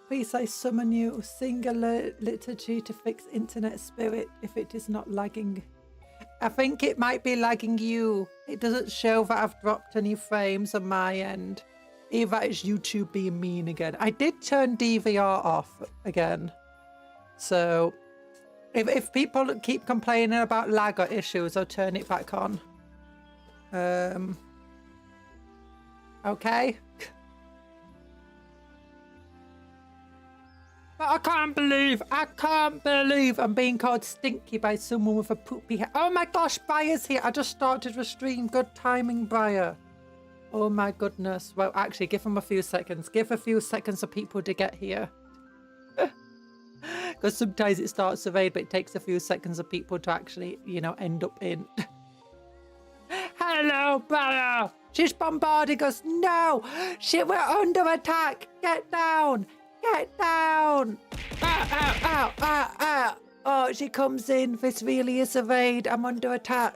please I summon you. Sing a liturgy to fix internet spirit if it is not lagging. I think it might be lagging you. It doesn't show that I've dropped any frames on my end. Either it's YouTube being mean again. I did turn DVR off again. So if people keep complaining about lag or issues, I'll turn it back on. Okay. But I can't believe I'm being called stinky by someone with a poopy hair. Oh my gosh, Briar's here. I just started the stream. Good timing, Briar. Oh my goodness. Well, actually, give him a few seconds. Give a few seconds for people to get here. Because sometimes it starts to raid, but it takes a few seconds for people to actually, you know, end up in. Hello, Briar. She's bombarding us. No, we're under attack. Get down. Get down! Ow, ow, ow, ow, ow! Oh, she comes in. This really is a raid. I'm under attack.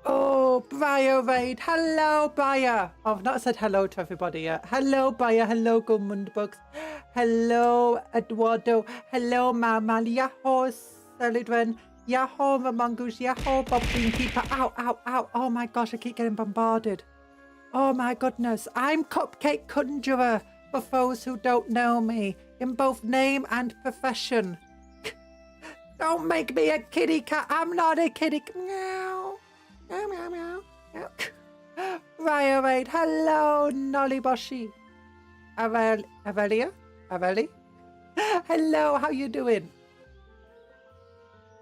Oh, Briar raid. Hello, Briar. Oh, I've not said hello to everybody yet. Hello, Briar. Hello, Gumundbugs. Hello, Eduardo. Hello, Mamal. Yahoo, Solidren. Yahoo, the Mongoose. Yahoo, Bob Beankeeper. Ow, ow, ow. Oh my gosh, I keep getting bombarded. Oh my goodness. I'm Cupcake Conjuror. For those who don't know me, in both name and profession. Don't make me a kitty cat. I'm not a kitty cat. Meow. Meow, meow, meow. Meow. Briar raid. Hello, Nollyboshi. Avelia? Hello, how you doing?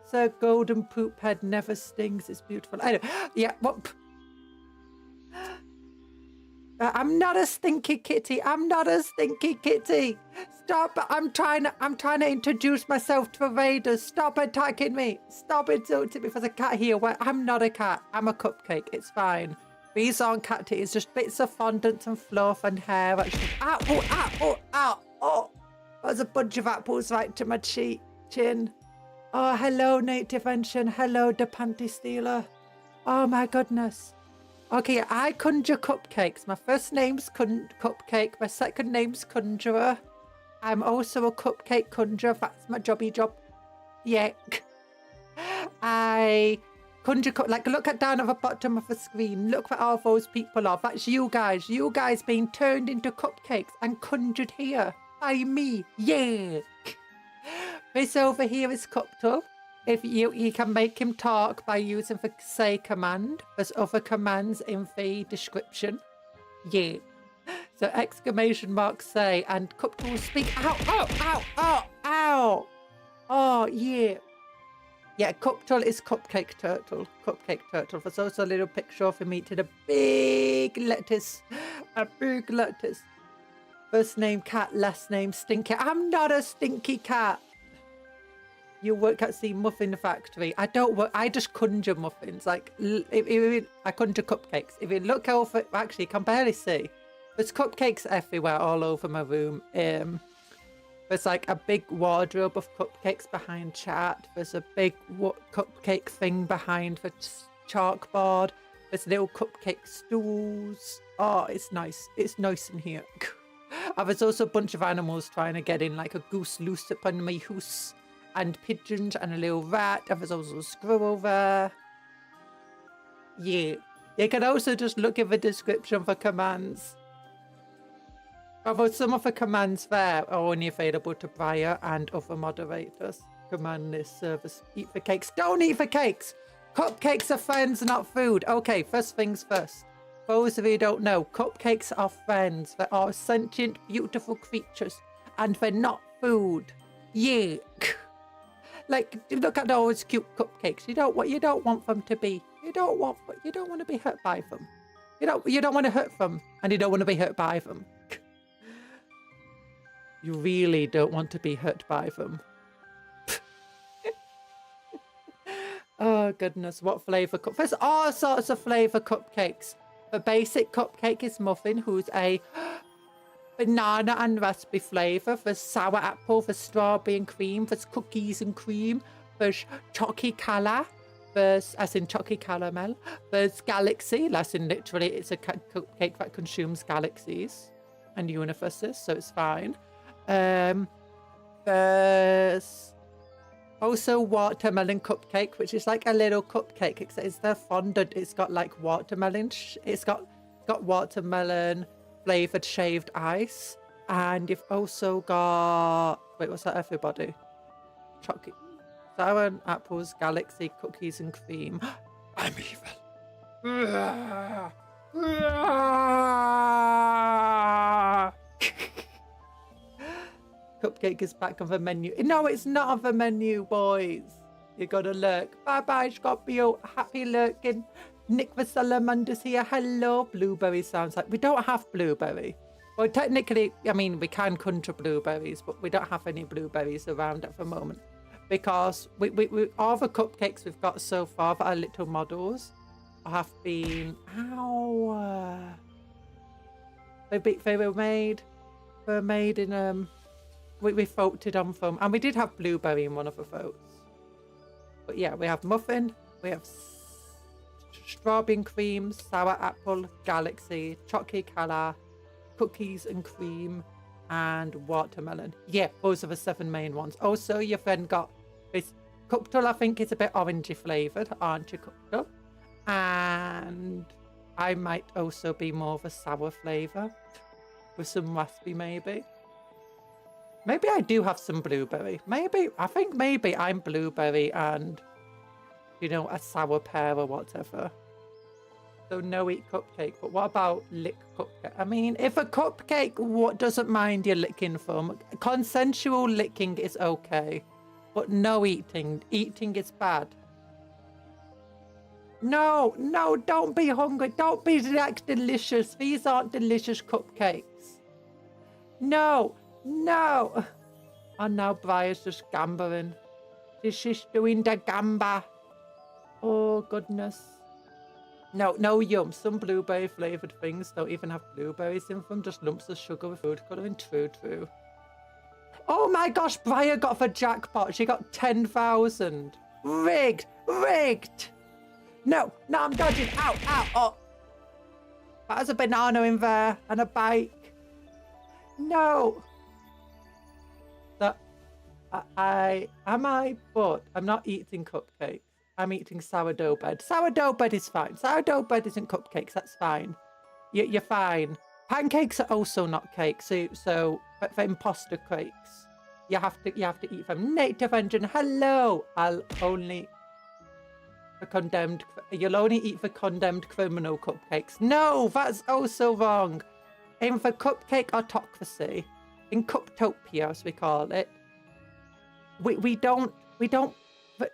Sir Golden Poop Head never stings. It's beautiful. I know. Yeah, what? I'm not a stinky kitty. I'm not a stinky kitty. Stop. I'm trying to introduce myself to the raiders. Stop attacking me. Stop insulting me. There's a cat here. Where I'm not a cat. I'm a cupcake. It's fine. These aren't cat titties. Just bits of fondant and fluff and hair. Ow, oh, ow, oh, ow, oh. There's a bunch of apples right to my chin. Oh, hello, Native Ancient. Hello, the Panty Stealer. Oh, my goodness. Okay, I conjure cupcakes. My first name's Cupcake. My second name's Conjurer. I'm also a cupcake conjurer. That's my jobby job. Yeah. I conjure, like, look at down at the bottom of the screen. Look where all those people are. That's you guys. You guys being turned into cupcakes and conjured here by me. Yeah. This over here is Cuptle. If you can make him talk by using the say command. There's other commands in the description. Yeah. So exclamation mark say and Cuptle will speak. Ow, ow, ow, ow, ow. Oh, yeah. Yeah, Cuptle is Cupcake Turtle. Cupcake Turtle. There's also a little picture of him eating a big lettuce. A big lettuce. First name cat, last name stinky. I'm not a stinky cat. You work at the muffin factory. I don't work. I just conjure muffins. Like, I conjure cupcakes. If you look over, actually, you can barely see. There's cupcakes everywhere, all over my room. There's like a big wardrobe of cupcakes behind chat. There's a big cupcake thing behind the chalkboard. There's little cupcake stools. Oh, it's nice. It's nice in here. And there's also a bunch of animals trying to get in, like a goose loose upon my house. And pigeons and a little rat. And there's also a squirrel there. Yeah. You can also just look at the description for commands. Although some of the commands there are only available to Briar and other moderators. Command list service. Eat the cakes. Don't eat the cakes! Cupcakes are friends, not food. Okay, first things first. For those of you who don't know, cupcakes are friends. They are sentient, beautiful creatures. And they're not food. Yeah. Like, look at those cute cupcakes. You don't want them to be. You don't want to be hurt by them. You don't want to hurt them, and you don't want to be hurt by them. You really don't want to be hurt by them. Oh goodness, what flavour cup? There's all sorts of flavour cupcakes. The basic cupcake is muffin, who's a banana and raspberry flavour. There's sour apple, there's strawberry and cream, there's cookies and cream, there's chocky cala, there's, as in chocky caramel, there's galaxy, as in literally it's a cupcake that consumes galaxies. and universes, so it's fine. There's also watermelon cupcake, which is like a little cupcake, except it's the fondant. It's got like watermelon. It's got watermelon flavored shaved ice, and you've also got, wait, what's that? Everybody, chocolate, sour and apples, galaxy, cookies and cream. I'm evil. Cupcake is back on the menu. No, it's not on the menu, boys. You gotta lurk. Bye-bye, Scorpio. Happy lurking. Nick the Salamander's here. Hello. Blueberry sounds like... We don't have blueberry. Well, technically, I mean, we can conjure blueberries, but we don't have any blueberries around at the moment. Because we all the cupcakes we've got so far that are little models have been... Ow. They were made in... We voted on them, and we did have blueberry in one of the votes. But yeah, we have muffin, we have strawberry and cream, sour apple, galaxy, chocolate color, cookies and cream, and watermelon. Yeah, those are the 7 main ones. Also, you've then got this Cuptle, I think is a bit orangey flavoured, aren't you, Cuptle? And I might also be more of a sour flavour, with some raspberry maybe. Maybe I do have some blueberry. I think maybe I'm blueberry and, you know, a sour pear or whatever. So no eat cupcake. But what about lick cupcake? I mean, if a cupcake doesn't mind you licking from, consensual licking is okay. But no eating. Eating is bad. No, don't be hungry. Don't be like delicious. These aren't delicious cupcakes. No. And now Briar's just gambling. She's doing the gamba. Oh, goodness. No yum. Some blueberry flavoured things don't even have blueberries in them. Just lumps of sugar with food colouring. True. Oh my gosh, Briar got the jackpot. She got 10,000. Rigged. No, I'm dodging. Ow. Oh. That has a banana in there and a bike. No. But I'm not eating cupcakes. I'm eating sourdough bread. Sourdough bread is fine. Sourdough bread isn't cupcakes. That's fine. You're fine. Pancakes are also not cakes. So for imposter cakes, you have to eat them. Native Engine, hello. You'll only eat the condemned criminal cupcakes. No, that's also wrong. In the cupcake autocracy, in Cuptopia as we call it, we don't. The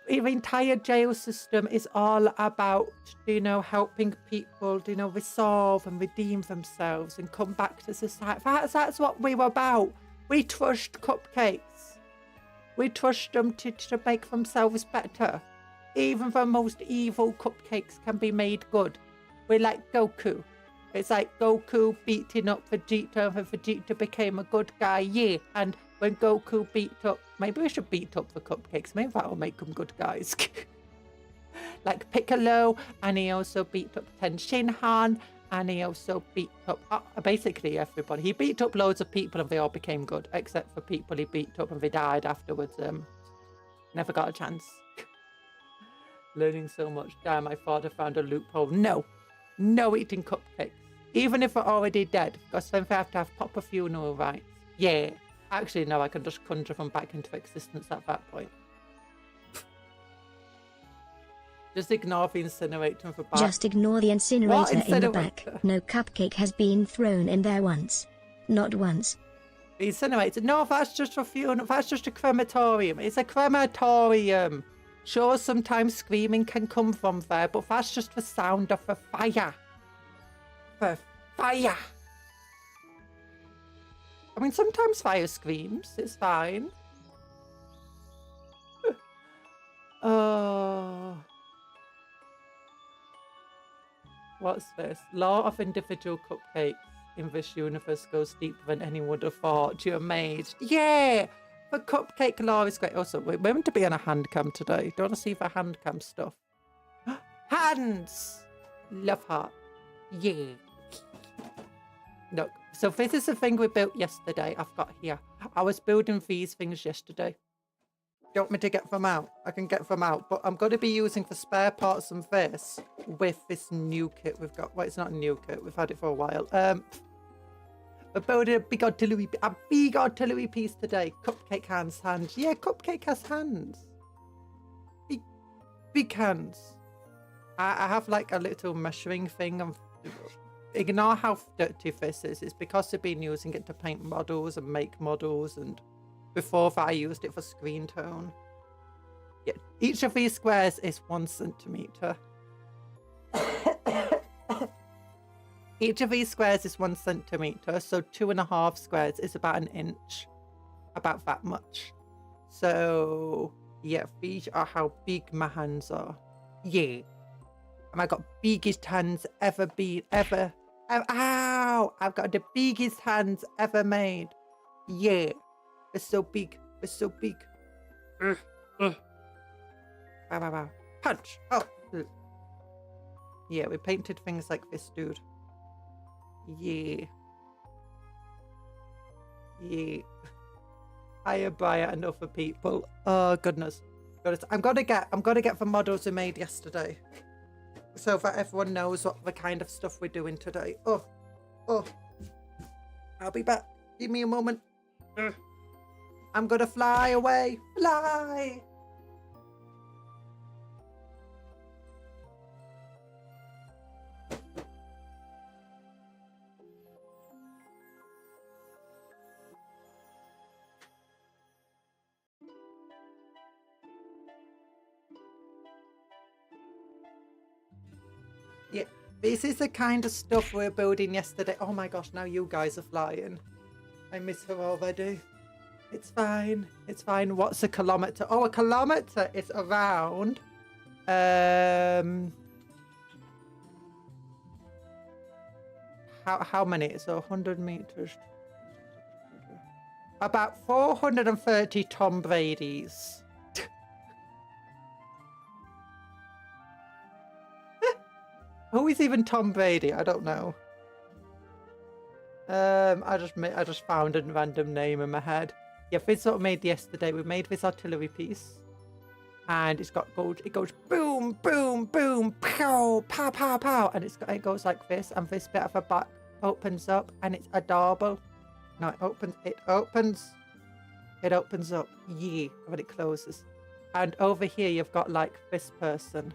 entire jail system is all about, you know, helping people, you know, resolve and redeem themselves and come back to society. That's what we were about. We trust cupcakes. We trust them to make themselves better. Even the most evil cupcakes can be made good. We're like Goku. It's like Goku beating up Vegeta, and Vegeta became a good guy, yeah. And when Goku beat up, maybe we should beat up the cupcakes. Maybe that'll make them good guys. Like Piccolo, and he also beat up Ten Shinhan, and he also beat up basically everybody. He beat up loads of people and they all became good, except for people he beat up and they died afterwards. Never got a chance. Learning so much. Damn, I thought I found a loophole. No eating cupcakes. Even if they're already dead, because then they have to have proper funeral rites. Yeah. Actually, no, I can just conjure them back into existence at that point. Just ignore the incinerator for back. Just ignore the incinerator in the back. No cupcake has been thrown in there once. Not once. The incinerator? No, that's just a funeral. That's just a crematorium. It's a crematorium. Sure, sometimes screaming can come from there, but that's just the sound of the fire. The fire. I mean, sometimes fire screams. It's fine. Oh. What's this? Law of individual cupcakes in this universe goes deeper than anyone would have thought. You're amazed. Yeah! The cupcake law is great. Also, we're meant to be on a hand cam today. Do you want to see the hand cam stuff? Hands! Love heart. Yeah. Look, So this is the thing we built yesterday. I've got here. I was building these things yesterday. Do you want me to get them out? I can get them out, but I'm going to be using the spare parts and this with this new kit we've got. Well, it's not a new kit. We've had it for a while. We're building a big artillery piece today. Cupcake hands. Yeah, Cupcake has hands. Big hands. I have like a little measuring thing. Ignore how dirty this is. It's because I've been using it to paint models and make models, and before that I used it for screen tone. Yeah, each of these squares is 1 centimeter. Each of these squares is 1 centimeter, so 2.5 squares is about 1 inch. About that much. So yeah, these are how big my hands are. Yeah. And I got biggest hands ever. Ow! I've got the biggest hands ever made. Yeah. It's so big. It's so big. Wow. Punch. Oh. Yeah, we painted things like this, dude. Yeah. Hiya, Briar and other people. Oh goodness. I'm gonna get the models we made yesterday, so that everyone knows what the kind of stuff we're doing today. Oh. I'll be back. Give me a moment. I'm gonna fly away. Fly. Yeah, this is the kind of stuff we were building yesterday. Oh my gosh, now you guys are flying. I miss her already. It's fine. It's fine. What's a kilometer? Oh, a kilometer is around... How many? So 100 meters. About 430 Tom Brady's. Who is even Tom Brady? I don't know. I just found a random name in my head. Yeah, this what we made yesterday. We made this artillery piece, and it's got gold. It goes boom, boom, boom, pow, pow, pow, pow, and it goes like this. And this bit of the back opens up, and it's adorable. No, it opens up. Yeah, when it closes. And over here, you've got like this person.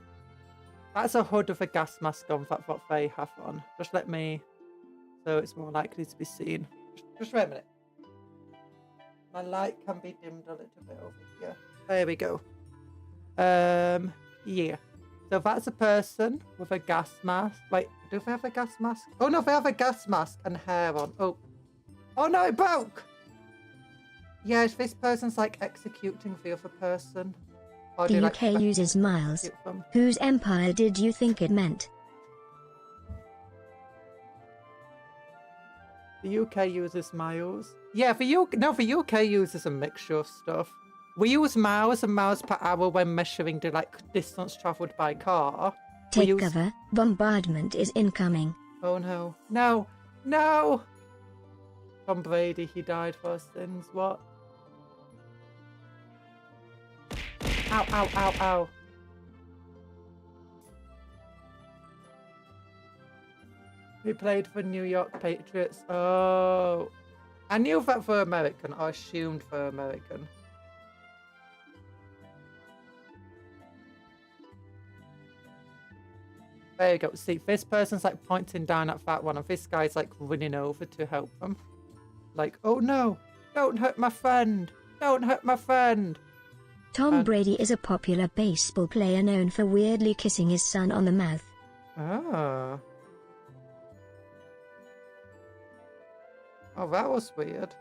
That's a hood with a gas mask on. That's what they have on. Just let me, so it's more likely to be seen. Just wait a minute. My light can be dimmed a little bit over here. There we go. Yeah. So that's a person with a gas mask. Wait, do they have a gas mask? Oh no, they have a gas mask and hair on. Oh no, it broke. Yes, this person's like executing the other person. The UK uses miles. Whose empire did you think it meant? The UK uses miles. Yeah, the UK uses a mixture of stuff. We use miles and miles per hour when measuring the distance travelled by car. Take cover. Bombardment is incoming. Oh no. No! Tom Brady, he died for his sins. What? Ow. He played for New York Patriots. Oh. I knew that for American. I assumed for American. There you go. See, this person's like pointing down at that one, and this guy's like running over to help them. Like, oh no, don't hurt my friend. Don't hurt my friend. Tom Brady is a popular baseball player known for weirdly kissing his son on the mouth. Ah. Oh, that was weird.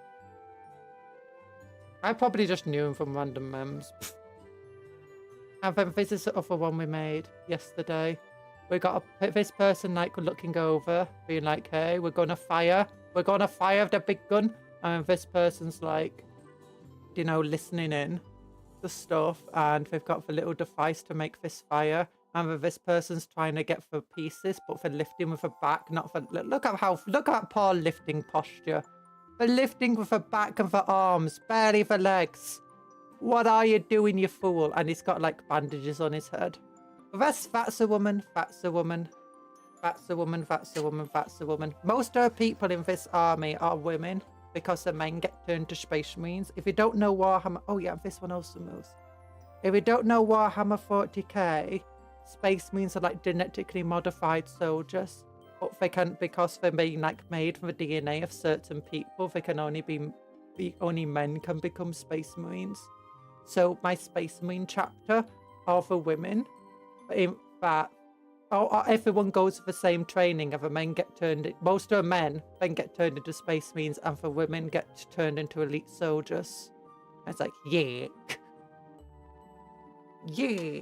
I probably just knew him from random memes. And then this is the other one we made yesterday. We got this person like looking over, being like, hey, we're gonna fire the big gun. And this person's like, you know, listening in the stuff, and they've got the little device to make this fire. And this person's trying to get for pieces, but for lifting with a back, not for... Look at that poor lifting posture. For lifting with a back and for arms, barely for legs. What are you doing, you fool? And he's got, like, bandages on his head. That's a woman, that's a woman. That's a woman, that's a woman, that's a woman. Most of the people in this army are women because the men get turned to Space Marines. If you don't know Warhammer... Oh, yeah, this one also moves. If you don't know Warhammer 40k, Space Marines are like genetically modified soldiers. But they can, because they're being like made from the DNA of certain people, they can only only men can become Space Marines. So my Space Marine chapter are for women. In fact, everyone goes for the same training. If the men get turned, most of the men then get turned into Space Marines, and for women get turned into elite soldiers. And it's like, yeah. Yeah.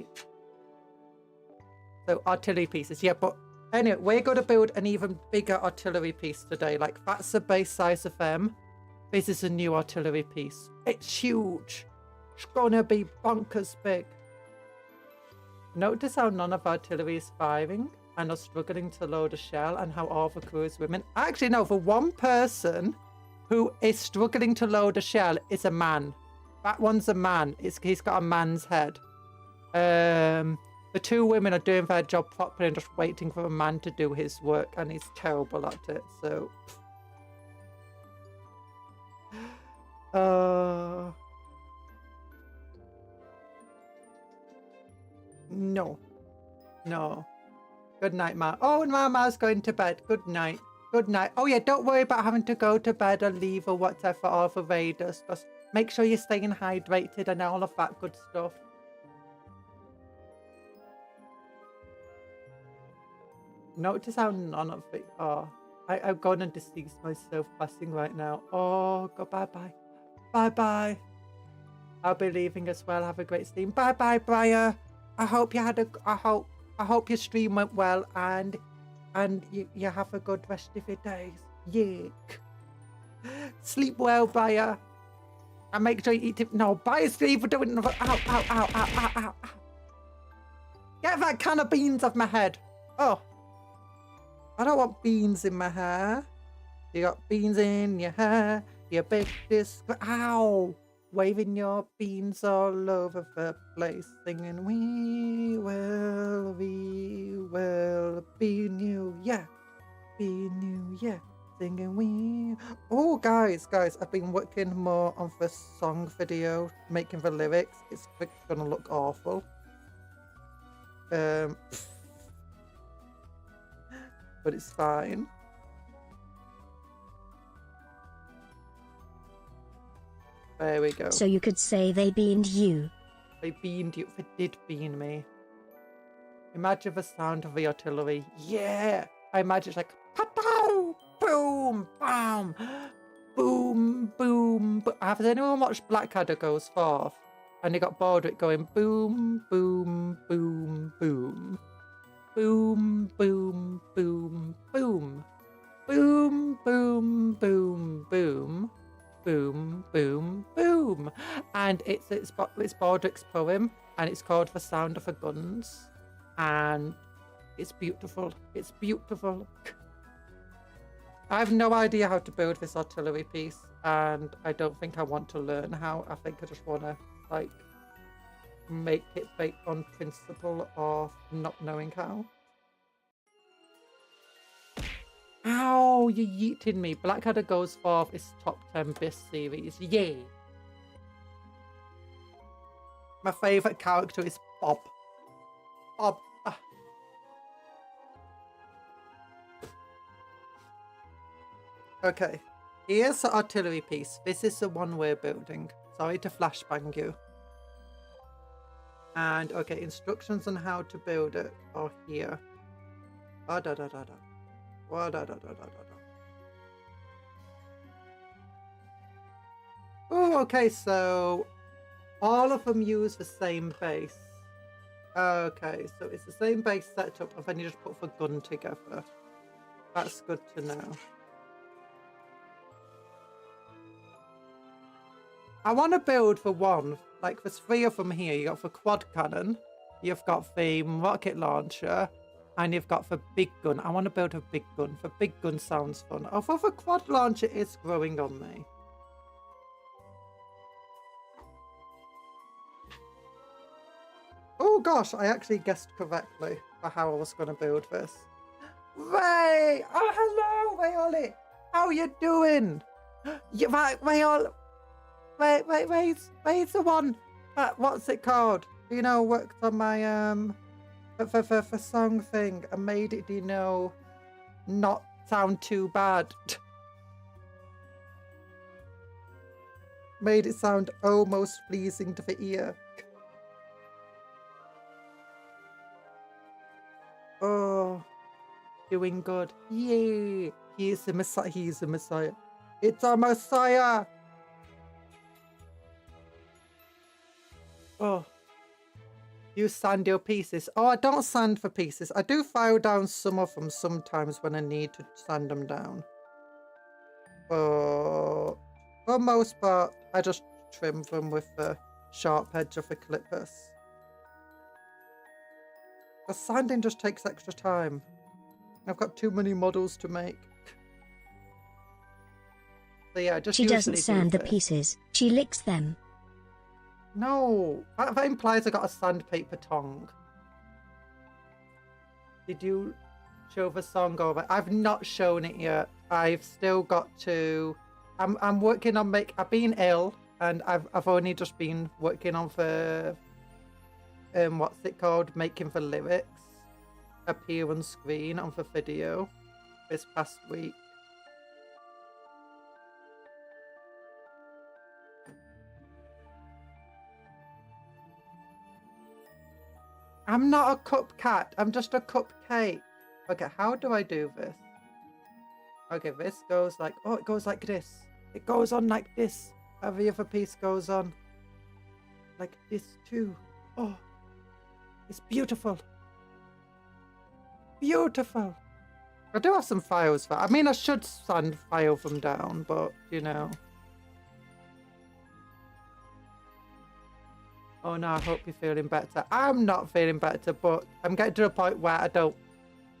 So artillery pieces, yeah, but anyway, we're going to build an even bigger artillery piece today. Like, that's the base size of them. This is a new artillery piece. It's huge. It's gonna be bonkers big. Notice how none of artillery is firing and are struggling to load a shell, and how all the crew is women. Actually, no, for one person who is struggling to load a shell is a man. That one's a man. He's got a man's head. The two women are doing their job properly and just waiting for a man to do his work, and he's terrible at it, so... No. No. Good night, Ma. Oh, and Mama's going to bed. Good night. Good night. Oh, yeah, don't worry about having to go to bed or leave or whatever, all for Raiders. Just make sure you're staying hydrated and all of that good stuff. Notice how none of it are. I'm going to decease myself passing right now. Oh, go bye-bye. Bye-bye. I'll be leaving as well. Have a great stream. Bye-bye, Briar. I hope you had a... I hope your stream went well, and you have a good rest of your days. Yuck. Sleep well, Briar. And make sure you eat it. No, Briar's sleep for doing another... Ow, ow, ow, ow, ow, ow, ow. Get that can of beans off my head. Oh. I don't want beans in my hair. You got beans in your hair. You big disgrace. Ow. Waving your beans all over the place. Singing, we will be new. Yeah. Be new. Yeah. Singing, we... Oh, guys. I've been working more on the song video. Making the lyrics. It's gonna look awful. But it's fine. There we go. So you could say they beaned you. They beaned you. They did bean me. Imagine the sound of the artillery. Yeah! I imagine it's like, pow, boom, bam, boom, boom, boom. Has anyone watched Blackadder Goes Forth? And they got bored with it going boom, boom, boom, boom. Boom, boom, boom, boom. Boom, boom, boom, boom. Boom, boom, boom. And it's Baldric's poem, and it's called The Sound of the Guns. And it's beautiful. It's beautiful. I have no idea how to build this artillery piece, and I don't think I want to learn how. I think I just want to, like, make it based on principle of not knowing how. Ow, you're yeeting me. Blackadder Goes Forth is top 10 best series. Yay. My favourite character is Bob. Bob. Okay. Here's the artillery piece. This is the one we're building. Sorry to flashbang you. And, okay, instructions on how to build it are here. Oh, okay, so all of them use the same base. Okay, so it's the same base setup, and then you just put the gun together. That's good to know. I want to build for one, like there's 3 of them here. You got the quad cannon, You've got the rocket launcher. And you've got the big gun. I want to build a big gun. The big gun sounds fun. Although the quad launcher is growing on me. Oh gosh, I actually guessed correctly for how I was going to build this. Ray! Oh, hello, Rayoli! How you doing? Rayol... Ray's the one... what's it called? You know, worked on my, for song thing and made it, you know, not sound too bad. Made it sound almost pleasing to the ear. Oh, doing good. Yay! He's the Messiah. He's the Messiah. It's a Messiah! Oh. You sand your pieces. Oh, I don't sand for pieces. I do file down some of them sometimes when I need to sand them down. But for the most part, I just trim them with the sharp edge of the clippers. The sanding just takes extra time. I've got too many models to make. So yeah, She doesn't sand the pieces. She licks them. No, that implies I got a sandpaper tongue. Did you show the song over? I've not shown it yet. I've still got to. I'm working on I've been ill, and I've only just been working on the what's it called? Making the lyrics appear on screen on the video this past week. I'm not a cupcat. I'm just a cupcake. Okay, how do I do this? Okay, this goes like... Oh, it goes like this. It goes on like this. Every other piece goes on like this too. Oh, it's beautiful. Beautiful. I do have some files for... I mean, I should file them down, but, you know... Oh no, I hope you're feeling better. I'm not feeling better, but I'm getting to a point where I don't...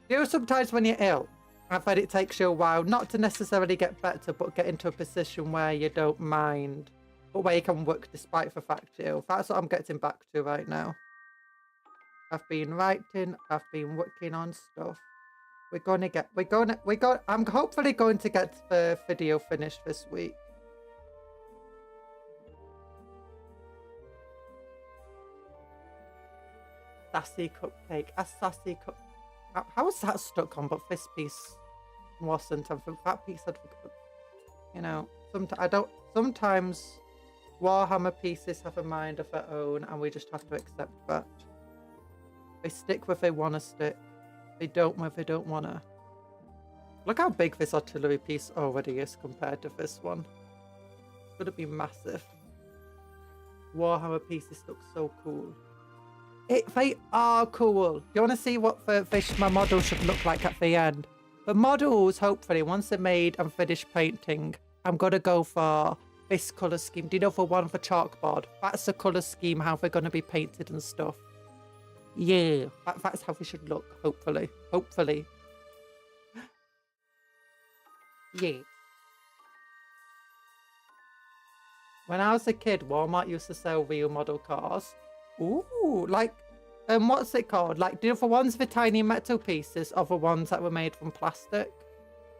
You know, sometimes when you're ill, I've heard it takes you a while not to necessarily get better, but get into a position where you don't mind, but where you can work despite the fact you're ill. That's what I'm getting back to right now. I've been writing, I've been working on stuff. I'm hopefully going to get the video finished this week. Sassy cupcake, a sassy cup. How was that stuck on? But this piece wasn't. And that piece had, you know, sometimes Warhammer pieces have a mind of their own, and we just have to accept that. They stick where they want to stick. They don't where they don't want to. Look how big this artillery piece already is compared to this one. It's going to be massive. Warhammer pieces look so cool. They are cool. Do you want to see what my model should look like at the end? The models, hopefully, once they're made and finished painting, I'm going to go for this colour scheme. Do you know the one for chalkboard? That's the colour scheme, how they're going to be painted and stuff. Yeah, that's how they should look, hopefully. Hopefully. Yeah. When I was a kid, Walmart used to sell real model cars. Ooh, like, what's it called? Like, the other ones with tiny metal pieces are the ones that were made from plastic.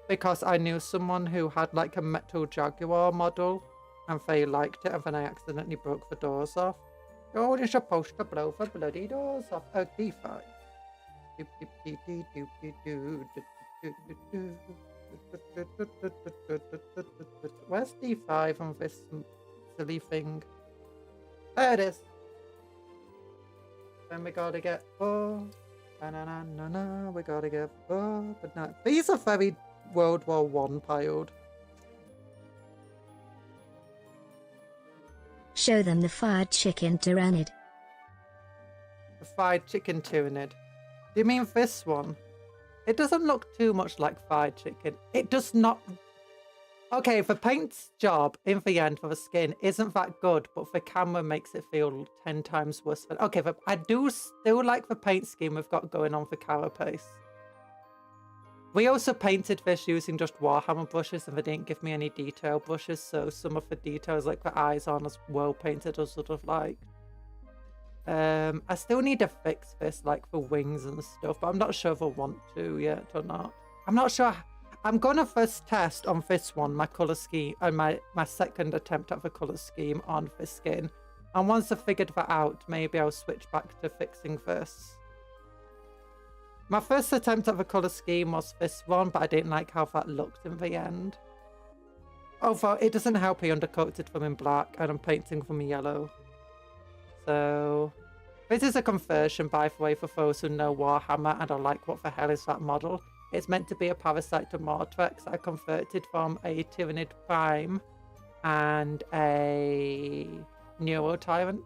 Because I knew someone who had, like, a metal Jaguar model, and they liked it, and then I accidentally broke the doors off. Oh, you're supposed to blow the bloody doors off. Oh, D5. Where's D5 on this silly thing? There it is. Then we gotta get 4. Na-na-na-na-na. We gotta get 4. But no, these are very World War I piled. Show them the fried chicken tyrannid. The fried chicken tyrannid. Do you mean this one? It doesn't look too much like fried chicken. It does not. Okay, the paint's job in the end for the skin isn't that good, but the camera makes it feel 10 times worse. Okay, I do still like the paint scheme we've got going on for carapace. We also painted this using just Warhammer brushes, and they didn't give me any detail brushes, so some of the details, like the eyes, aren't as well painted as I would have liked. I still need to fix this, like the wings and stuff, but I'm not sure if I want to yet or not. I'm not sure. I'm gonna first test on this one my color scheme and my second attempt at the color scheme on this skin, and once I've figured that out, maybe I'll switch back to fixing this. My first attempt at the color scheme was this one, but I didn't like how that looked in the end. Although it doesn't help, I undercoated them in black and I'm painting them in yellow. So this is a conversion, by the way, for those who know Warhammer and are like, what the hell is that model? It's meant to be a parasite to Mortrex. I converted from a Tyrannid Prime and a Neuro Tyrant.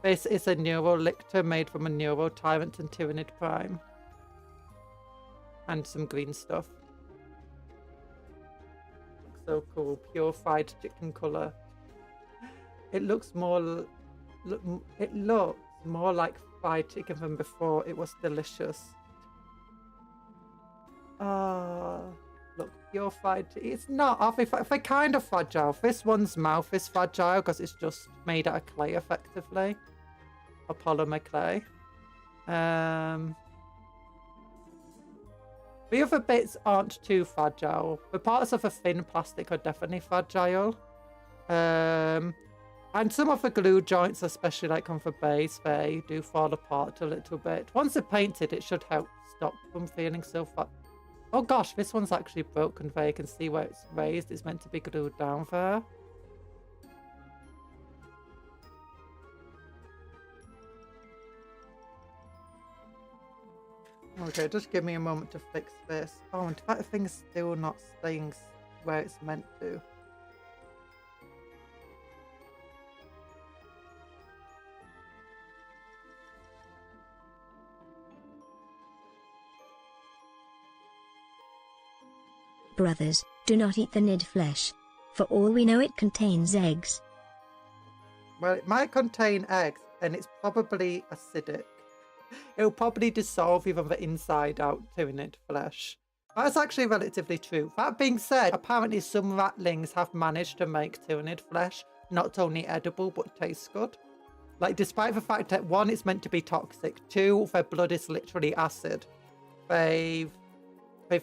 This is a Neuro Lictor made from a Neuro Tyrant and Tyrannid Prime. And some green stuff. Looks so cool. Purified chicken colour. It looks more... It looks more like fried chicken than before. It was delicious. Look, purified. It's not. They're kind of fragile. This one's mouth is fragile because it's just made out of clay, effectively. Or polymer clay. The other bits aren't too fragile. The parts of the thin plastic are definitely fragile. And some of the glue joints, especially like on the base, they do fall apart a little bit. Once they're painted, it should help stop them feeling so fat. Oh gosh, this one's actually broken there. You can see where it's raised. It's meant to be glued down there. Okay, just give me a moment to fix this. Oh, and that thing's still not staying where it's meant to. Brothers, do not eat the nid flesh. For all we know, it contains eggs. Well, it might contain eggs, and it's probably acidic. It'll probably dissolve even the inside out Tyrannid flesh. That's actually relatively true. That being said, apparently some ratlings have managed to make Tyrannid flesh not only edible, but tastes good. Like, despite the fact that, one, it's meant to be toxic, two, their blood is literally acid, they've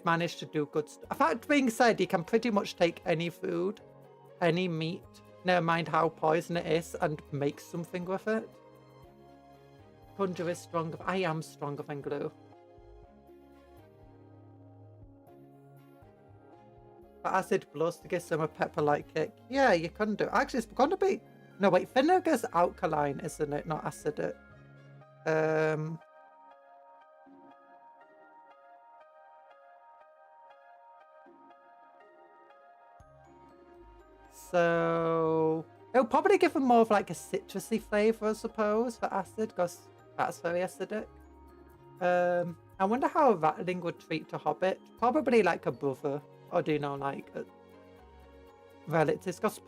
managed to do good stuff. That being said, you can pretty much take any food, any meat, never mind how poison it is, and make something with it. Conjure is stronger. I am stronger than glue. But acid plus to give some a pepper-like kick. Yeah, you can do. Actually, it's going to be... No, wait. Vinegar's alkaline, isn't it? Not acidic. So it'll probably give them more of like a citrusy flavour, I suppose, for acid, because that's very acidic. I wonder how a ratling would treat a hobbit. Probably like a brother, or do you know, like relatives. Because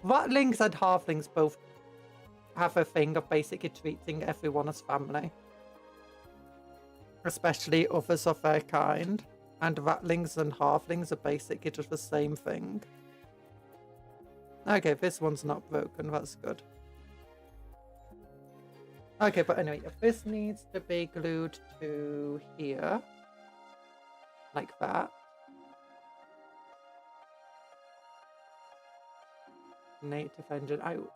ratlings and halflings both have a thing of basically treating everyone as family, especially others of their kind. And ratlings and halflings are basically just the same thing. Okay, this one's not broken, that's good. Okay, but anyway, if this needs to be glued to here, like that. Native engine out.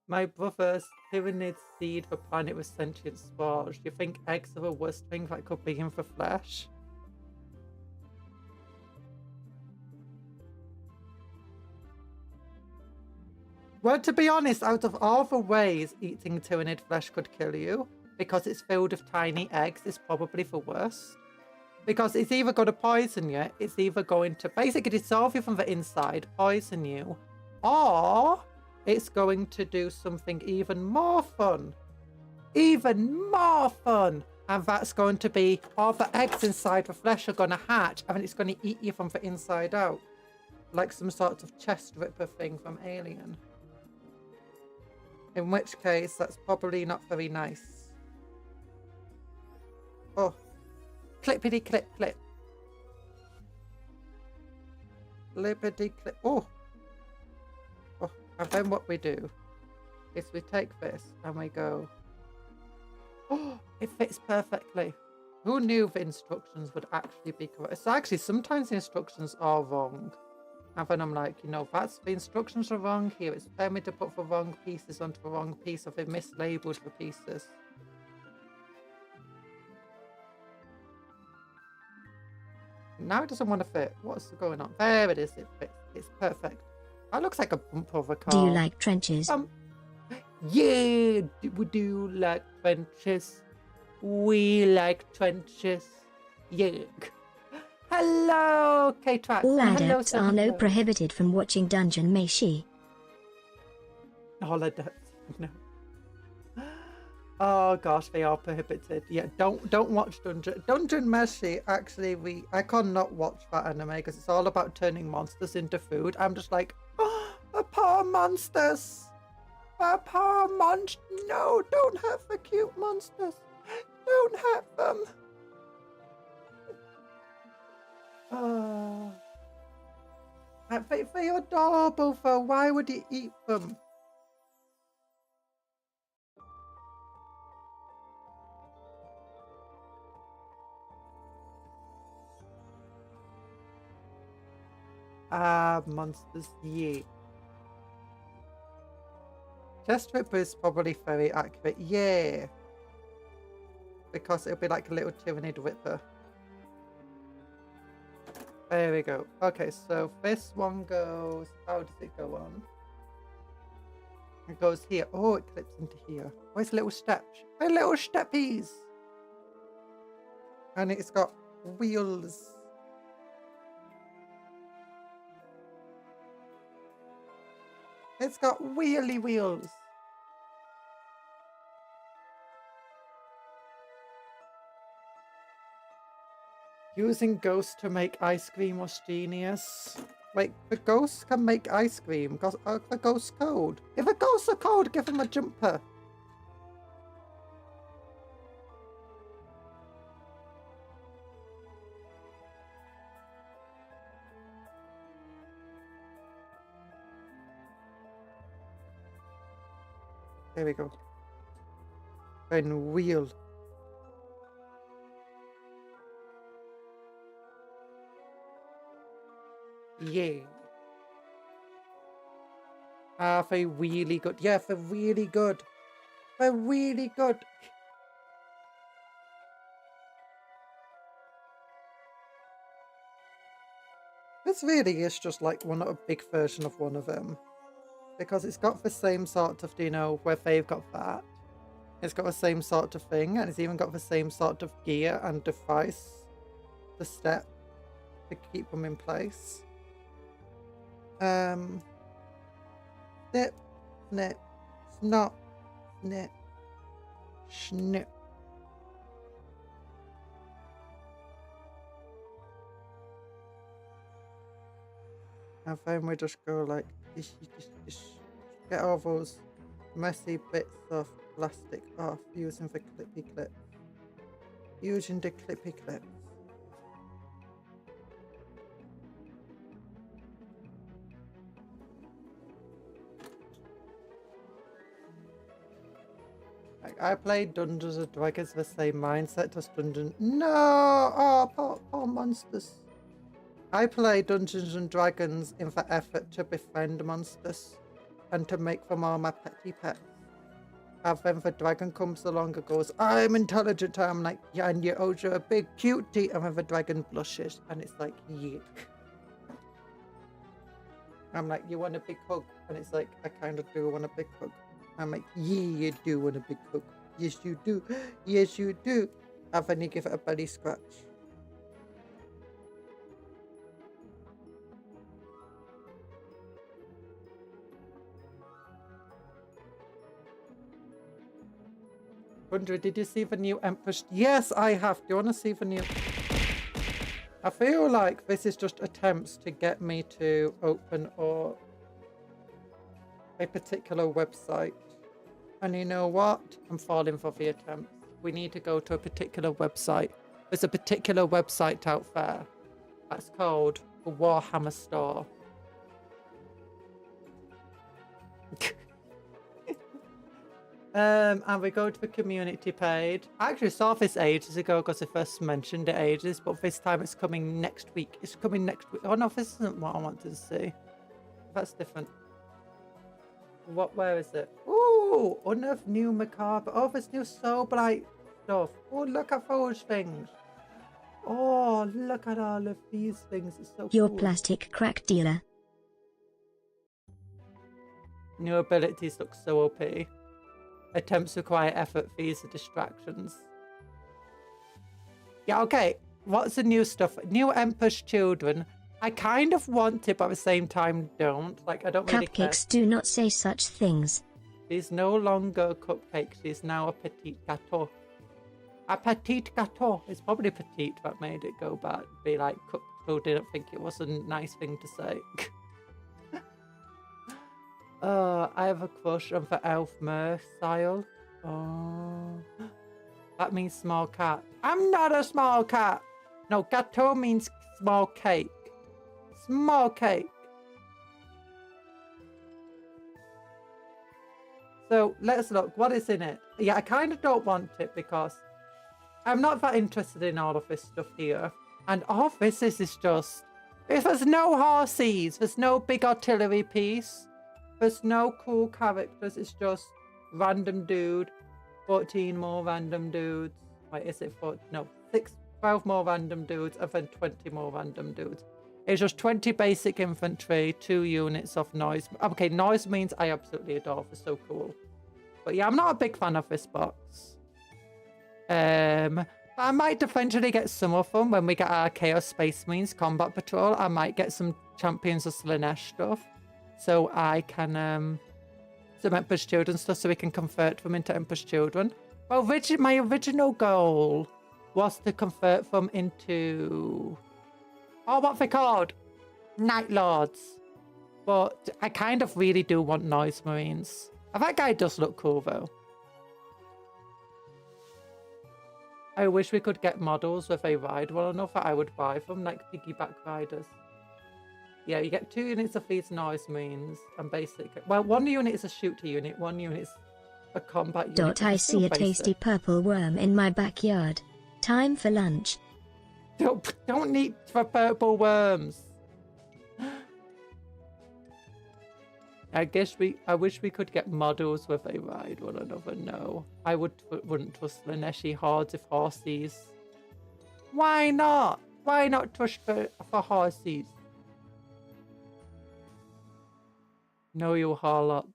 My brother's Tyrannid seed for planet with sentient spores. Do you think eggs are the worst thing that could be in for flesh? Well, to be honest, out of all the ways eating Tyrannid flesh could kill you, because it's filled with tiny eggs, it's probably the worst. Because it's either going to poison you, it's either going to basically dissolve you from the inside, poison you, or it's going to do something even more fun. Even more fun! And that's going to be all the eggs inside the flesh are going to hatch, and then it's going to eat you from the inside out. Like some sort of chest ripper thing from Alien. In which case, that's probably not very nice. Oh. Clippity clip clip. Clippity clip. Oh. Oh. And then what we do is we take this and we go. Oh, it fits perfectly. Who knew the instructions would actually be correct? So actually, sometimes the instructions are wrong. And then I'm like, you know, the instructions are wrong here. It's telling me to put the wrong pieces onto the wrong piece, or they've mislabeled the pieces. Now it doesn't want to fit. What's going on? There it is. It fits. It's perfect. That looks like a bumper of a car. Do you like trenches? Yeah, we do like trenches. We like trenches. Yeah. Hello, K-Trax. All adepts are no prohibited from watching Dungeon Meshi. All adepts, no. Oh gosh, they are prohibited. Yeah, don't watch Dungeon Meshi. Actually, I cannot watch that anime because it's all about turning monsters into food. I'm just like, oh, the poor monsters. The poor monsters. No, don't have the cute monsters. Don't have them. Oh. They're adorable though. Why would he eat them? Ah, monsters, yeah. Chest Ripper is probably very accurate, yeah. Because it'll be like a little Tyrannid Ripper. There we go. Okay, so this one goes... How does it go on? It goes here. Oh, it clips into here. Where's little steps? My little steppies! And it's got wheels. It's got wheelie wheels. Using ghosts to make ice cream was genius. Wait, the ghosts can make ice cream because the ghosts cold. If the ghosts are cold, give them a jumper. There we go. Then wheel. Yeah. Ah, they're really good. Yeah, they're really good. They're really good. This really is just like a big version of one of them. Because it's got the same sort of, you know, where they've got that. It's got the same sort of thing, and it's even got the same sort of gear and device to step to keep them in place. Snip, snip, snot, snip, snip. And then we just go like this, get all those messy bits of plastic off using the clippy clips. Using the clippy clips. Like, I played Dungeons and Dragons the same mindset as Dungeons. No! Oh, poor monsters. I play Dungeons and Dragons in the effort to befriend monsters and to make them all my petty pets. And then the dragon comes along and goes, I'm intelligent. I'm like, yeah, and you're a big cutie. And then the dragon blushes and it's like, yuck. I'm like, you want a big hug? And it's like, I kind of do want a big hug. I'm like, yeah, you do want a big hug. Yes, you do. Yes, you do. And then you give it a belly scratch. Conjuror, did you see the new Empress? Yes, I have. Do you want to see the new... I feel like this is just attempts to get me to open up a particular website. And you know what? I'm falling for the attempts. We need to go to a particular website. There's a particular website out there that's called the Warhammer Store. And we go to the community page. I actually saw this ages ago because I first mentioned it ages, but this time it's coming next week. It's coming next week. Oh no, this isn't what I wanted to see. That's different. Where is it? Ooh, unearth new macabre. Oh, there's new so bright stuff. Oh, look at those things. Oh, look at all of these things. It's so Your cool. plastic crack dealer. New abilities look so OP. Attempts require effort. These are distractions. Yeah, okay. What's the new stuff? New Emperor's Children. I kind of want it, but at the same time don't. Like, I don't really care. Cupcakes do not say such things. She's no longer a cupcake. She's now a petite gâteau. A petite gâteau. It's probably petite that made it go back. Be like, Cuptle didn't think it was a nice thing to say. I have a crush on the elf Mercile. Oh, that means small cat. I'm not a small cat. No, gâteau means small cake. Small cake. So let's look. What is in it? Yeah, I kind of don't want it because I'm not that interested in all of this stuff here. And all of this is just... If there's no horses, there's no big artillery piece. There's no cool characters, it's just random dude, 14 more random dudes. Wait, is it 4? No, 12 more random dudes, and then 20 more random dudes. It's just 20 basic infantry, 2 units of noise. Okay, noise means I absolutely adore, it's so cool. But yeah, I'm not a big fan of this box. But I might eventually get some of them when we get our Chaos Space Marines Combat Patrol. I might get some Champions of Slaanesh stuff. So I can, some Emperor's Children stuff so we can convert them into Emperor's Children. Well, my original goal was to convert them into, oh, what are they called? Night Lords. But I kind of really do want Noise Marines. Oh, that guy does look cool, though. I wish we could get models where they ride well enough that I would buy them, like piggyback riders. Yeah, you get 2 units of these Noise Marines, and basically... Well, 1 unit is a shooter unit, 1 unit is a combat unit. I see a tasty purple worm in my backyard. Time for lunch. Don't eat the purple worms. I wish we could get models where they ride one another. No, I wouldn't trust Slaaneshi hordes of horses. Why not? Why not trust for horses? No, you harlot.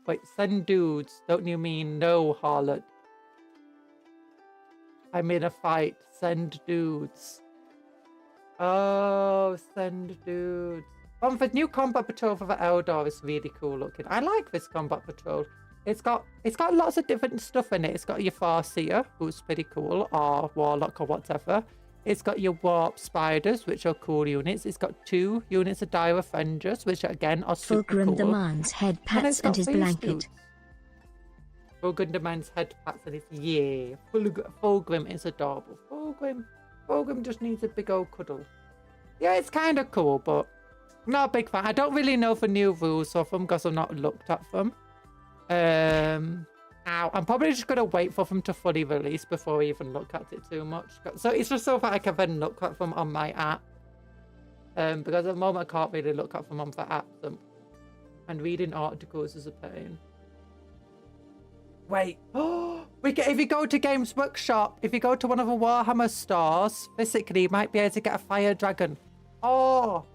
Wait, send dudes. Don't you mean no, harlot? I'm in a fight. Send dudes. Oh, send dudes. The new combat patrol for the Eldor is really cool looking. I like this combat patrol. It's got lots of different stuff in it. It's got your Farseer, who's pretty cool, or Warlock or whatever. It's got your Warp Spiders, which are cool units. It's got 2 units of Dire Avengers, which again are super Fulgrim cool. demands head pats and his blanket. Fulgrim demands head pats and his... Yeah. Fulgrim is adorable. Fulgrim just needs a big old cuddle. Yeah, it's kind of cool, but not a big fan. I don't really know the new rules of them because I've not looked at them. I'm probably just going to wait for them to fully release before I even look at it too much. So it's just so that I can then look at them on my app. Because at the moment I can't really look at them on the app. And reading articles is a pain. Wait. If you go to Games Workshop, if you go to one of the Warhammer stores, physically you might be able to get a fire dragon. Oh!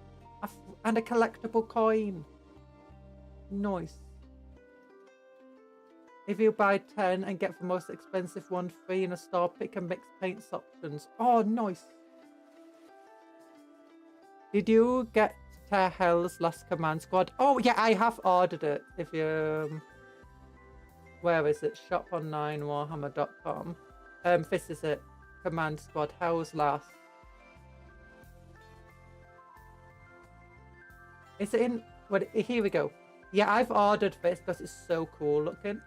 And a collectible coin. Nice. If you buy 10 and get the most expensive one free in a store, pick and mix paints options. Oh, nice. Did you get Tear Hell's Last Command Squad? Oh, yeah, I have ordered it. If you... Where is it? Shop online, warhammer.com. This is it. Command Squad. Hell's Last. Is it in? Well, here we go. Yeah, I've ordered this because it's so cool looking.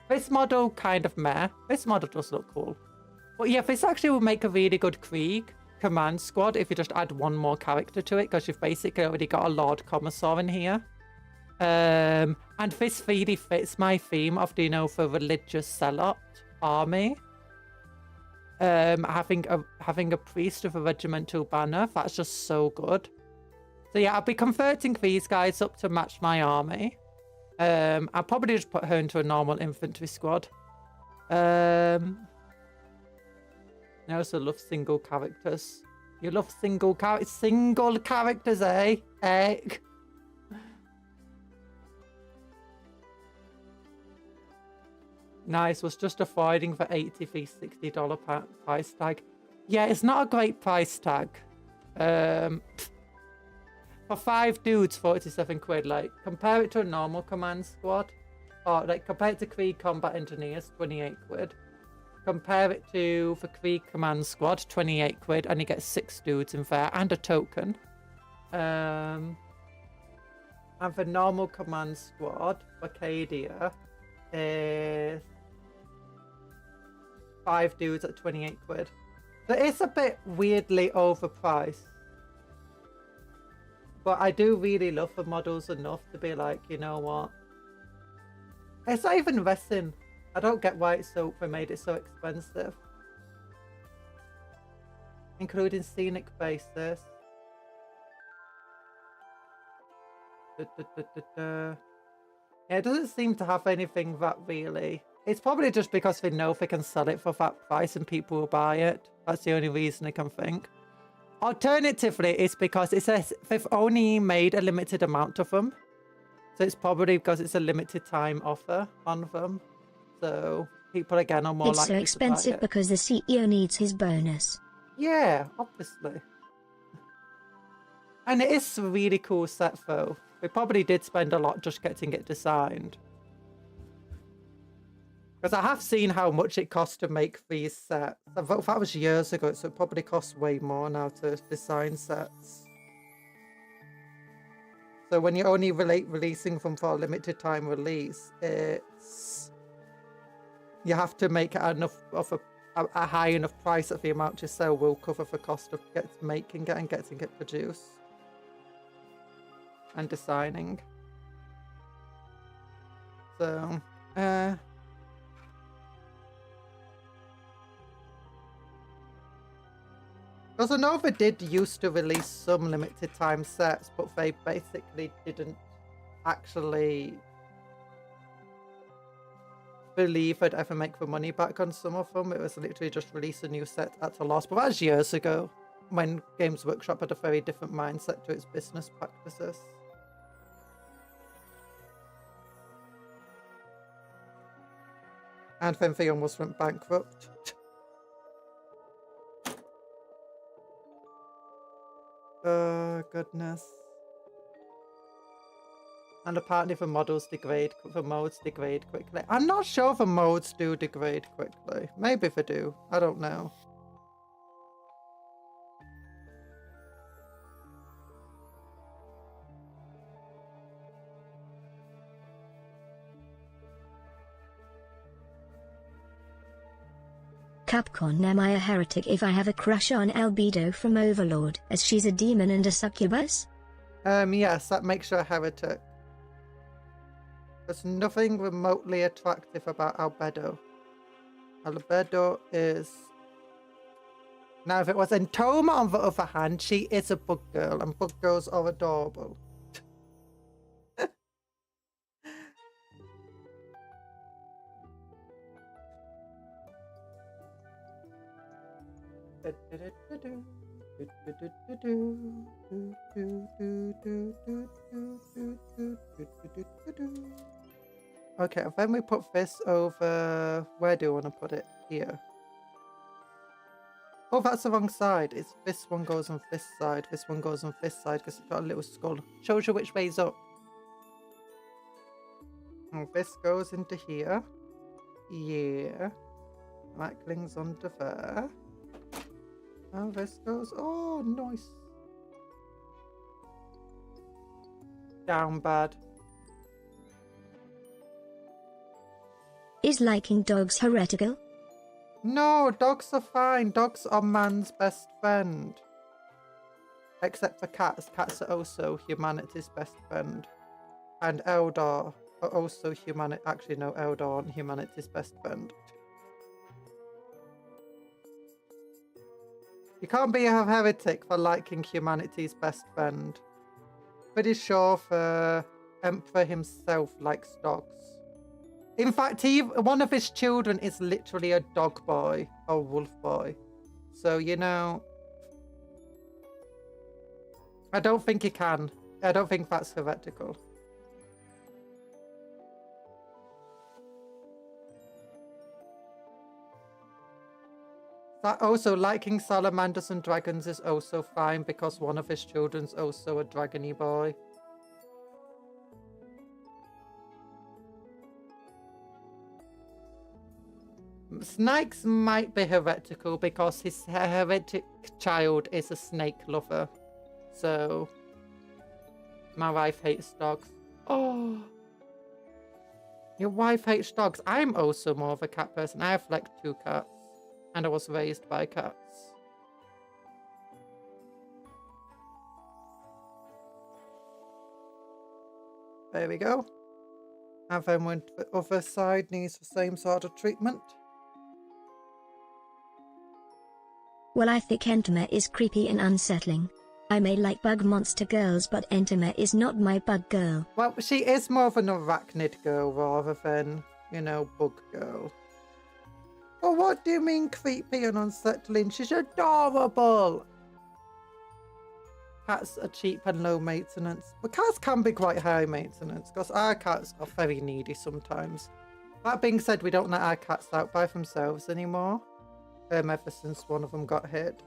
This model kind of meh. This model does look cool. But yeah, this actually will make a really good Krieg Command Squad if you just add one more character to it, because you've basically already got a Lord Commissar in here. And this really fits my theme of, you know, for religious zealot army. Having a priest with a regimental banner, that's just so good. So yeah, I'll be converting these guys up to match my army. I'll probably just put her into a normal infantry squad. I also love single characters. You love single characters, eh? Nice, was just avoiding the $80 $60 price tag. Yeah, it's not a great price tag. For 5 dudes, 47 quid. Like, compare it to a normal command squad. Or, like, compare it to Krieg Combat Engineers, 28 quid. Compare it to the Krieg Command Squad, 28 quid, and you get 6 dudes in there, and a token. And the normal Command Squad, Arcadia, is 5 dudes at 28 quid. So it's a bit weirdly overpriced. But I do really love the models enough to be like, you know what? It's not even resin. I don't get why they made it so expensive. Including scenic basis. Yeah, it doesn't seem to have anything that really... It's probably just because they know they can sell it for that price and people will buy it. That's the only reason I can think. Alternatively, it's because it says they've only made a limited amount of them. So it's probably because it's a limited time offer on them. So people again are more likely to buy it. It's so expensive because the CEO needs his bonus. Yeah, obviously. And it is a really cool set though. We probably did spend a lot just getting it designed. Because I have seen how much it costs to make these sets. That was years ago, so it probably costs way more now to design sets. So when you're only releasing them for a limited time release, you have to make it enough of a high enough price that the amount you sell will cover the cost of making it and getting it produced. And designing. So, because I know they did used to release some limited time sets, but they basically didn't actually believe I'd ever make the money back on some of them. It was literally just release a new set at a loss. But that was years ago, when Games Workshop had a very different mindset to its business practices. And then they almost went bankrupt. Oh, goodness. And apparently the modes degrade quickly. I'm not sure the modes do degrade quickly. Maybe they do. I don't know. Capcom, am I a heretic if I have a crush on Albedo from Overlord, as she's a demon and a succubus? Yes, that makes you a heretic. There's nothing remotely attractive about Albedo. Albedo is... Now, if it was Entoma, on the other hand, she is a bug girl, and bug girls are adorable. Okay, and then we put this over... Where do you want to put it? Here. Oh, that's the wrong side. It's this one goes on this side. This one goes on this side because it's got a little skull. Shows you which way's up. And this goes into here. Yeah. That clings onto there. And this goes... Oh, nice. Down bad. Is liking dogs heretical? No, dogs are fine. Dogs are man's best friend. Except for cats. Cats are also humanity's best friend. And Eldar are also humanity. Actually, no, Eldar aren't humanity's best friend. You can't be a heretic for liking humanity's best friend. Pretty sure the Emperor himself likes dogs. In fact, one of his children is literally a dog boy, a wolf boy. So, you know, I don't think he can. I don't think that's heretical. That also, liking salamanders and dragons is also fine because one of his children's also a dragony boy. Snakes might be heretical because his heretic child is a snake lover. So, my wife hates dogs. Oh, your wife hates dogs. I'm also more of a cat person. I have like 2 cats. And I was raised by cats. There we go. And then when the other side needs the same sort of treatment. Well, I think Entima is creepy and unsettling. I may like bug monster girls, but Entima is not my bug girl. Well, she is more of an arachnid girl rather than, you know, bug girl. Well, what do you mean creepy and unsettling? She's adorable. Cats are cheap and low maintenance. But cats can be quite high maintenance because our cats are very needy sometimes. That being said, we don't let our cats out by themselves anymore. Ever since one of them got hit.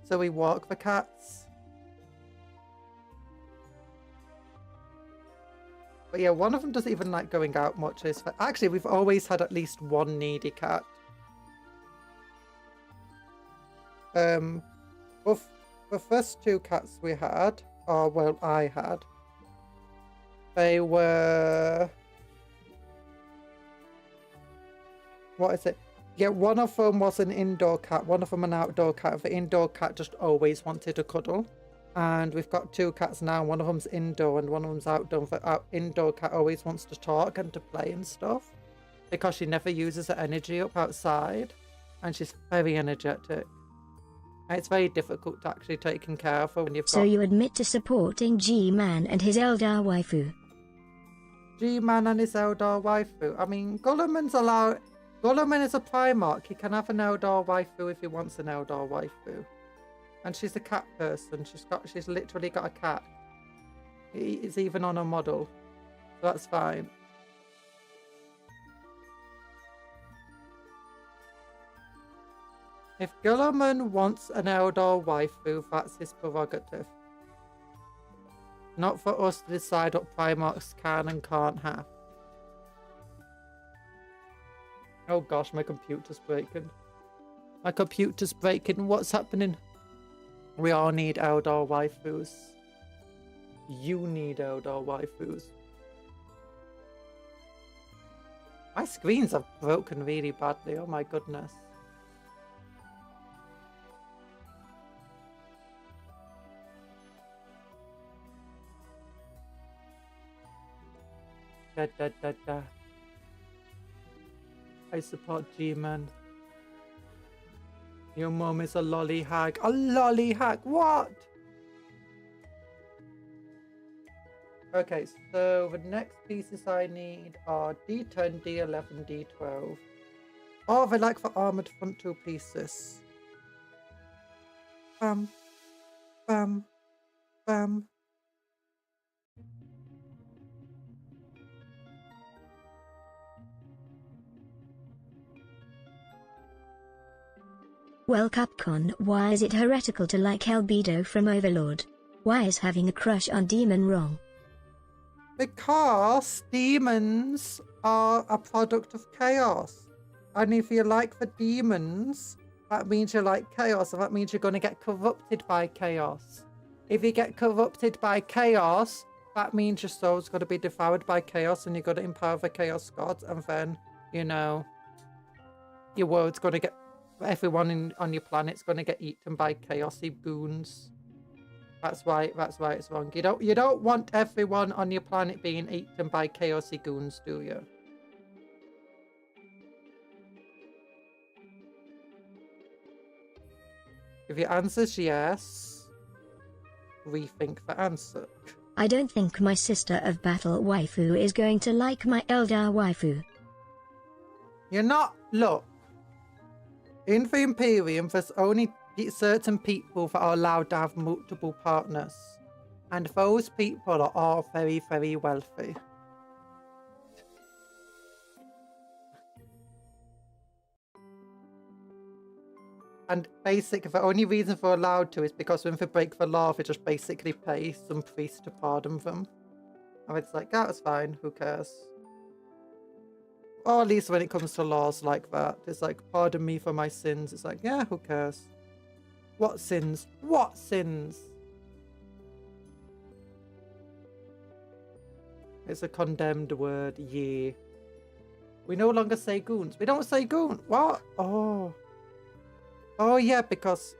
So we walk the cats. But yeah, one of them doesn't even like going out much. Actually, we've always had at least one needy cat. Both the first 2 cats we had, or well, I had, they were... What is it? Yeah, one of them was an indoor cat, one of them an outdoor cat. The indoor cat just always wanted to cuddle. And we've got 2 cats now. One of them's indoor and one of them's outdoor. The indoor cat always wants to talk and to play and stuff. Because she never uses her energy up outside. And she's very energetic. And it's very difficult to actually taking care of her when you've got... So you admit to supporting G-Man and his Eldar waifu? G-Man and his Eldar waifu. I mean, Gulliman's allowed... Gulliman is a Primarch. He can have an Eldar waifu if he wants an Eldar waifu. And she's a cat person. She's literally got a cat. It's even on a model. So that's fine. If Gulliman wants an Eldar waifu, that's his prerogative. Not for us to decide what Primarchs can and can't have. Oh gosh, my computer's breaking. My computer's breaking. What's happening? We all need Eldar waifus. You need Eldar waifus. My screens have broken really badly. Oh my goodness. Da da da da. I support G-Man. Your mom is a lolly hag. A lolly hag? What? Okay, so the next pieces I need are D10, D11, D12. Oh, they like the armored front 2 pieces. Bam. Bam. Bam. Well, Capcom, why is it heretical to like Albedo from Overlord? Why is having a crush on Demon wrong? Because demons are a product of chaos. And if you like the demons, that means you like chaos, and that means you're going to get corrupted by chaos. If you get corrupted by chaos, that means your soul's going to be devoured by chaos, and you're going to empower the chaos gods, and then, you know, your world's going to get, everyone on your planet's going to get eaten by chaosy goons. That's why it's wrong. You don't want everyone on your planet being eaten by chaosy goons, do you? If your answer's yes, rethink the answer. I don't think my sister of battle waifu is going to like my elder waifu. You're not. Look. In the Imperium, there's only certain people that are allowed to have multiple partners. And those people are all very, very wealthy. And basically, the only reason they're allowed to is because when they break the law, they just basically pay some priest to pardon them. And it's like, that's fine, who cares? Or at least when it comes to laws like that, it's like, pardon me for my sins. It's like, yeah, who cares? What sins? What sins? It's a condemned word, yeah. We no longer say goons. We don't say goon. What? Oh. Oh, yeah, because...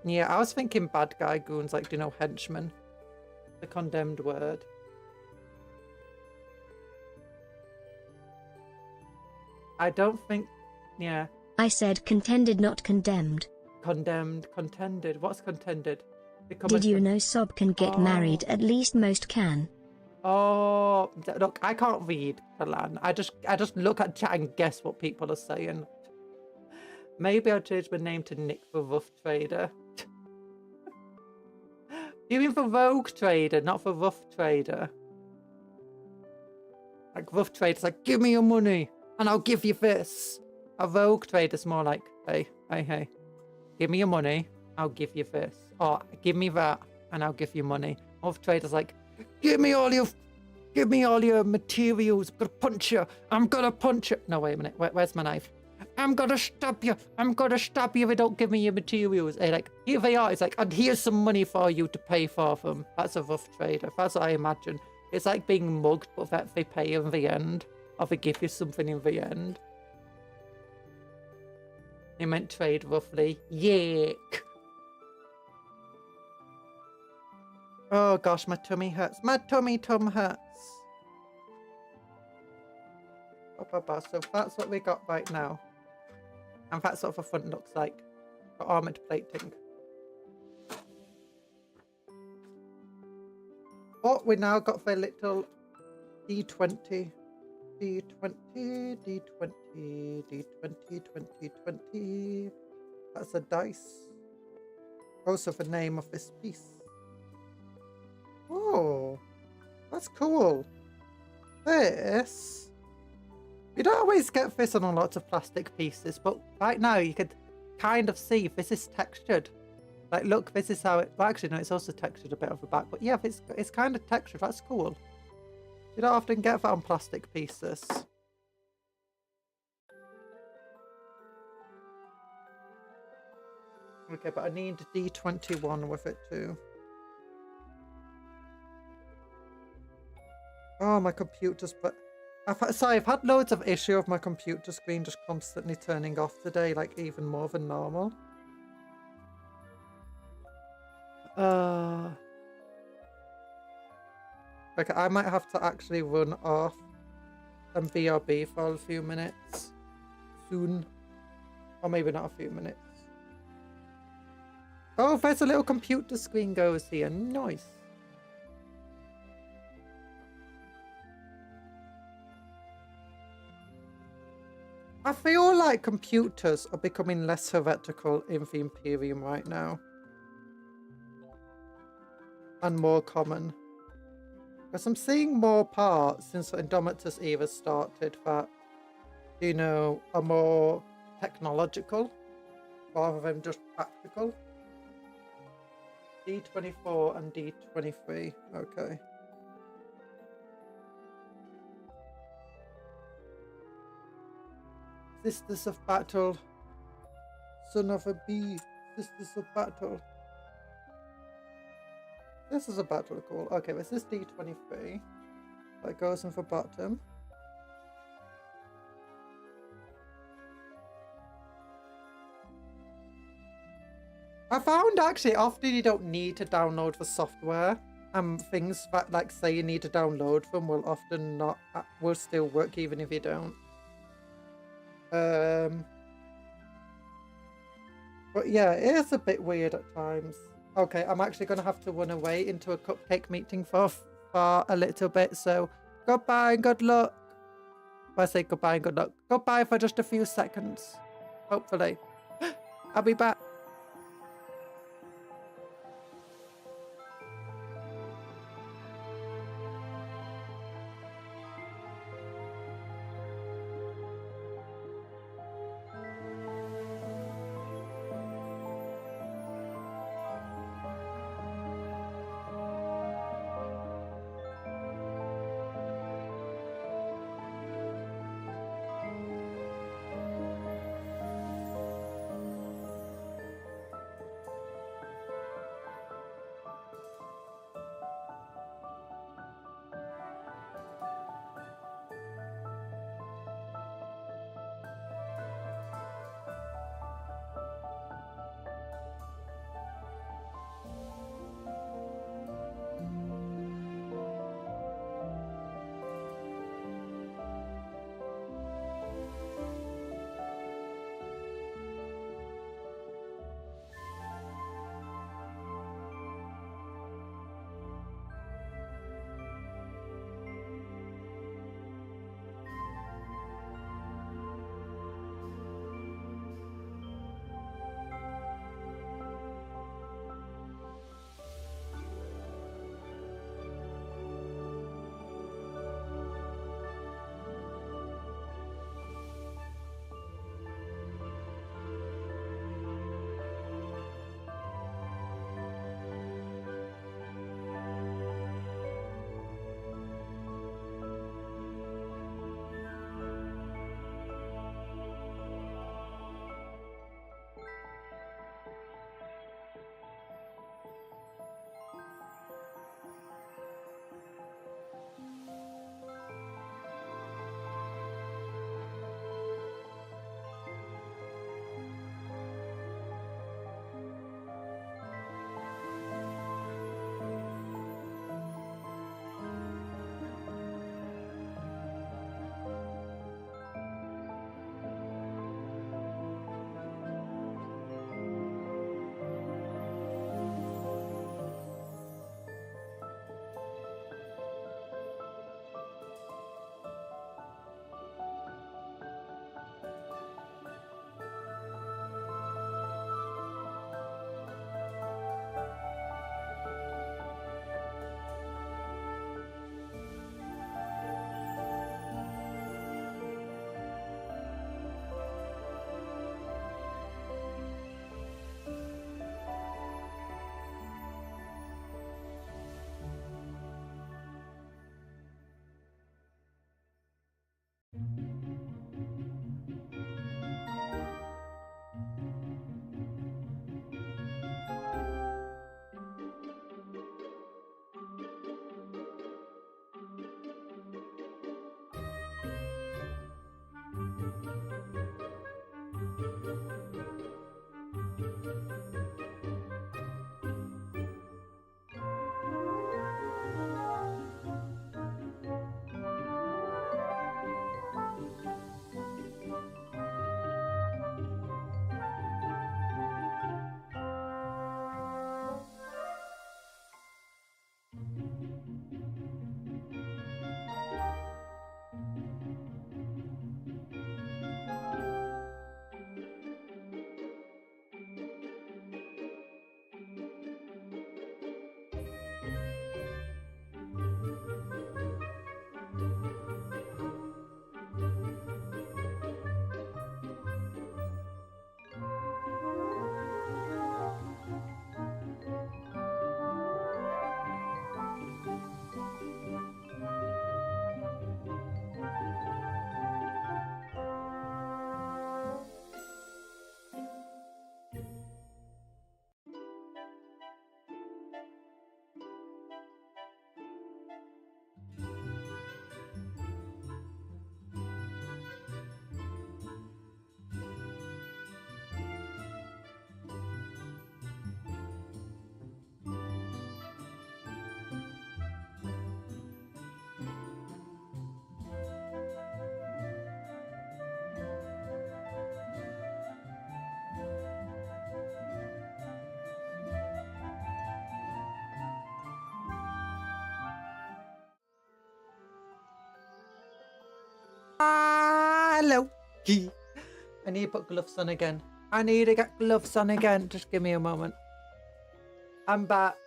Yeah, I was thinking bad guy goons, like, you know, henchmen. The condemned word. I don't think... Yeah. I said contended, not condemned. Condemned, contended. What's contended? Did you know Sob can get married? At least most can. Oh, look, I can't read Alan. I just look at chat and guess what people are saying. Maybe I'll change my name to Nick the Rough Trader. You mean for Rogue Trader, not for Rough Trader? Like Rough Trader's like, give me your money and I'll give you this. A Rogue Trader's more like, hey, give me your money, I'll give you this. Or give me that and I'll give you money. Rough Trader's like, give me all your materials. I'm gonna punch you. I'm gonna punch you. No, wait a minute. Where's my knife? I'm gonna stab you. I'm gonna stab you if you don't give me your materials. And like, here they are. It's like, and here's some money for you to pay for them. That's a Rough Trader. That's what I imagine. It's like being mugged, but that they pay in the end. Or they give you something in the end. They meant trade roughly. Yuck. Oh gosh, my tummy hurts. My tummy hurts. So that's what we got right now. And that's what the front looks like. For armoured plating. Oh, we now got the little D20. D20, D20, D20, 20. That's a dice. Also the name of this piece. Oh, that's cool. This, you don't always get this on a lot of plastic pieces, but right now you could kind of see this is textured. Like, look, this is how it, well, actually no, it's also textured a bit of the back, but yeah, it's kind of textured. That's cool. You don't often get that on plastic pieces. Okay, but I need D21 with it too. Oh, my computer's... But I've had loads of issue of my computer screen just constantly turning off today, like even more than normal. Okay, I might have to actually run off and BRB for a few minutes soon. Or maybe not a few minutes. Oh, there's a little computer screen goes here. Nice. I feel like computers are becoming less heretical in the Imperium right now. And more common. Because I'm seeing more parts since the Indomitus era started that, you know, are more technological rather than just practical. D24 and D23, okay. Sisters of Battle. Son of a bee. Sisters of Battle. This is a battle call. Okay, this is D23. That goes in for bottom. I found actually often you don't need to download the software. Things that like say you need to download them will often not will still work even if you don't. But yeah, it is a bit weird at times. Okay, I'm actually gonna have to run away into a cupcake meeting for a little bit. So goodbye and good luck. I say goodbye and good luck. Goodbye for just a few seconds. Hopefully, I'll be back. Hello. I need to put gloves on again. I need to get gloves on again. Just give me a moment. I'm back.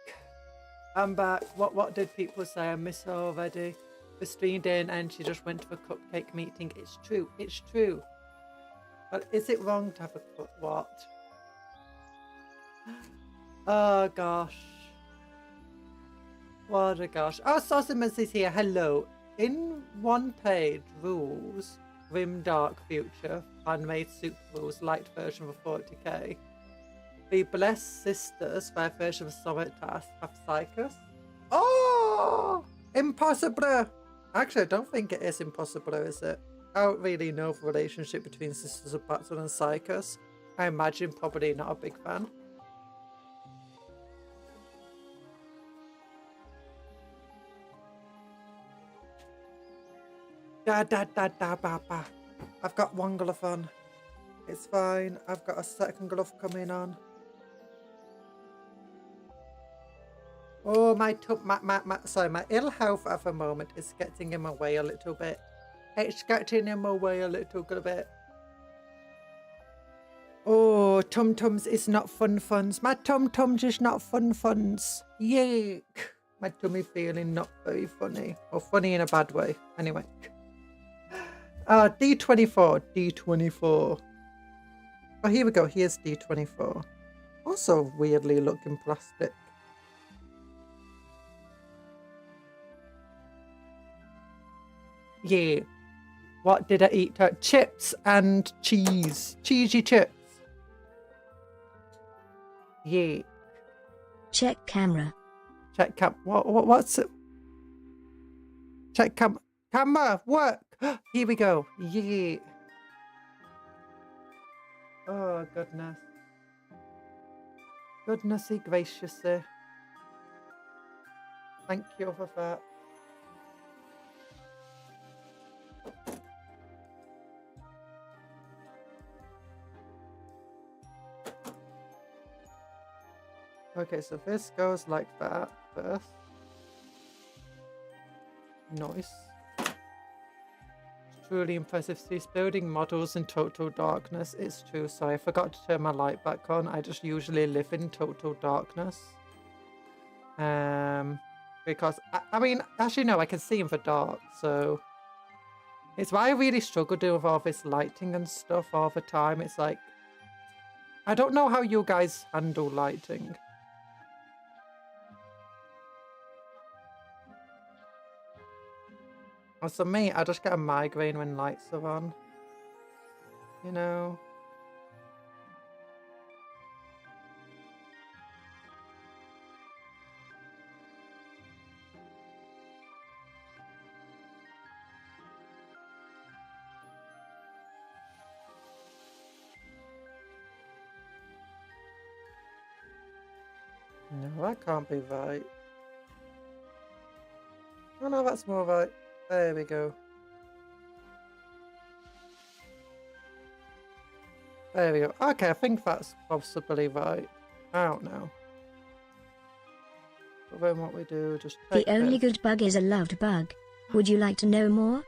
I'm back. What did people say? I miss her already. The stream didn't end. She just went to a cupcake meeting. It's true. It's true. But is it wrong to have a what? Oh gosh. What a gosh. Oh, Sosimus is here. Hello. In one page rules, grim dark future, handmade super rules, light version of 40k. The blessed sisters, by version of Summit Task, have Psychus. Oh! Impossible! Actually, I don't think it is impossible, is it? I don't really know the relationship between Sisters of Battle and Psychus. I imagine probably not a big fan. Da. I've got one glove on. It's fine. I've got a second glove coming on. Oh, my ill health at the moment is getting in my way a little bit. It's getting in my way a little bit. Oh, tum-tums is not fun funs. My tum-tums is not fun funs. Yuck. My tummy feeling not very funny. Or funny in a bad way. Anyway. D24. D24. Oh, here we go. Here's D24. Also weirdly looking plastic. Yeah. What did I eat? Chips and cheese. Cheesy chips. Yeah. Check camera. Check what's it? Check camera. Work. Here we go. Yeah. Oh, goodness. Goodnessy graciously. Thank you for that. Okay, so this goes like that first. Nice. It's truly impressive. These building models in total darkness. It's true. Sorry, I forgot to turn my light back on. I just usually live in total darkness. Because, I mean, actually no, I can see in the dark, so... It's why I really struggle doing with all this lighting and stuff all the time. It's like... I don't know how you guys handle lighting. As for me, I just get a migraine when lights are on. You know? No, that can't be right. Oh no, that's more right. There we go. There we go. Okay, I think that's possibly right. I don't know. But then what we do, just take The only this. good bug is a loved bug. Would you like to know more?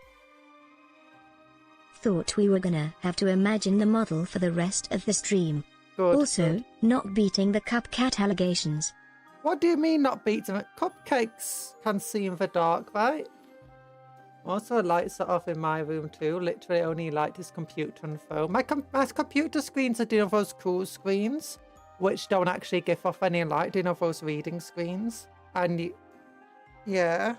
Thought we were gonna have to imagine the model for the rest of the stream. Good, Also, good. not beating the Cupcat allegations. What do you mean not beating it? Cupcakes can see in the dark, right? Also, lights are off in my room too. Literally only light is computer and phone. My computer screens are doing those cool screens, which don't actually give off any light. Do you know those reading screens? And yeah.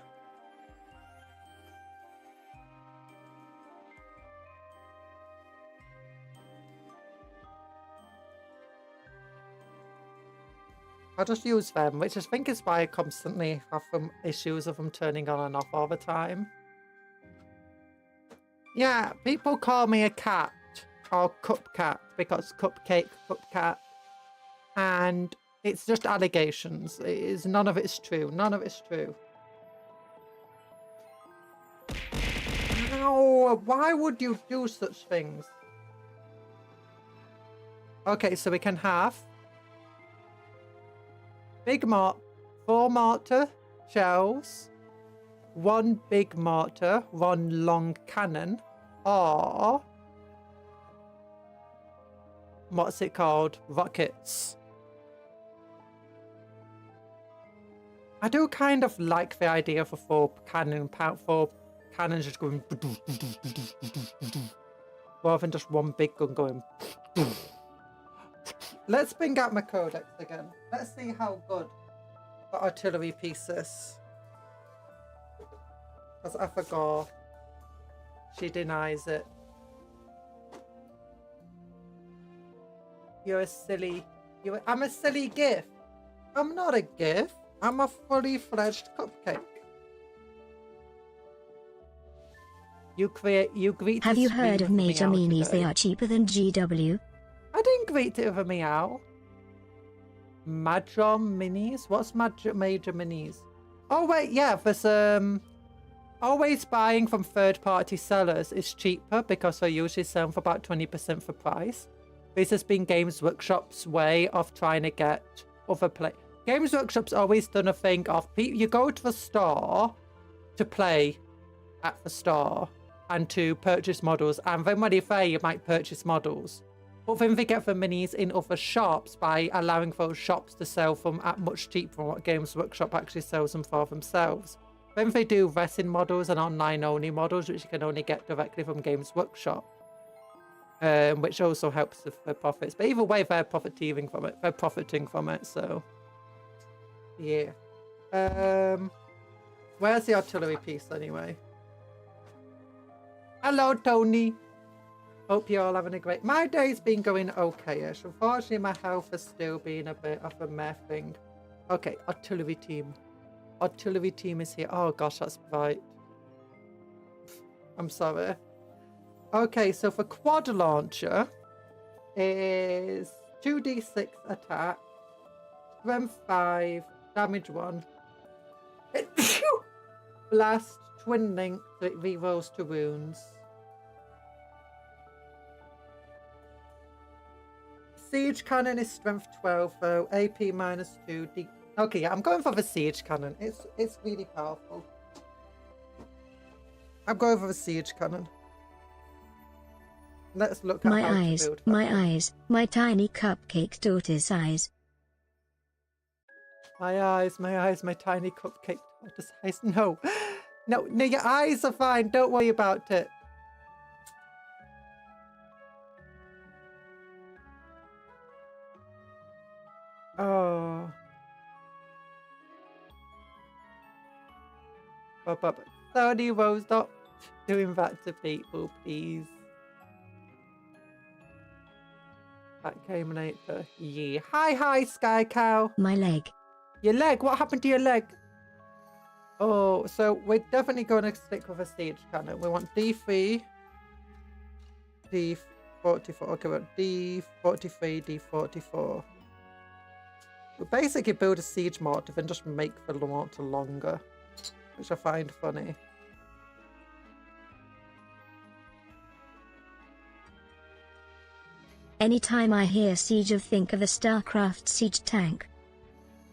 I just use them, which I think is why I constantly have issues of them turning on and off all the time. Yeah, people call me a cat or cupcat because cupcake, cupcat, and it's just allegations. It is, none of it's true. None of it's true. Ow, why would you do such things? Okay, so we can have big 4 mortar shells, 1 big mortar, 1 long cannon, or what's it called? Rockets. I do kind of like the idea of a four cannons just going rather than just one big gun going. Let's bring out my codex again. Let's see how good the artillery piece is. Because I forgot. She denies it. You're a silly... I'm a silly GIF. I'm not a GIF. I'm a fully fledged cupcake. You greet. Have you heard of Major Minis? They are cheaper than GW. I didn't greet it with a meow. Major Minis? What's Major Minis? Oh wait, yeah, there's always buying from third-party sellers is cheaper because they usually sell for about 20% for price. This has been Games Workshop's way of trying to get other play. Games Workshop's always done a thing of you go to the store to play at the store and to purchase models, and then when you're there, you might purchase models. But then they get the minis in other shops by allowing those shops to sell them at much cheaper than what Games Workshop actually sells them for themselves. Then they do resin models and online-only models, which you can only get directly from Games Workshop, which also helps with their profits. But either way, they're profiting from it. They're profiting from it, so yeah. Where's the artillery piece anyway? Hello, Tony. Hope you're all having a great... My day's been going okay-ish. Unfortunately, my health has still been a bit of a meh thing. Okay, artillery team. Artillery team is here. Oh, gosh, that's bright. I'm sorry. Okay, so for quad launcher is 2d6 attack, strength 5, damage 1. Blast, twin link, so it rerolls to wounds. Siege cannon is strength 12 though, AP -2, D. Okay, yeah, I'm going for the siege cannon. It's really powerful. I'm going for the siege cannon. Let's look at how to build that. My eyes, my tiny cupcake daughter's eyes. My eyes, my tiny cupcake daughter's eyes. No, no, your eyes are fine. Don't worry about it. Oh. Sorry, Rose, stop doing that to people, please. That came later. Yeah. Hi, Sky Cow. My leg. Your leg? What happened to your leg? Oh, so we're definitely going to stick with a siege cannon. We want D3, D44. Okay, we want D43, D44. We basically build a siege mortar and just make the mortar longer, which I find funny. Anytime I hear siege, think of a StarCraft siege tank.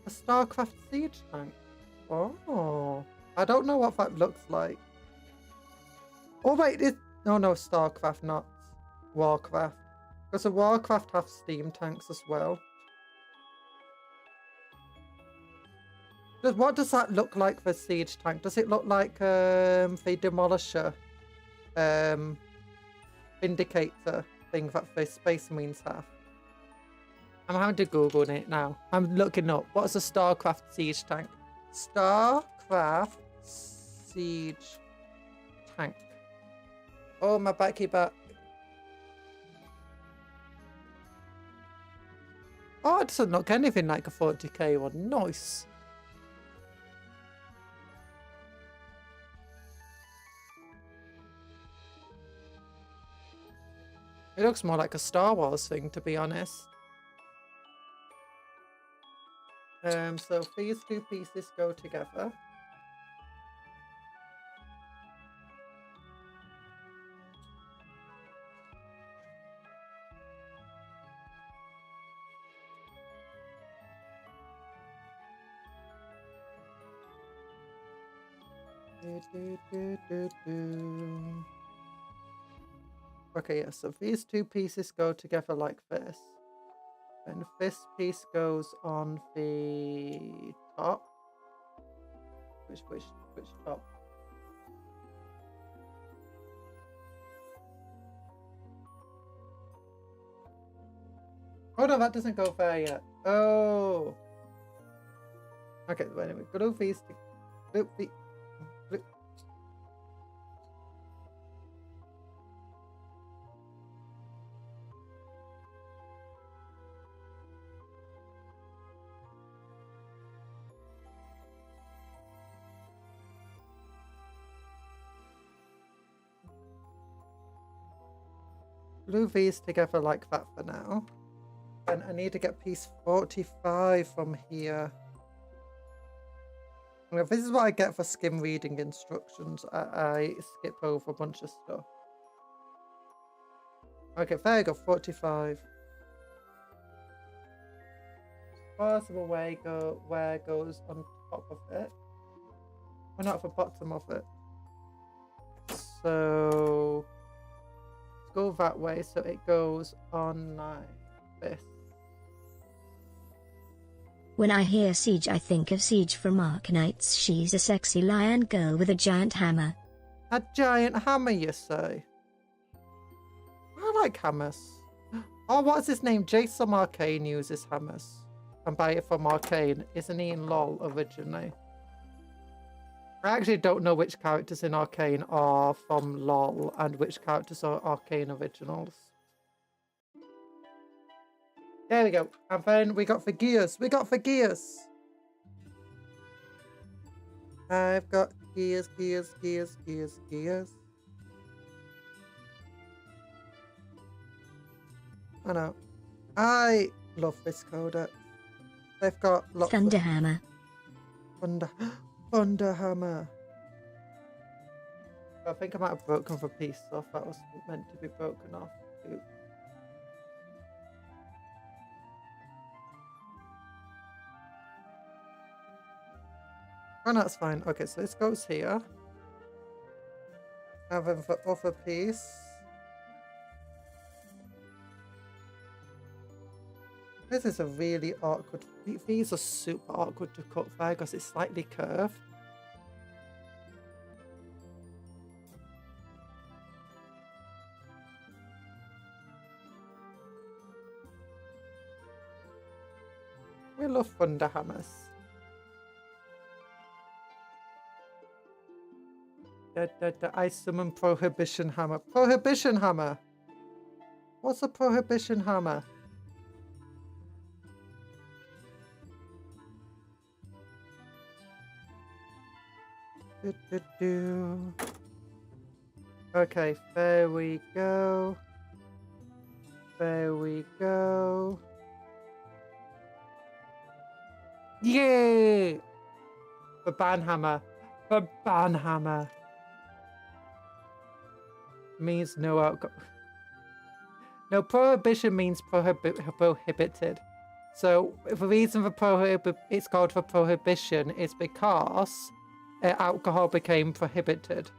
A StarCraft siege tank? Oh, I don't know what that looks like. Oh wait, no, StarCraft, not Warcraft. Because the Warcraft have steam tanks as well. What does that look like for siege tank? Does it look like the Demolisher Vindicator thing that the Space Marines have? I'm having to Google it now. I'm looking up. What's a StarCraft siege tank? StarCraft siege tank. Oh, my backy back. Oh, it doesn't look anything like a 40k one. Nice. It looks more like a Star Wars thing, to be honest. So these two pieces go together. Okay, yeah, so these two pieces go together like this. And this piece goes on the top. Which top? Oh no, that doesn't go there yet. Oh. Okay, well, anyway, glue these to glue the glue. Glue these together like that for now. And I need to get piece 45 from here. Now, this is what I get for skim reading instructions. I skip over a bunch of stuff. Okay, there you go, 45. Possible way where it goes on top of it. Well, not the bottom of it. So let's go that way so it goes on like this. When I hear Siege, I think of Siege from Arknights. She's a sexy lion girl with a giant hammer. A giant hammer, you say? I like hammers. Oh, what's his name? Jason Arcane uses hammers. And by it from Arcane, isn't he in LOL originally? I actually don't know which characters in Arcane are from LOL and which characters are Arcane originals. There we go. And then we got the gears. We got the gears. I've got gears. I know. I love this codex. They've got lots Thunderhammer. Thunderhammer. I think I might have broken the piece off. That was meant to be broken off. Oops. Oh, no, that's fine. Okay, so this goes here. And then the other piece. This is a really awkward. These are super awkward to cut there because it's slightly curved. We love thunder hammers. I summon Prohibition Hammer. Prohibition Hammer! What's a Prohibition Hammer? Okay, there we go. There we go. Yay! The Banhammer. The Banhammer. Means no alcohol. No, prohibition means prohibited. So the reason for it's called for prohibition is because alcohol became prohibited.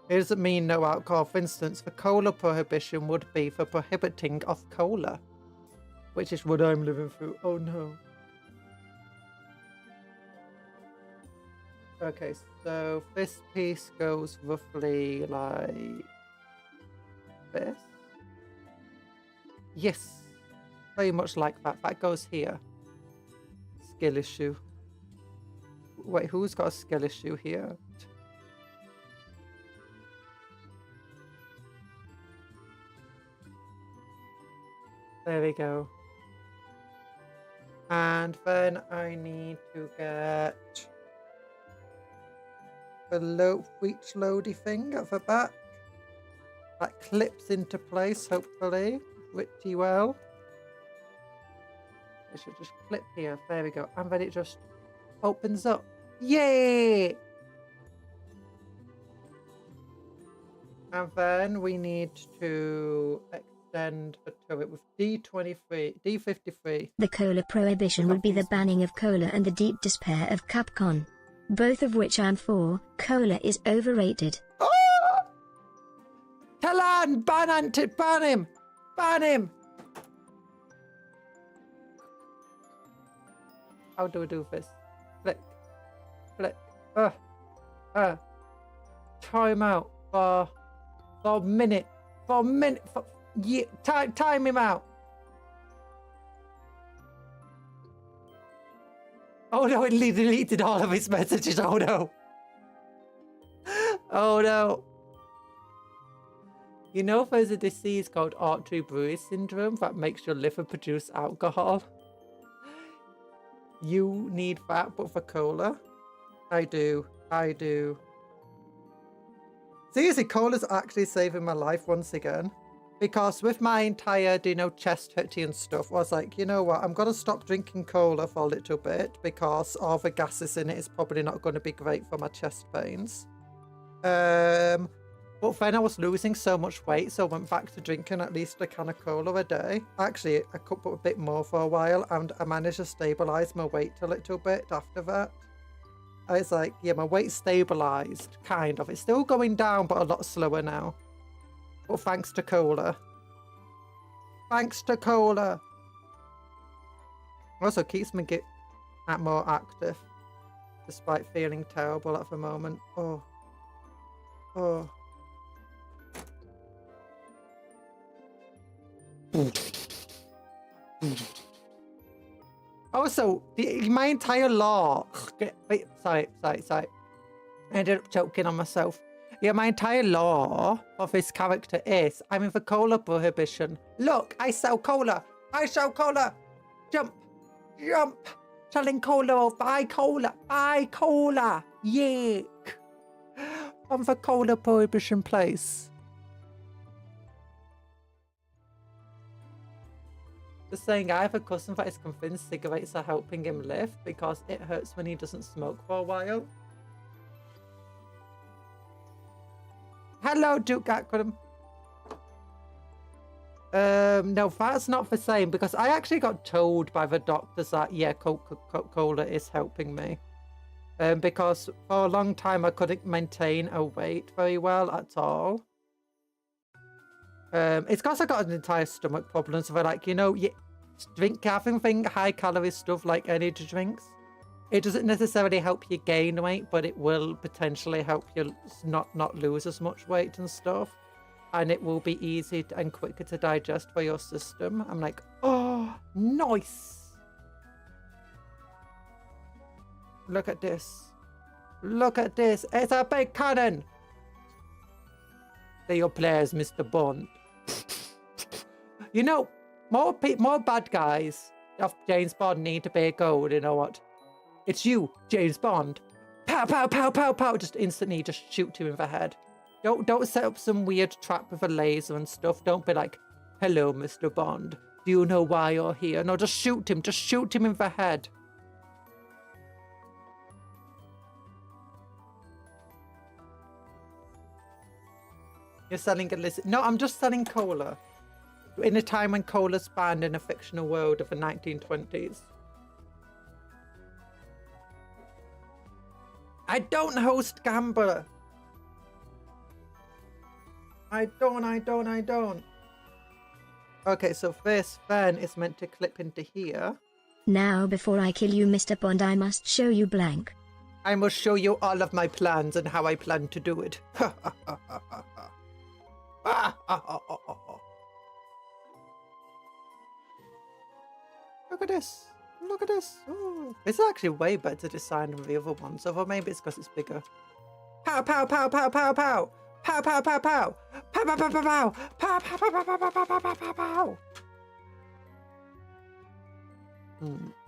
It doesn't mean no alcohol. For instance, the cola prohibition would be for prohibiting of cola, which is what I'm living through. Oh no. Okay, so this piece goes roughly like this. Yes, very much like that. That goes here. Skill issue. Wait, who's got a skill issue here? There we go. And then I need to get the reach loady thing at the back. That clips into place, hopefully, pretty well. It should just clip here. There we go. And then it just opens up. Yay! And then we need to extend the turret with D53. The cola prohibition would be the banning of cola and the deep despair of Cupcon. both of which I'm for. Cola is overrated. Oh! Talon, ban him! Ban him! How do I do this? Flick. Flick. Time out for a minute. Yeah, time him out. Oh no, it deleted all of his messages. Oh no. Oh no. You know there's a disease called artery brewery syndrome that makes your liver produce alcohol? You need that, but for cola? I do. Seriously, cola's actually saving my life once again. Because with my entire, chest hurty and stuff, I was like, you know what, I'm going to stop drinking cola for a little bit because all the gases in it is probably not going to be great for my chest pains. But then I was losing so much weight, so I went back to drinking at least a can of cola a day. Actually, I could put a bit more for a while, and I managed to stabilise my weight a little bit after that. I was like, yeah, my weight stabilised, kind of. It's still going down, but a lot slower now. But thanks to cola. Thanks to cola. Also keeps me more active, despite feeling terrible at the moment. Oh. Also, my entire lore. Wait, sorry. I ended up choking on myself. Yeah, my entire lore of this character is I'm in the cola prohibition. Look, I sell cola. Jump. Selling cola. Buy cola. Yuck. On the cola prohibition place. Just saying, I have a cousin that is convinced cigarettes are helping him live because it hurts when he doesn't smoke for a while. Hello, Duke Akram. No, that's not the same because I actually got told by the doctors that, yeah, Coca-Cola is helping me. Because for a long time I couldn't maintain a weight very well at all. It's because I got an entire stomach problem, so they're like, having high calorie stuff like energy drinks, it doesn't necessarily help you gain weight, but it will potentially help you not lose as much weight and stuff. And it will be easy and quicker to digest for your system. I'm like, oh, nice. Look at this. It's a big cannon. They're your players, Mr. Bond. More bad guys of James Bond need to be gold. You know what? It's you, James Bond. Pow, pow, pow, pow, pow. Just instantly shoot him in the head. Don't set up some weird trap with a laser and stuff. Don't be like, hello, Mr. Bond. Do you know why you're here? No, just shoot him. Just shoot him in the head. You're selling a list. No, I'm just selling cola. In a time when cola's banned in a fictional world of the 1920s. I don't host Gambler. I don't. Okay, so this then is meant to clip into here. Now before I kill you, Mr. Bond, I must show you blank. I must show you all of my plans and how I plan to do it. Look at this. Ooh. It's actually way better design than the other ones, although maybe it's because it's bigger. Pow, pow, pow, pow, pow, pow. Pow, pow, pow, pow. Pow, pow, pow, pow, pow. Pow, pow, pow, pow, pow, pow, pow, pow, pow.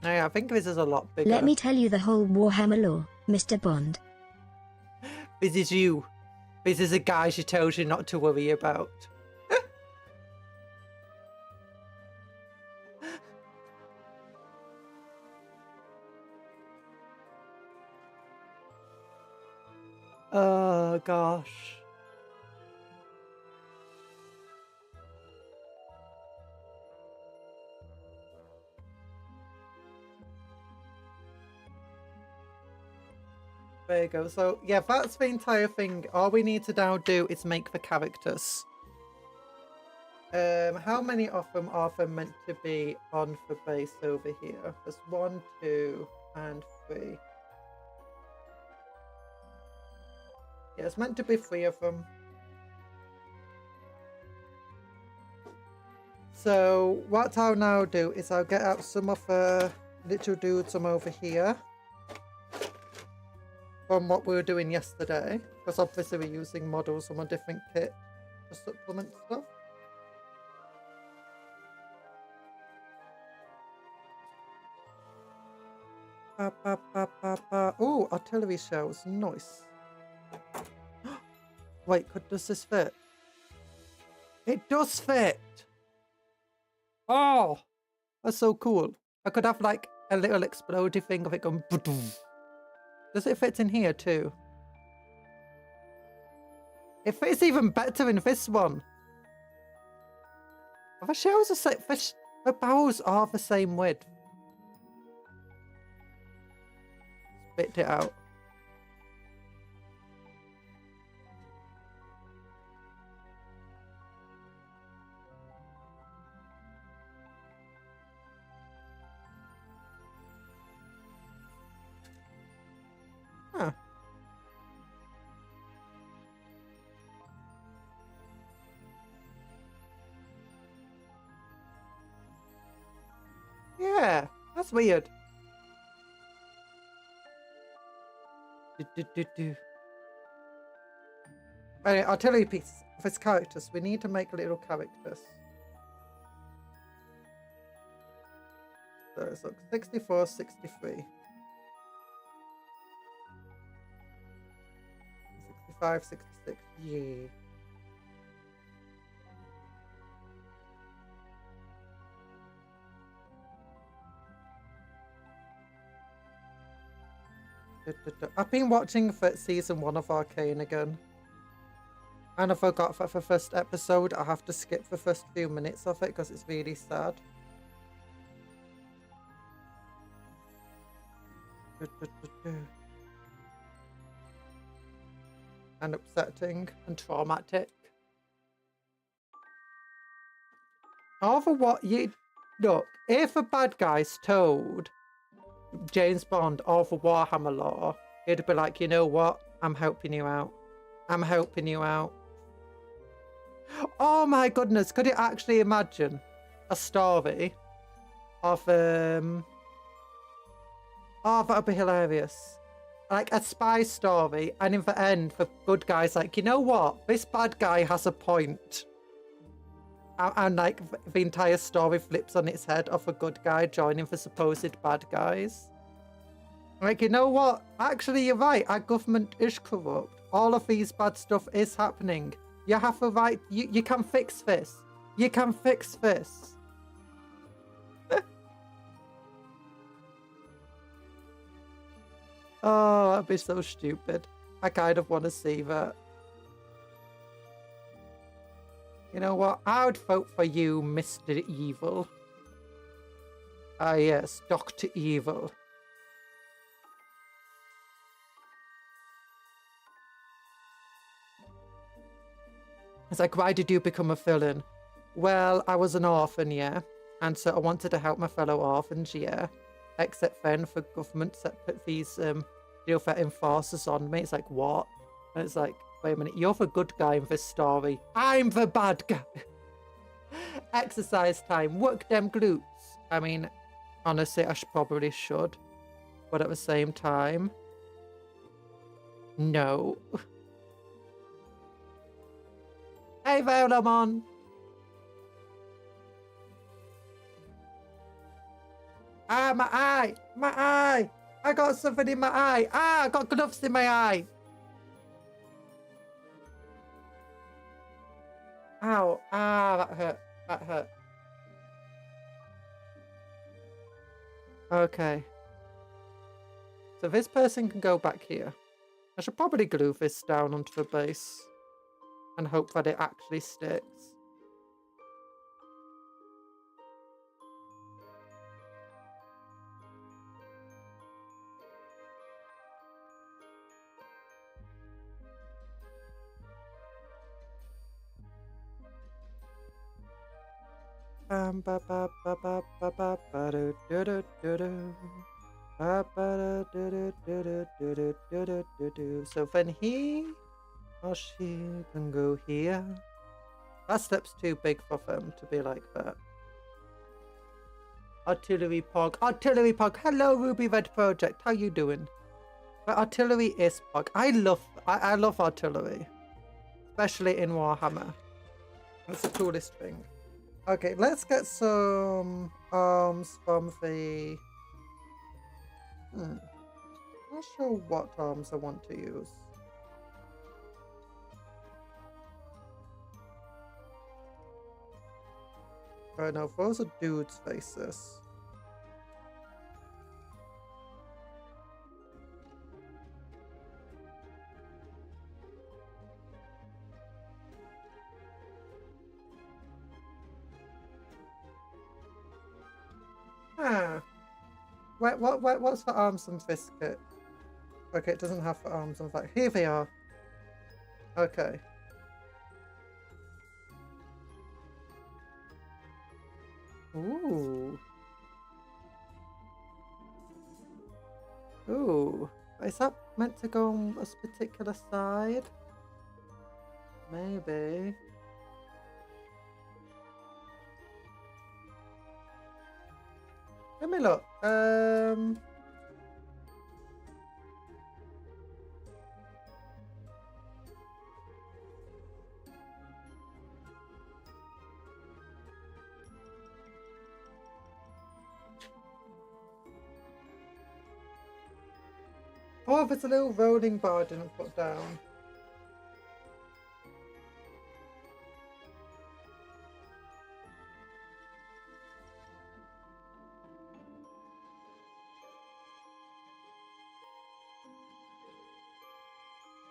Yeah, I think this is a lot bigger. Let me tell you the whole Warhammer lore, Mr. Bond. This is you. This is a guy she tells you not to worry about. Oh, gosh. There you go. So yeah, that's the entire thing. All we need to now do is make the characters. How many of them are there meant to be on the base over here? There's 1, 2, and 3. Yeah, it's meant to be 3 of them. So what I'll now do is I'll get out some of the little dudes from over here. From what we were doing yesterday. Because obviously we're using models from a different kit to supplement stuff. Oh, artillery shells. Nice. Wait, does this fit? It does fit! Oh! That's so cool. I could have like a little explodey thing of it going... Does it fit in here too? It fits even better in this one. The shells are the barrels are the same width. Spit it out. Huh. Yeah, that's weird. Right, artillery pieces of his characters. We need to make little characters. So it's like 64, 63. 65, 66. Yeah. I've been watching for season 1 of Arcane again. And I forgot that for the first episode, I have to skip the first few minutes of it because it's really sad. And upsetting and traumatic. Over what you... Look, if a bad guy's told James Bond or the Warhammer lore, it'd be like, you know what? I'm helping you out. I'm helping you out. Oh my goodness, could you actually imagine a story of oh, that would be hilarious. Like a spy story, and in the end the good guy's like, you know what? This bad guy has a point. And like the entire story flips on its head of a good guy joining the supposed bad guys. Like, you know what? Actually, you're right. Our government is corrupt. All of these bad stuff is happening. You have a right. You can fix this. You can fix this. Oh, that'd be so stupid. I kind of want to see that. You know what? I would vote for you, Mr. Evil. Ah, yes, Dr. Evil. It's like, why did you become a villain? Well, I was an orphan, yeah. And so I wanted to help my fellow orphans, yeah. Except then for government to put these, enforcers on me. It's like, what? And it's like, wait a minute, you're the good guy in this story. I'm the bad guy. Exercise time. Work them glutes. I mean, honestly, I probably should. But at the same time, no. Hey there, Lamon. Ah, my eye! My eye! I got something in my eye! Ah, I got gloves in my eye! Ow! Ah, that hurt. That hurt. Okay. So this person can go back here. I should probably glue this down onto the base. And hope that it actually sticks. Ba ba ba ba ba ba ba do do do do do. Ba ba do do do do do do do do do do. So then he or she can go here. That step's too big for them to be like that. Artillery Pog. Artillery Pog. Hello, Ruby Red Project. How you doing? But artillery is Pog. I love artillery. Especially in Warhammer. That's the coolest thing. Okay, let's get some arms from the... Not sure what arms I want to use. Right now, those are dudes' faces. Ah. What's for arms and fist kit? Okay, it doesn't have for arms and fist. Here they are. Okay. Ooh. Ooh. Is that meant to go on a particular side? Maybe. Let me look. Oh, there's a little rolling bar I didn't put down.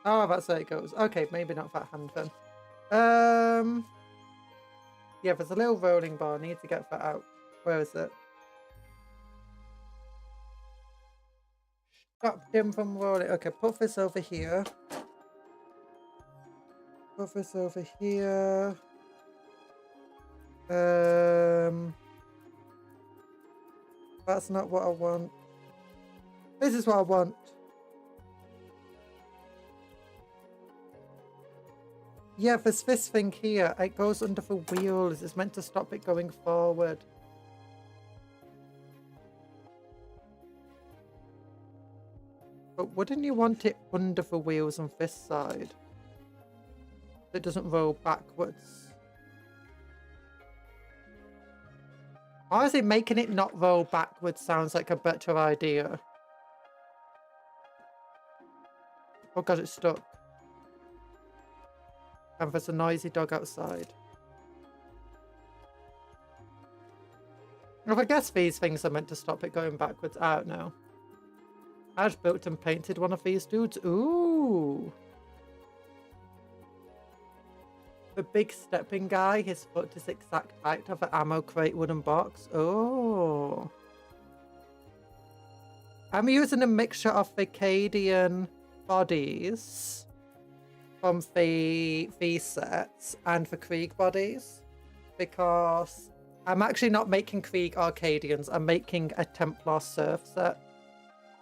Oh, that's how it goes. Okay, maybe not that hand then. Yeah, there's a little rolling bar. I need to get that out. Where is it? Stop him from rolling. Okay, put this over here. Put this over here. That's not what I want. This is what I want. Yeah, there's this thing here. It goes under the wheels. It's meant to stop it going forward. But wouldn't you want it under the wheels on this side? It doesn't roll backwards. Honestly, making it not roll backwards sounds like a better idea. Oh god, it's stuck. And there's a noisy dog outside. Well, I guess these things are meant to stop it going backwards. I don't know. I just built and painted one of these dudes. Ooh. The big stepping guy, his foot is exact height of an ammo crate wooden box. Oh. I'm using a mixture of Acadian bodies from these sets and the Krieg bodies, because I'm actually not making Krieg Arcadians, I'm making a Templar Surf set.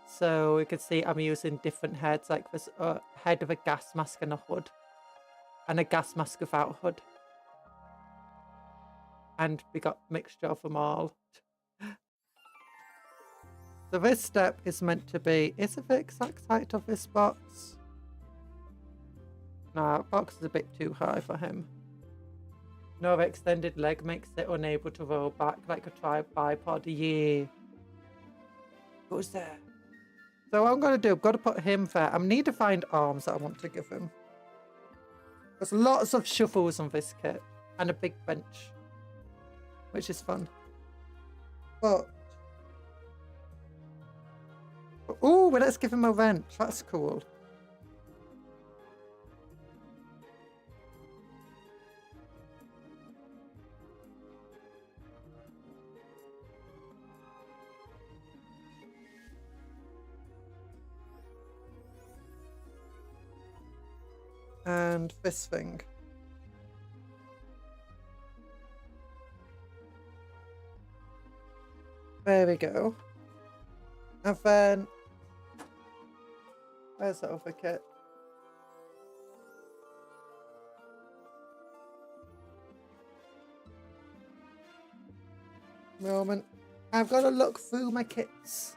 So you can see I'm using different heads, like this head of a gas mask and a hood, and a gas mask without hood. And we got mixture of them all. So this step is meant to be, is it the exact height of this box? No, box is a bit too high for him. No, the extended leg makes it unable to roll back like a tripod. Yeah. Who's there? So what I'm going to do, I've got to put him there. I need to find arms that I want to give him. There's lots of shuffles on this kit. And a big bench. Which is fun. But... oh, well, let's give him a wrench. That's cool. And this thing. There we go. And then... Where's that other kit? Moment. I've got to look through my kits.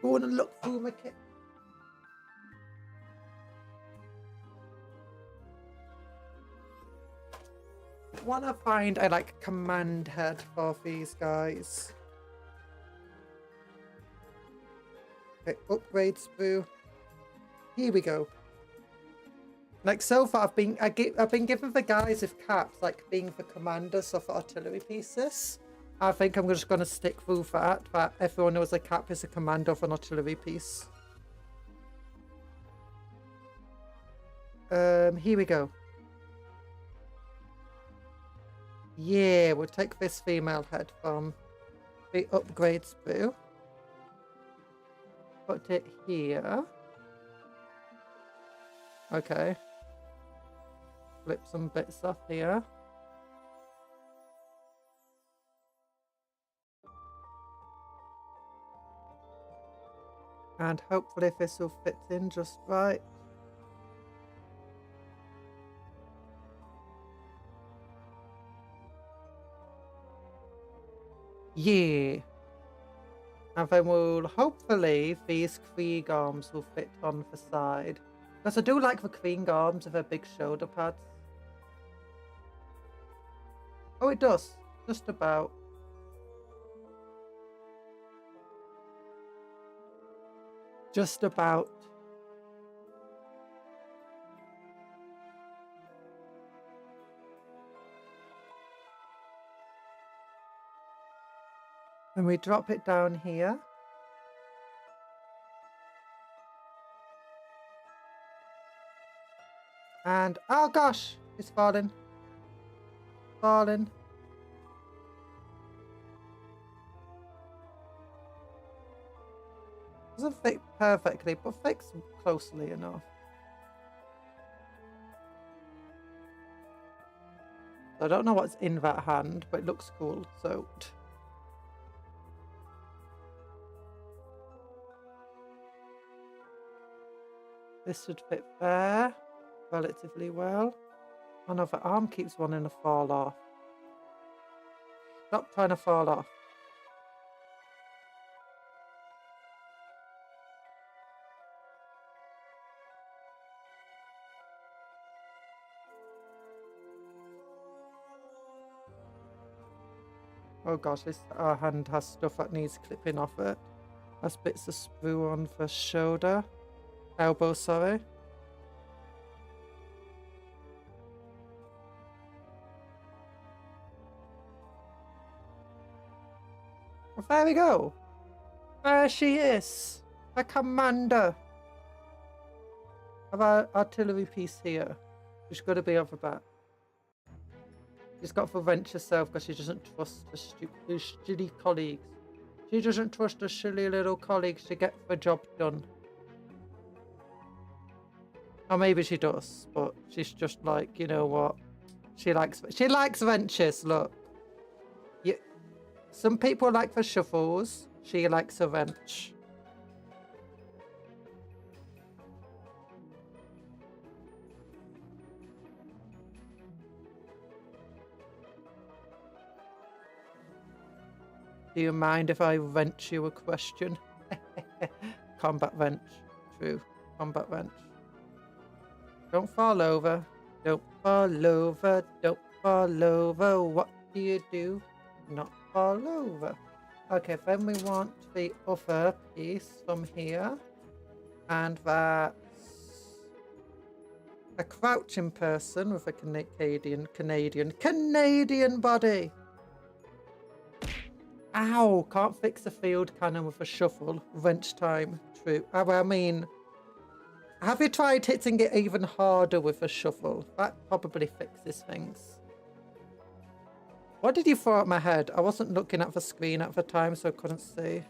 Go on and look through my kit. Wanna find a like command head for these guys. Okay, upgrade sprue. Here we go. Like so far, I've been given the guys with caps like being the commanders of artillery pieces. I think I'm just gonna stick through that everyone knows a cap is a commander of an artillery piece. Here we go. Yeah, we'll take this female head from the upgrade sprue. Put it here. Okay. Flip some bits off here. And hopefully this will fit in just right. Yeah. And then we'll hopefully these Krieg arms will fit on the side. Because I do like the Krieg arms with their big shoulder pads. Oh, it does. Just about. Just about. And we drop it down here. And, oh gosh, it's falling. Falling. Doesn't fit perfectly, but fits closely enough. I don't know what's in that hand, but it looks cool, so... This should fit there relatively well. Oh no, the arm keeps wanting to fall off. Stop trying to fall off. Oh gosh, our hand has stuff that needs clipping off it. That's bits of sprue on the shoulder. Elbow, sorry. Well, there we go. There she is. The commander of our artillery piece here. She's got to be off the bat. She's got to wrench herself because she doesn't trust her silly colleagues. She doesn't trust her silly little colleagues to get the job done. Or maybe she does, but she's just like, you know what? She likes wrenches, look. Some people like the shuffles. She likes a wrench. Do you mind if I wrench you a question? Combat wrench. True. Combat wrench. Don't fall over. Don't fall over. Don't fall over. What do you do? Not fall over. Okay, then we want the other piece from here. And that's a crouching person with a Canadian body. Ow! Can't fix a field cannon with a shuffle. Wrench time. True. I mean, have you tried hitting it even harder with a shuffle? That probably fixes things. What did you throw at my head? I wasn't looking at the screen at the time, so I couldn't see.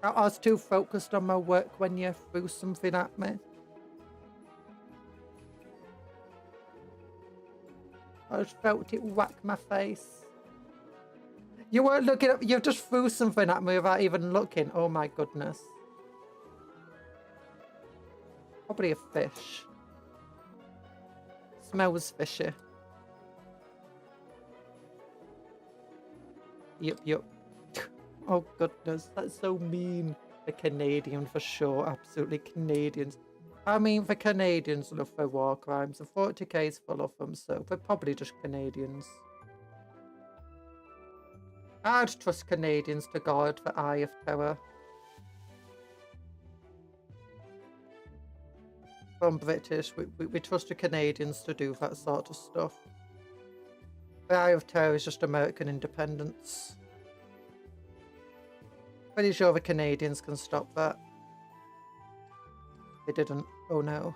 I was too focused on my work when you threw something at me. I just felt it whack my face. You weren't looking up. You just threw something at me without even looking. Oh my goodness. Probably a fish. Smells fishy. Yep. Oh goodness, that's so mean. The Canadian for sure, absolutely Canadians. I mean, the Canadians love their war crimes, and 40k is full of them, so they're probably just Canadians. I'd trust Canadians to guard the Eye of Terror. From British, we trust the Canadians to do that sort of stuff. The Eye of Terror is just American independence. Pretty sure the Canadians can stop that. They didn't. Oh no.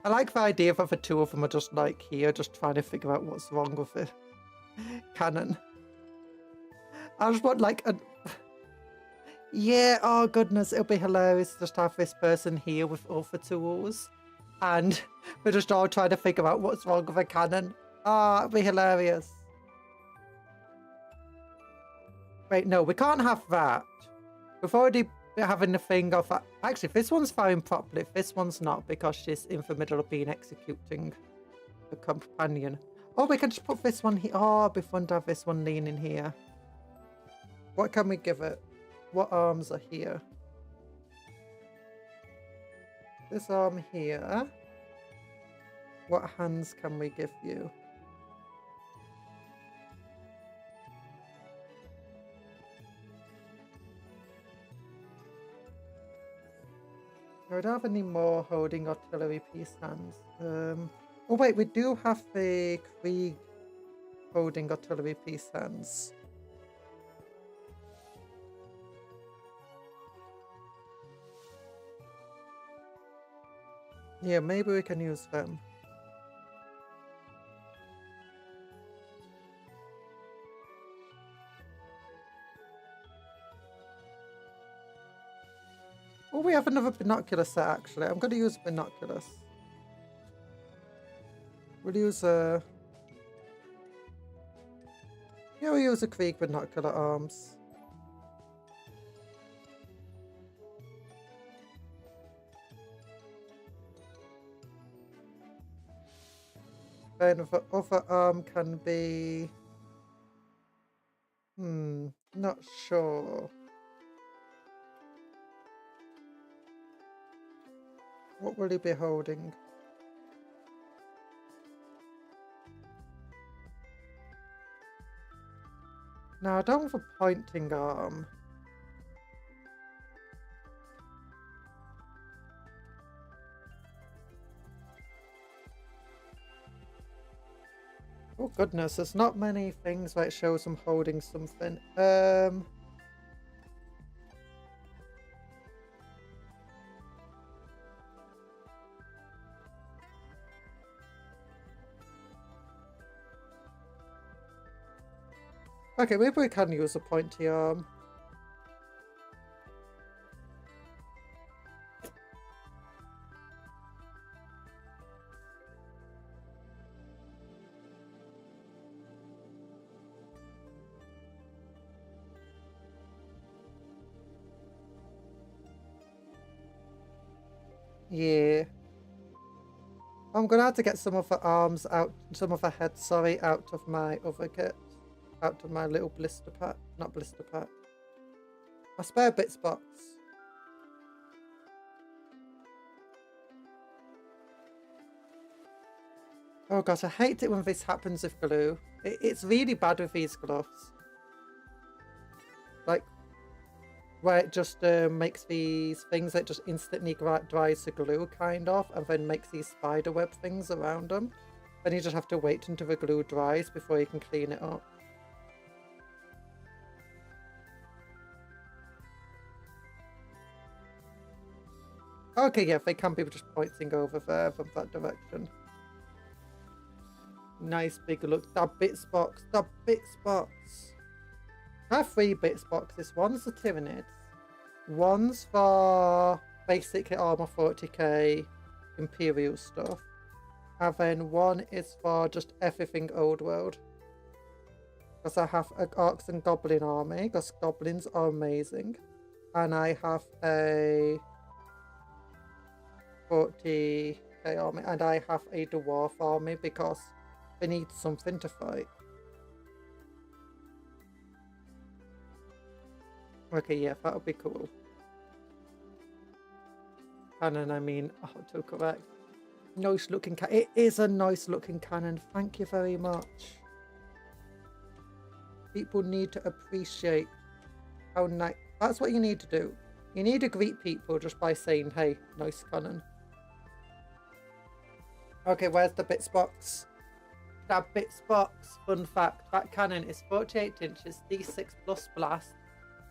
I like the idea that the two of them are just like here, just trying to figure out what's wrong with the cannon. I just want like a... Yeah, oh goodness, it'll be hilarious to just have this person here with all the tools. And we're just all trying to figure out what's wrong with the cannon. Ah, it'll be hilarious. Wait, no, we can't have that. We've already having the thing of... Actually, this one's firing properly. This one's not, because she's in the middle of being executing the companion. Oh, we can just put this one here. Oh, it'd be fun to have this one leaning here. What can we give it? What arms are here? This arm here. What hands can we give you? I don't have any more holding artillery piece hands. Oh wait, we do have the Krieg holding artillery piece hands. Yeah, maybe we can use them. Oh, we have another binocular set actually. I'm going to use binoculars. We'll use a... Yeah, we'll use a Krieg binocular arms. Then the other arm can be... not sure. What will he be holding? No, I don't have a pointing arm. Oh goodness, there's not many things where it shows him holding something. Okay, maybe we can use a pointy arm. Yeah. I'm gonna have to get some of the arms out, some of the heads, sorry, out of my other kit. Out of my little blister pack. Not blister pack. My spare bits box. Oh gosh, I hate it when this happens with glue. It's really bad with these gloves. Like, where it just makes these things that just instantly dries the glue, kind of, and then makes these spider web things around them. Then you just have to wait until the glue dries before you can clean it up. Okay, yeah, they can be just pointing over there from that direction. Nice big look. That bits box. I have 3 bits boxes. One's the Tyranids. One's for basic armor 40k Imperial stuff. And then one is for just everything old world. Because I have an Orcs and Goblin army, because goblins are amazing. And I have a 40k army, and I have a dwarf army because they need something to fight. Okay, yeah, that would be cool. Cannon, I mean, autocorrect. Nice looking cannon. It is a nice looking cannon. Thank you very much. People need to appreciate how nice. That's what you need to do. You need to greet people just by saying, hey, nice cannon. Okay, where's the bits box? That bits box, fun fact, that cannon is 48 inches, D6 plus blast,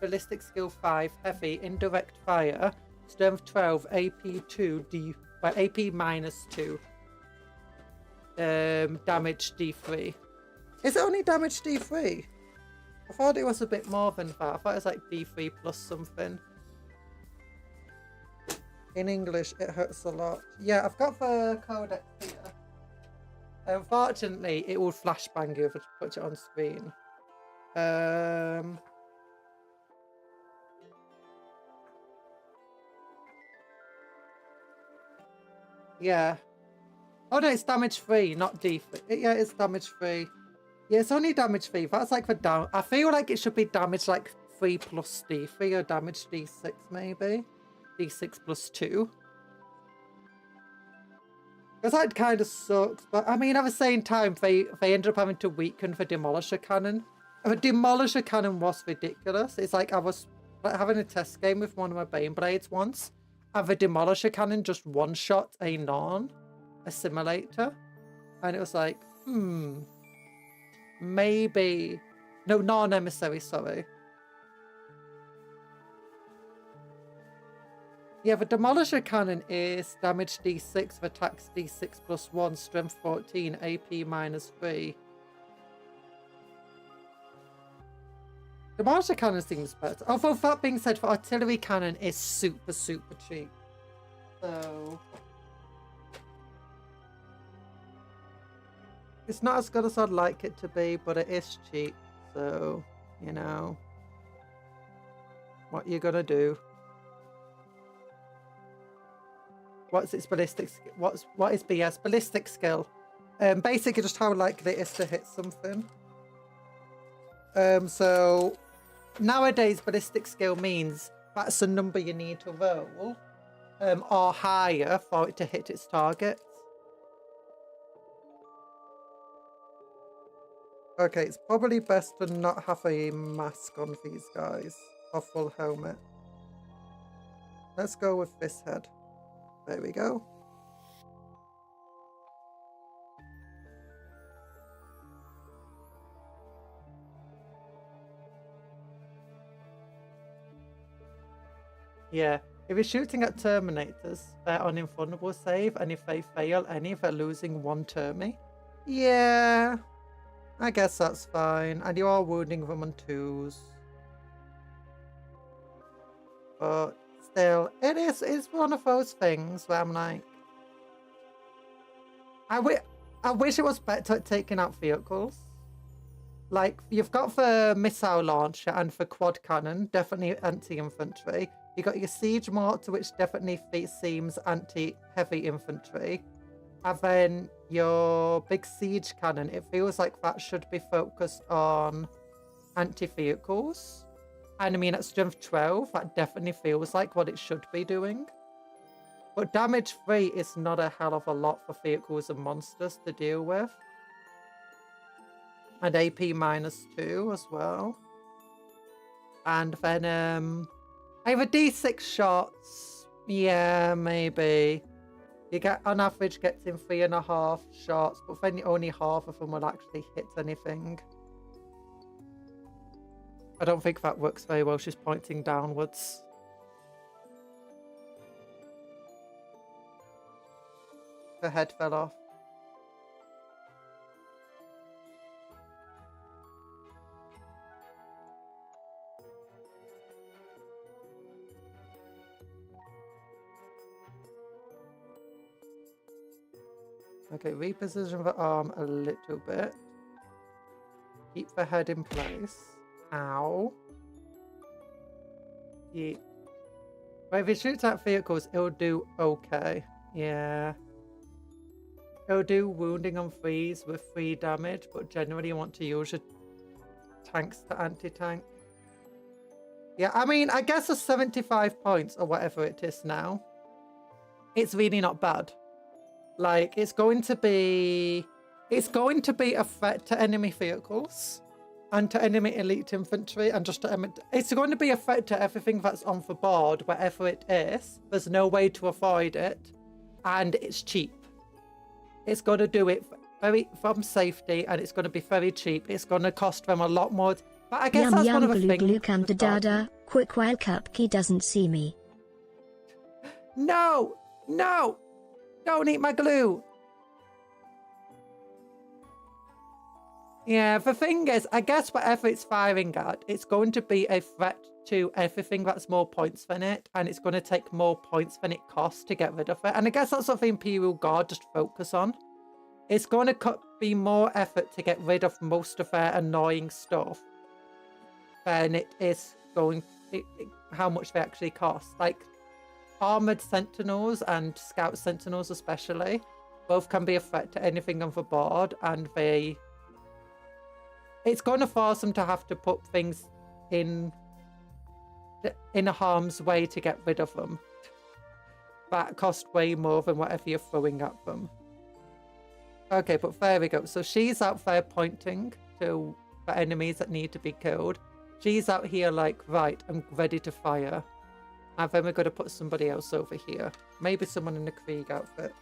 ballistic skill 5, heavy, indirect fire, strength 12, AP 2, AP minus 2, damage D3. Is it only damage D3? I thought it was a bit more than that. I thought it was like D3 plus something. In English, it hurts a lot. Yeah, I've got the codex here. Unfortunately, it will flashbang you if I put it on screen. Yeah. Oh no, it's damage 3, not D3. Yeah, it's damage 3. Yeah, it's only damage 3. That's like for down. I feel like it should be damage like 3 plus D3 or damage D6 maybe. D6 plus 2. Because that kind of sucks. But I mean, at the same time, they ended up having to weaken the Demolisher Cannon. The Demolisher Cannon was ridiculous. It's like I was having a test game with one of my Baneblades once. And the Demolisher Cannon just one-shot a assimilator. And it was like, maybe. No, non-emissary, sorry. Yeah, the Demolisher Cannon is damage D6, attacks D6 plus 1, strength 14, AP minus 3. Demolisher Cannon seems better. Although, that being said, the Artillery Cannon is super, super cheap. So it's not as good as I'd like it to be, but it is cheap. So, you know, what you gonna do? What's its ballistic? What is BS? Ballistic skill. Basically just how likely it is to hit something. So nowadays ballistic skill means that's the number you need to roll, or higher for it to hit its targets. Okay, it's probably best to not have a mask on these guys, or full helmet. Let's go with this head. There we go. Yeah, if you're shooting at Terminators, they're on invulnerable save, and if they fail any, they're losing 1 Termi. Yeah, I guess that's fine. And you are wounding them on 2s. But still, it's one of those things where I'm like, I wish it was better at taking out vehicles. Like, you've got the missile launcher and the quad cannon, definitely anti-infantry. You got your siege mortar, which definitely seems anti-heavy infantry. And then your big siege cannon, it feels like that should be focused on anti-vehicles. And I mean, at strength 12, that definitely feels like what it should be doing. But damage 3 is not a hell of a lot for vehicles and monsters to deal with. And AP minus 2 as well. And then, either D6 shots. Yeah, maybe. You get, on average, gets in 3.5 shots, but then only half of them will actually hit anything. I don't think that works very well. She's pointing downwards. Her head fell off. Okay, reposition the arm a little bit. Keep the head in place. Ow. Yeet. But if it shoots at vehicles, it'll do okay. Yeah. It'll do wounding on freeze with 3 damage, but generally you want to use your tanks to anti-tank. Yeah, I mean, I guess it's 75 points or whatever it is now. It's really not bad. Like, it's going to be a threat to enemy vehicles and to enemy elite infantry and just to it's going to be a threat to everything that's on the board, wherever it is. There's no way to avoid it, and it's cheap. It's going to do it from safety, and it's going to be very cheap. It's going to cost them a lot more. But I guess that's one of the things. Glue come to dada, quick while Cupcake doesn't see me. No! No! Don't eat my glue! Yeah, the thing is, I guess whatever it's firing at, it's going to be a threat to everything that's more points than it, and it's going to take more points than it costs to get rid of it. And I guess that's what the Imperial Guard just focus on. It's going to be more effort to get rid of most of their annoying stuff than it is going how much they actually cost. Like, armored sentinels and scout sentinels especially, both can be a threat to anything on the board, and it's going to force them to have to put things in a harm's way to get rid of them. That cost way more than whatever you're throwing at them. Okay, but there we go. So she's out there pointing to the enemies that need to be killed. She's out here like, right, I'm ready to fire. And then we're going to put somebody else over here. Maybe someone in the Krieg outfit.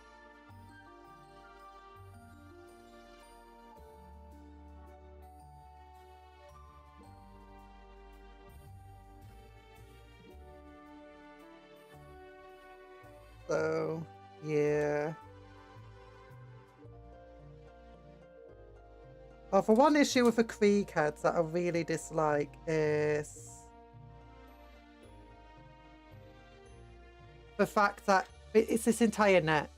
So, yeah. Oh, for one issue with the Krieg heads that I really dislike is the fact that it's this entire neck.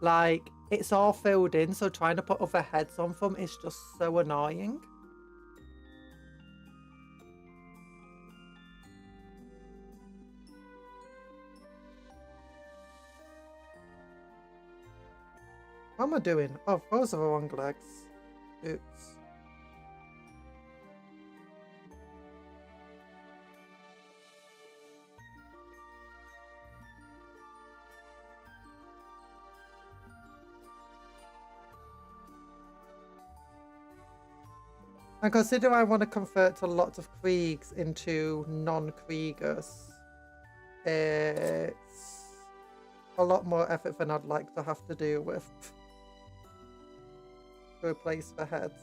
Like, it's all filled in, so trying to put other heads on them is just so annoying. What am I doing? Oh, those are the wrong legs. Oops. And consider I want to convert a lot of Kriegs into non-Kriegers. It's a lot more effort than I'd like to have to deal with. To replace the heads.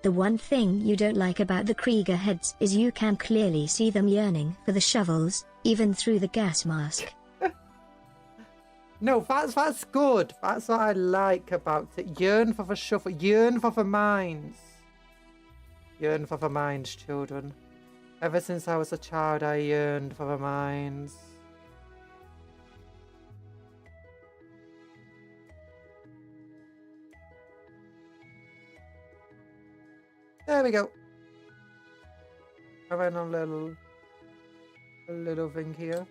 The one thing you don't like about the Krieger heads is you can clearly see them yearning for the shovels, even through the gas mask. No, that's good. That's what I like about it. Yearn for the shovel. Yearn for the mines. Yearn for the mines, children. Ever since I was a child, I yearned for the mines. There we go. I ran a little thing here.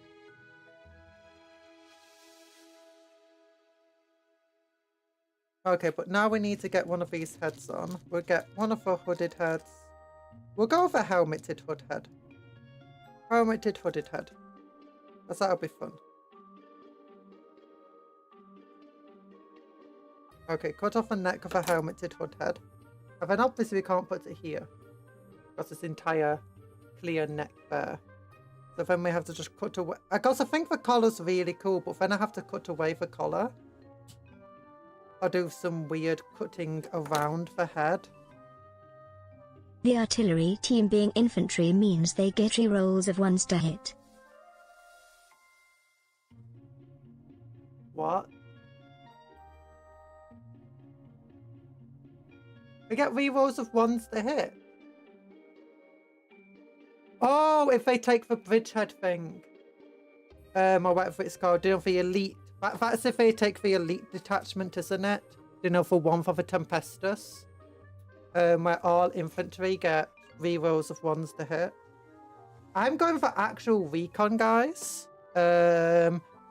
Okay, but now we need to get one of these heads on. We'll get one of the hooded heads. We'll go with a helmeted hood head. Helmeted hooded head. Because that'll be fun. Okay, cut off the neck of a helmeted hood head. And then obviously we can't put it here. Because this entire clear neck there. So then we have to just cut away. Because I think the collar's really cool, but then I have to cut away the collar. Or do some weird cutting around the head. The artillery team being infantry means they get re-rolls of ones to hit. What? They get re-rolls of ones to hit? Oh, if they take the bridgehead thing. or whatever it's called, you know, for your elite. That's if they take the elite detachment, isn't it? You know, for one for the Tempestus. Where all infantry get rerolls of 1s to hit. I'm going for actual recon, guys.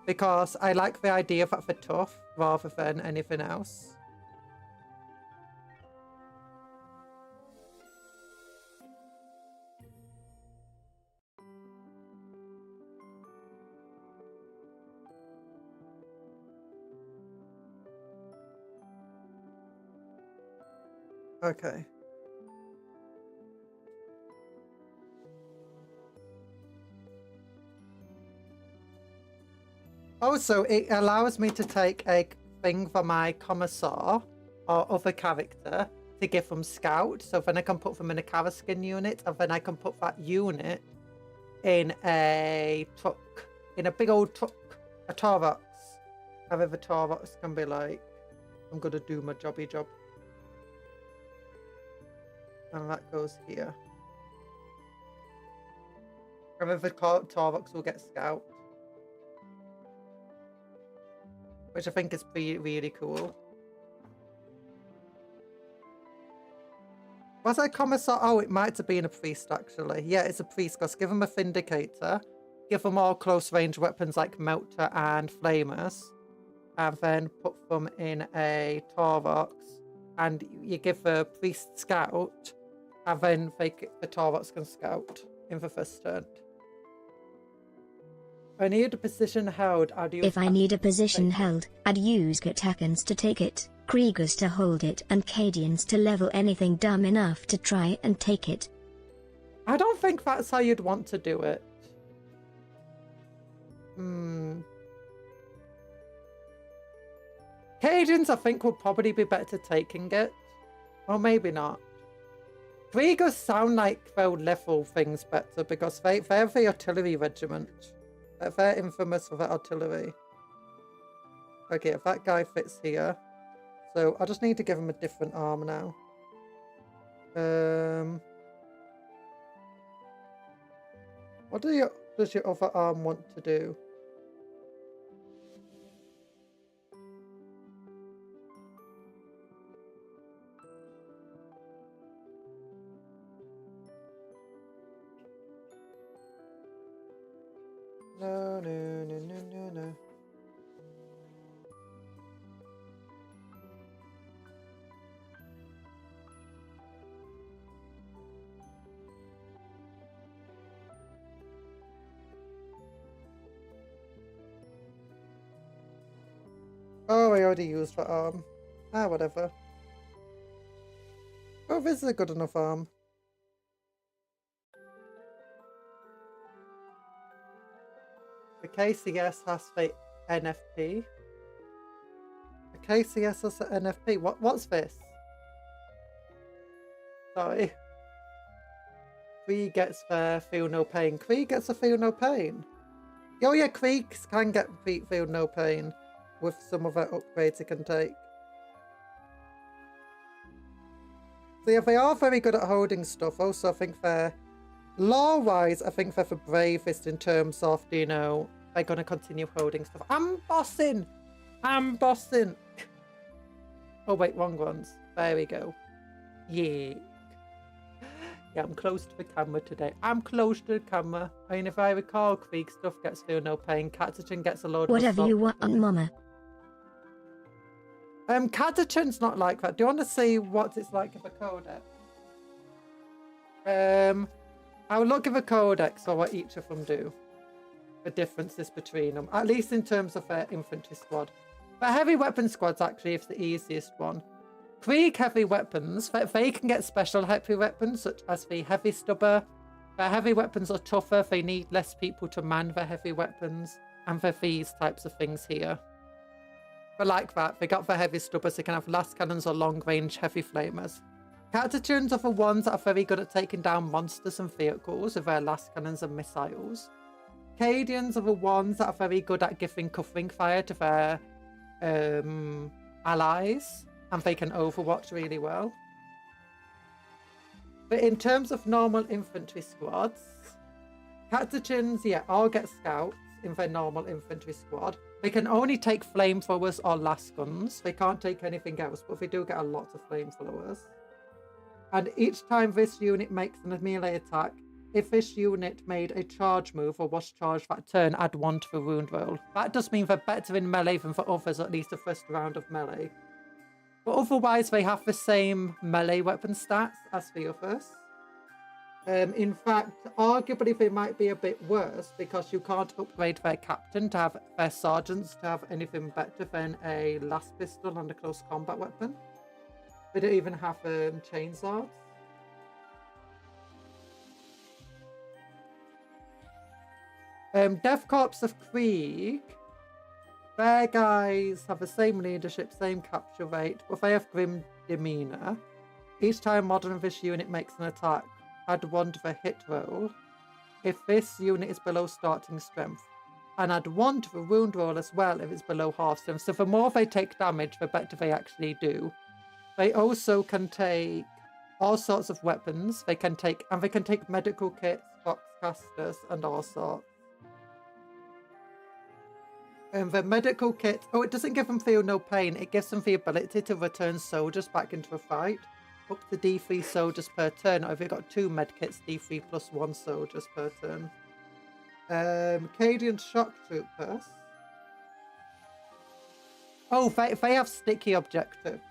Because I like the idea that they're tough rather than anything else. Okay. Also, it allows me to take a thing for my commissar or other character to give them scout. So then I can put them in a Karaskin unit, and then I can put that unit in a truck, in a big old truck, a Taurox. However, Taurox can be like, I'm gonna do my jobby job. And that goes here. However, Taurox will get scout. Which I think is really cool. Was I commissar? Oh, it might have been a priest, actually. Yeah, it's a priest, because give them a Vindicator. Give them all close range weapons like Melter and Flamers. And then put them in a Taurox. And you give the priest scout. And then the Taurox can scout in the first turn. I need a position held. If I need a position held, I'd use Katakans to take it, Kriegers to hold it, and Cadians to level anything dumb enough to try and take it. I don't think that's how you'd want to do it. Cadians, I think, would probably be better taking it. Or maybe not. Kriegers sound like they'll level things better because they're the artillery regiment. They're infamous for their artillery. Okay, if that guy fits here. So I just need to give him a different arm now. What does your other arm want to do? No. Oh, I already used that arm. Ah, whatever. Oh, this is a good enough arm. The KCS has the NFP. The KCS has the NFP. What's this? Sorry. Krieg gets the feel no pain. Krieg gets a feel no pain. Oh yeah, Kriegs can get feel no pain with some of their upgrades it can take. So yeah, they are very good at holding stuff. Also, I think they're law-wise, I think they're the bravest in terms of, you know, they're going to continue holding stuff. I'm bossing! Oh, wait, wrong ones. There we go. Yeah. Yeah, I'm close to the camera today. I'm close to the camera. I mean, if I recall, Krieg stuff gets feel no pain. Catachin gets a load of whatever you want, mama. Catachin's not like that. Do you want to see what it's like with a codex? I'll look at the codex or what each of them do. The differences between them, at least in terms of their infantry squad. But heavy weapon squad's actually is the easiest one. Krieg heavy weapons, they can get special heavy weapons such as the heavy stubber. Their heavy weapons are tougher, they need less people to man their heavy weapons. And for these types of things here. But like that, they got the heavy stubbers, they can have last cannons or long range heavy flamers. Catachins are the ones that are very good at taking down monsters and vehicles with their last cannons and missiles. Cadians are the ones that are very good at giving covering fire to their allies, and they can overwatch really well. But in terms of normal infantry squads, Catachins, yeah, all get scouts. in their normal infantry squad. They can only take flamethrowers or las guns. They can't take anything else, but they do get a lot of flamethrowers. And each time this unit makes a melee attack, if this unit made a charge move or was charged that turn, add 1 to the wound roll. That does mean they're better in melee than for others, at least the first round of melee. But otherwise, they have the same melee weapon stats as the others. In fact, arguably they might be a bit worse because you can't upgrade their captain to have their sergeants to have anything better than a las pistol and a close combat weapon. They don't even have chainsaws. Death Corps of Krieg. Their guys have the same leadership, same capture rate, but they have grim demeanor. Each time modern of this unit makes an attack, add 1 to the hit roll if this unit is below starting strength, and add 1 to the wound roll as well if it's below half strength. So the more they take damage, the better they actually do. They also can take all sorts of weapons. They can take medical kits, box casters, and all sorts. And the medical kit, it doesn't give them feel no pain. It gives them the ability to return soldiers back into a fight. Up to D3 soldiers per turn, or if you've got 2 medkits, D3 plus 1 soldiers per turn. Cadian Shock Troopers. Oh, they have sticky objectives.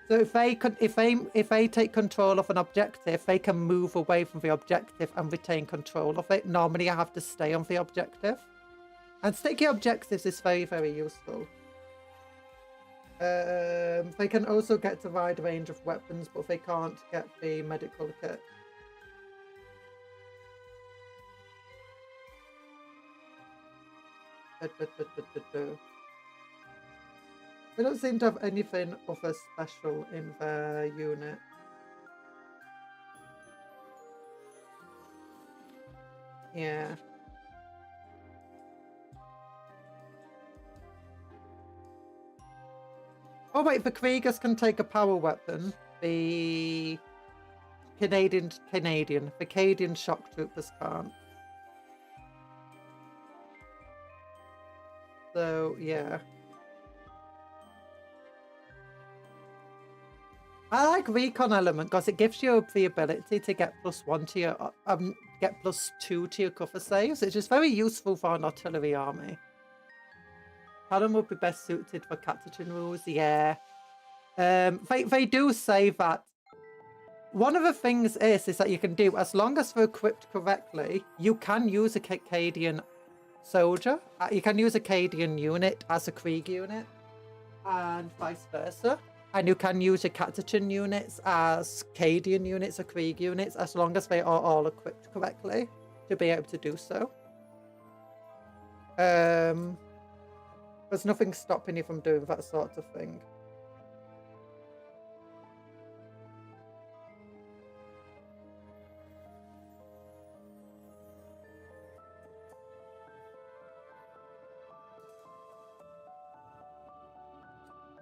So if they take control of an objective, they can move away from the objective and retain control of it. Normally, I have to stay on the objective. And sticky objectives is very, very useful. They can also get to wide range of weapons, but they can't get the medical kit. They don't seem to have anything other special in their unit. Yeah. Oh wait, the Kriegers can take a power weapon. The Canadian Shock Troopers can't. So yeah. I like recon element because it gives you the ability to get +1 to your get +2 to your cover saves, which is very useful for an artillery army. Talon would be best suited for Catachin rules, yeah. They do say that one of the things is that you can do, as long as they're equipped correctly, you can use a Cadian soldier. You can use a Cadian unit as a Krieg unit, and vice versa. And you can use your Catachin units as Cadian units or Krieg units, as long as they are all equipped correctly to be able to do so. There's nothing stopping you from doing that sort of thing.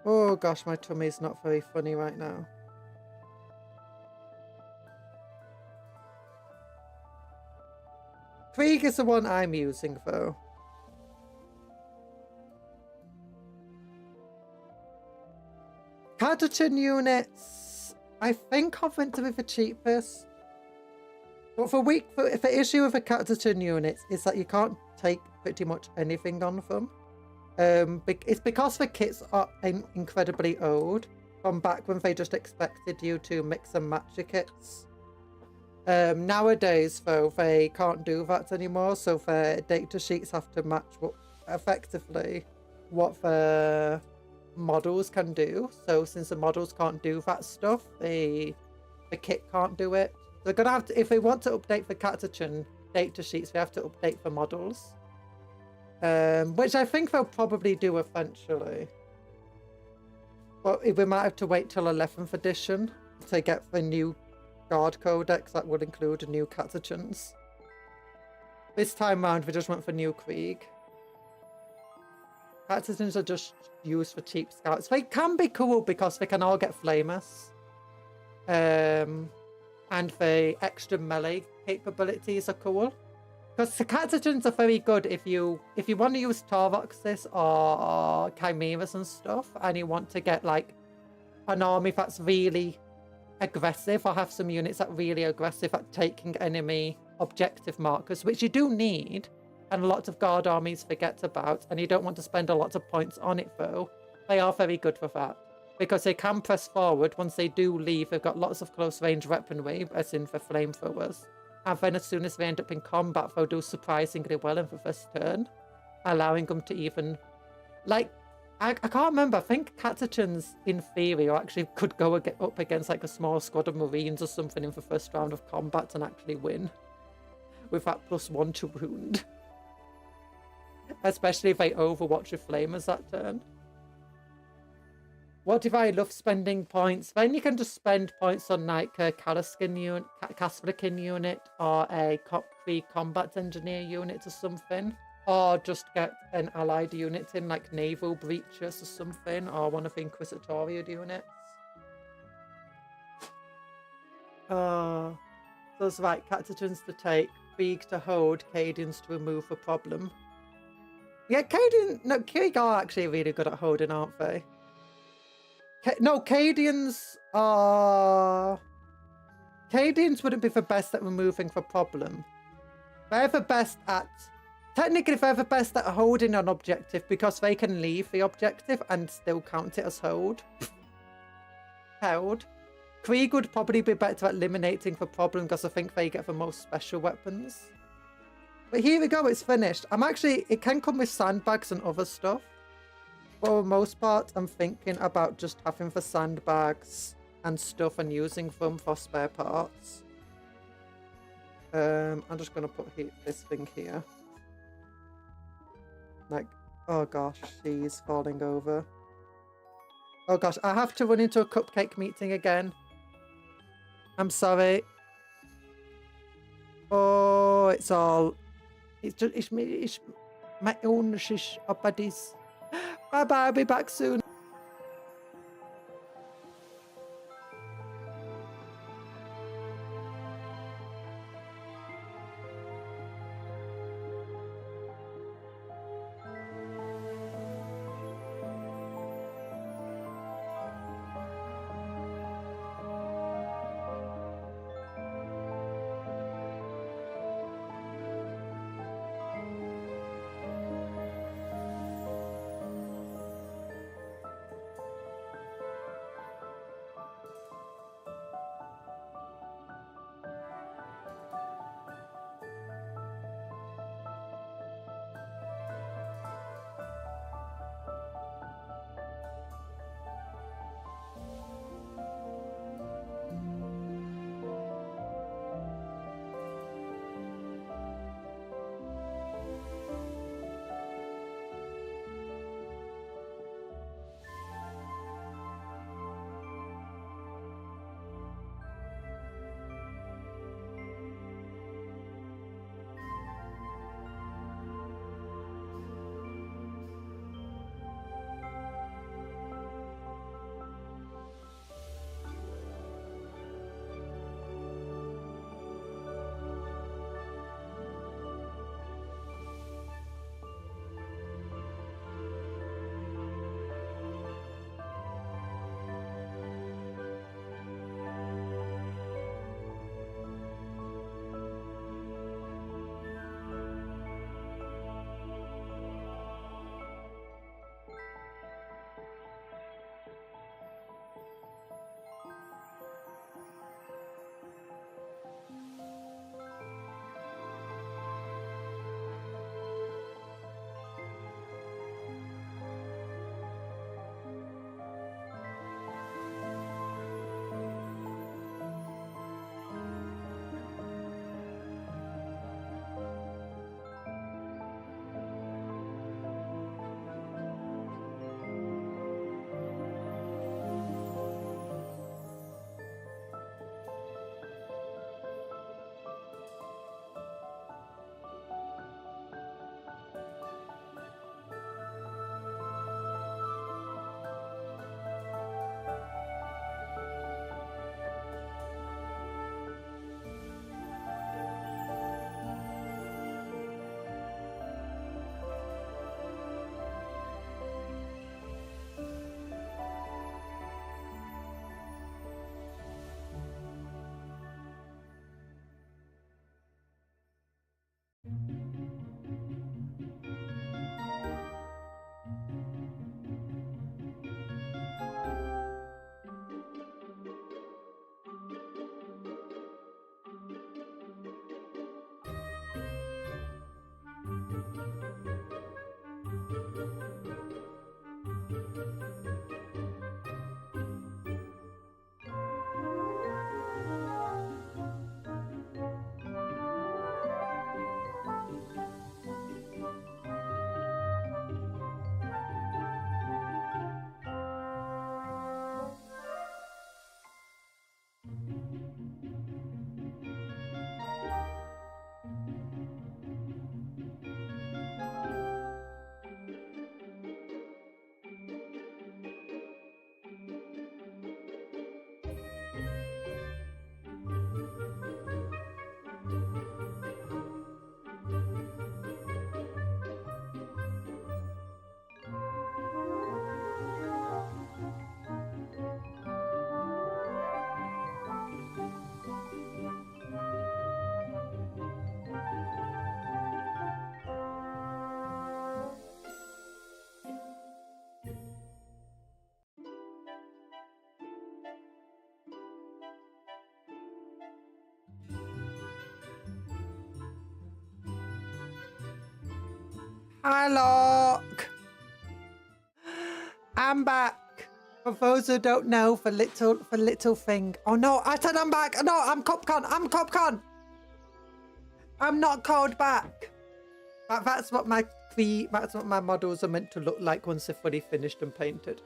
Oh gosh, my tummy's not very funny right now. Krieg is the one I'm using though. Catachin units, I think are meant to be the cheapest. But the issue with the Catachin units is that you can't take pretty much anything on them. It's because the kits are incredibly old, from back when they just expected you to mix and match your kits. Nowadays, though, they can't do that anymore, so their data sheets have to match what the models can do. So since the models can't do that stuff, the kit can't do it. They're gonna have to, if they want to update the Catachin data sheets, they have to update the models. Which I think they'll probably do eventually. But we might have to wait till 11th edition to get the new Guard Codex that would include new Catachins. This time round, we just went for new Krieg. Catachins are just used for cheap scouts. They can be cool because they can all get flamers. And the extra melee capabilities are cool. Because Cicatrons are very good if you want to use Tauroxes or Chimeras and stuff, and you want to get like an army that's really aggressive, or have some units that are really aggressive at taking enemy objective markers, which you do need, and lots of guard armies forget about, and you don't want to spend a lot of points on it though. They are very good for that. Because they can press forward. Once they do leave, they've got lots of close range weaponry, as in for flamethrowers. And then as soon as they end up in combat, they'll do surprisingly well in the first turn, allowing them to even... Like, I can't remember. I think Catachans, in theory, or actually could go up against like a small squad of Marines or something in the first round of combat and actually win. With that +1 to wound. Especially if they overwatch with Flamers that turn. What if I love spending points? Then you can just spend points on like a Kalaskin unit, Kasflikin unit, or a Cop3 Combat Engineer unit or something. Or just get an allied unit in like Naval Breachers or something, or one of the Inquisitorial units. So it's right, Catachans to take, Krieg to hold, Cadians to remove a problem. Yeah, Krieg are actually really good at holding, aren't they? No, Cadians wouldn't be the best at removing the problem. They're the best at... Technically, they're the best at holding an objective because they can leave the objective and still count it as held. Held. Krieg would probably be better at eliminating the problem because I think they get the most special weapons. But here we go, it's finished. It can come with sandbags and other stuff. For the most part, I'm thinking about just having the sandbags and stuff and using them for spare parts. I'm just going to put this thing here. Like, oh gosh, she's falling over. Oh gosh, I have to run into a cupcake meeting again. I'm sorry. Oh, it's my own shish buddies. Bye bye, I'll be back soon. Hi, look. I'm back. For those who don't know, for little thing. Oh no, I said I'm back. No, I'm Cupcon. I'm Cupcon. I'm not called back. That's what my models are meant to look like once they're fully finished and painted.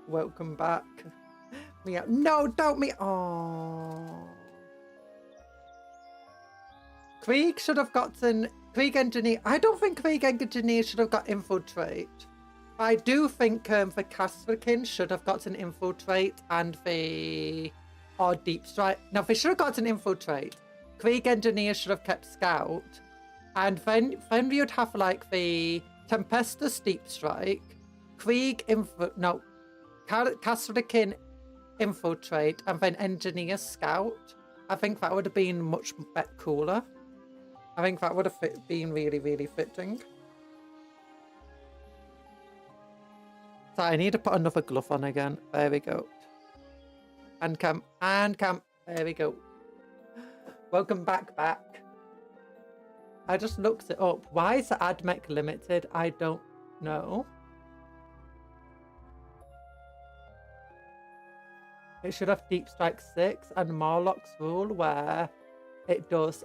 Welcome back. Yeah. No, don't me. Oh. Krieg should have gotten Krieg Engineer. I don't think Krieg Engineer should have got Infiltrate. I do think the Casperkin should have gotten Infiltrate and or Deep Strike. No, they should have gotten Infiltrate. Krieg Engineer should have kept Scout. And then we would have like the Tempestus Deep Strike, Krieg Casperkin Infiltrate, and then Engineer Scout. I think that would have been much cooler. I think that would have been really, really fitting. So I need to put another glove on again. There we go. Handcam. There we go. Welcome back. I just looked it up. Why is the AdMech limited? I don't know. It should have Deep Strike 6 and Morlock's Rule where it does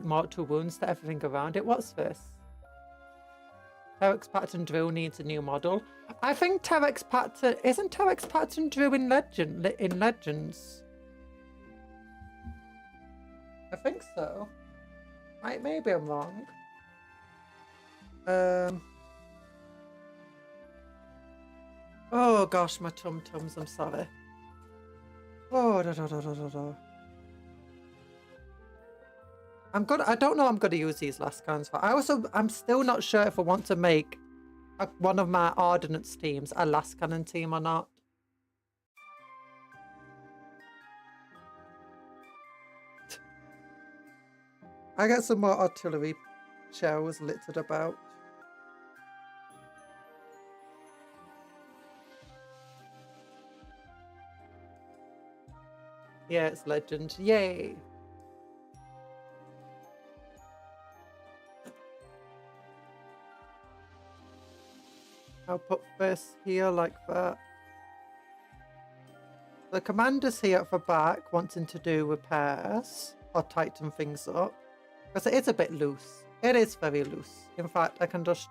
mortal wounds to everything around it. What's this? Terex Pattern Drill needs a new model. I think Terex Pattern... Isn't Terex Pattern Drill in Legends? I think so. Maybe I'm wrong. Oh gosh, my tum-tums, I'm sorry. Oh, I don't know I'm gonna use these last cans for. I'm still not sure if I want to make one of my Ordnance teams a last cannon team or not. I got some more artillery shells littered about. Yeah, it's legend. Yay! I'll put this here like that. The commander's here at the back wanting to do repairs or tighten things up. Because it is a bit loose. It is very loose. In fact, I can just...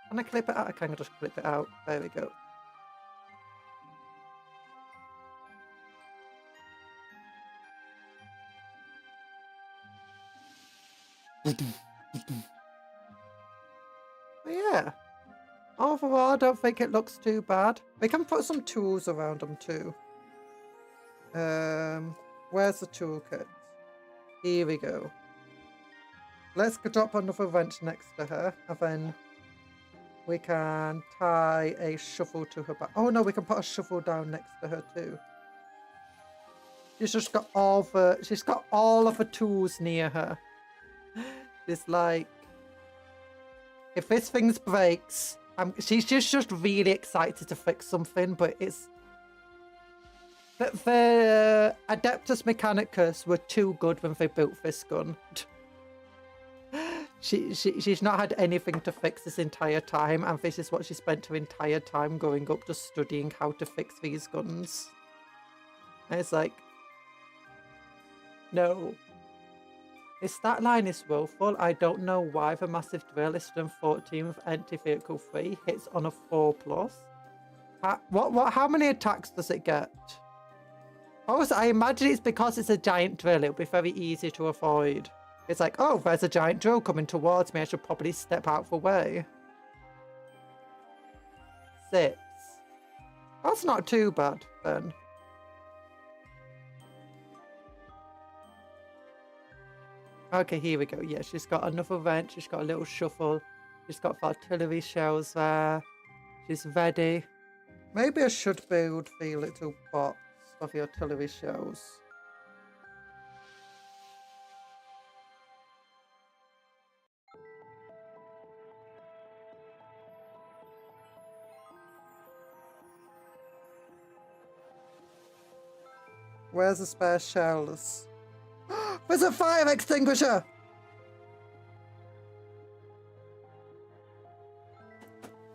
Can I clip it out? I can just clip it out. There we go. But yeah. Overall, I don't think it looks too bad. We can put some tools around them too. Where's the toolkit? Here we go. Let's drop another wrench next to her, and then we can tie a shovel to her back. Oh no, we can put a shovel down next to her too. She's just got she's got all of the tools near her. It's like, if this thing breaks, she's just really excited to fix something, but it's... The Adeptus Mechanicus were too good when they built this gun. She's not had anything to fix this entire time, and this is what she spent her entire time going up, just studying how to fix these guns. And it's like, no. His stat line is woeful. I don't know why the massive drill is still 14th anti-vehicle 3 hits on a 4+. How many attacks does it get? Also, I imagine it's because it's a giant drill. It'll be very easy to avoid. It's like, oh, there's a giant drill coming towards me. I should probably step out of the way. 6. That's not too bad, then. Okay, here we go. Yeah, she's got another wrench. She's got a little shuffle. She's got artillery shells there. She's ready. Maybe I should build the little box of the artillery shells. Where's the spare shells? There's a fire extinguisher!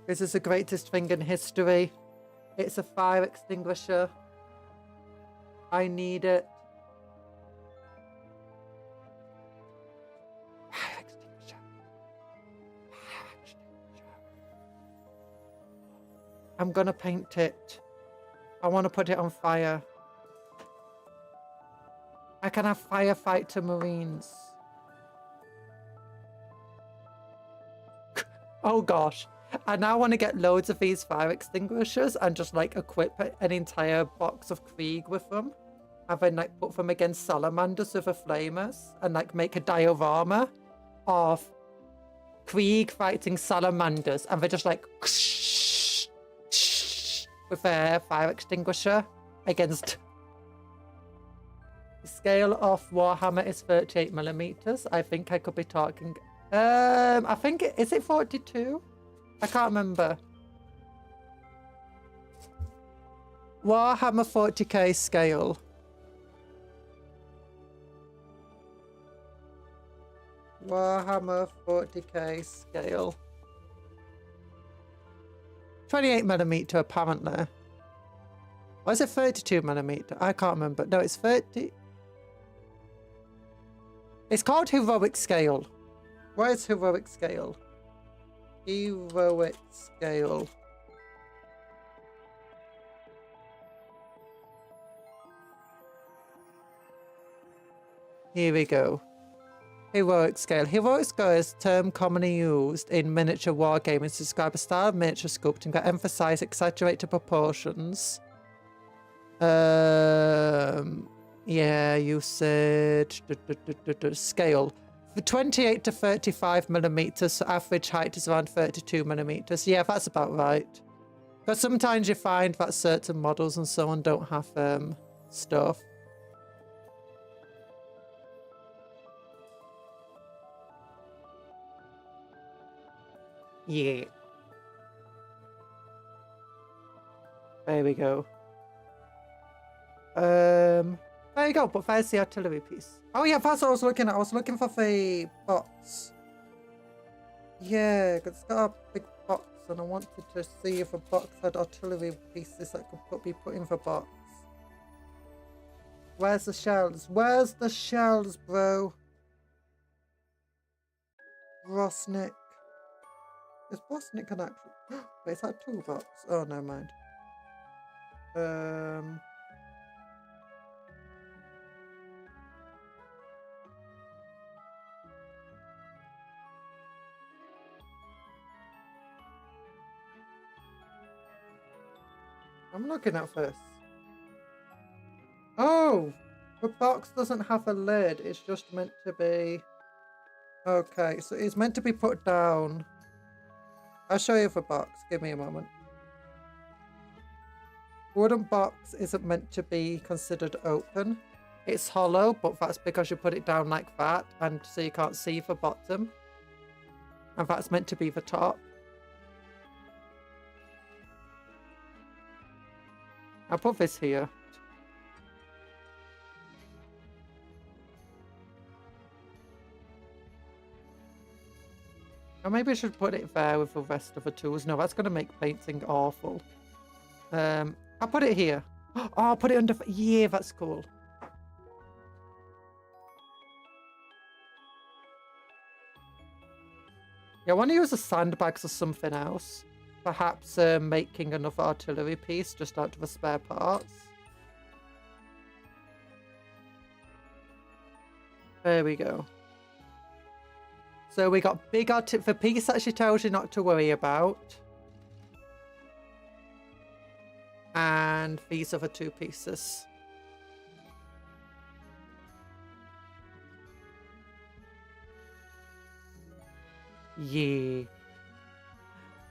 This is the greatest thing in history. It's a fire extinguisher. I need it. Fire extinguisher. Fire extinguisher. I'm gonna paint it. I want to put it on fire. I can have firefighter marines. Oh gosh. I now want to get loads of these fire extinguishers and just like equip an entire box of Krieg with them. And then like put them against salamanders with the flamers and like make a diorama of Krieg fighting salamanders. And they're just like with their fire extinguisher against... The scale of Warhammer is 38mm. I think I could be talking... I think... Is it 42? I can't remember. Warhammer 40k scale. Warhammer 40k scale. 28mm apparently. Or is it 32mm? I can't remember. No, it's 30. It's called heroic scale. What is heroic scale? Heroic scale. Here we go. Heroic scale. Heroic scale is a term commonly used in miniature wargaming to describe a style of miniature sculpting that emphasizes exaggerated proportions. Yeah, you said scale. For 28 to 35mm, so average height is around 32mm. Yeah, that's about right. Because sometimes you find that certain models and so on don't have stuff. Yeah. There we go. There you go, but there's the artillery piece. Oh yeah, that's what I was looking at. I was looking for the box. Yeah, because it's got a big box and I wanted to see if a box had artillery pieces that could be put in the box. Where's the shells? Where's the shells, bro? Rosnick. Is Bossin an actual... Wait, is that a toolbox? Oh, never mind. I'm looking at this. Oh! The box doesn't have a lid. It's just meant to be... Okay, so it's meant to be put down. I'll show you the box. Give me a moment. Wooden box isn't meant to be considered open. It's hollow, but that's because you put it down like that, and so you can't see the bottom. And that's meant to be the top. I'll put this here. Or maybe I should put it there with the rest of the tools. No, that's going to make painting awful. I'll put it here. Oh, I'll put it under... Yeah, that's cool. Yeah, I want to use the sandbags or something else. Perhaps making another artillery piece just out of the spare parts. There we go. So we got big the piece that she tells you not to worry about. And these are the two pieces. Yeah.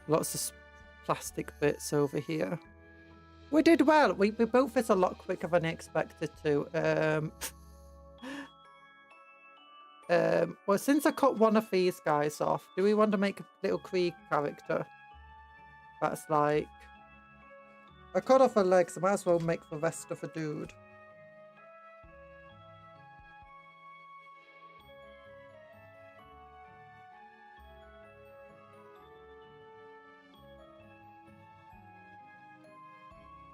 Lots of plastic bits over here. We did well. We built this a lot quicker than I expected to. Well, since I cut one of these guys off, do we want to make a little Krieg character? That's like... I cut off her legs, I might as well make the rest of a dude.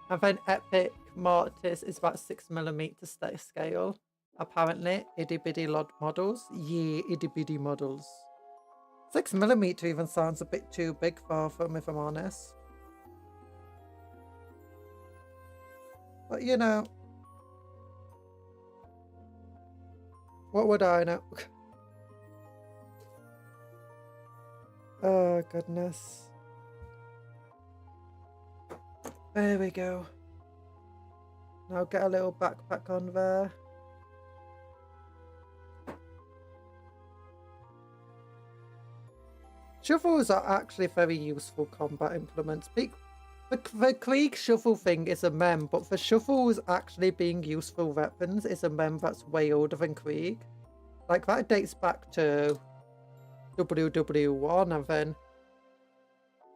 And then Epic Mortis is about 6mm scale. Apparently, itty bitty models. Yeah, itty bitty models. 6mm even sounds a bit too big for them, if I'm honest. But you know, what would I know? Oh, goodness. There we go. Now get a little backpack on there. Shovels are actually very useful combat implements. The Krieg shovel thing is a meme, but for shovels actually being useful weapons is a meme that's way older than Krieg. Like, that dates back to WW1, and then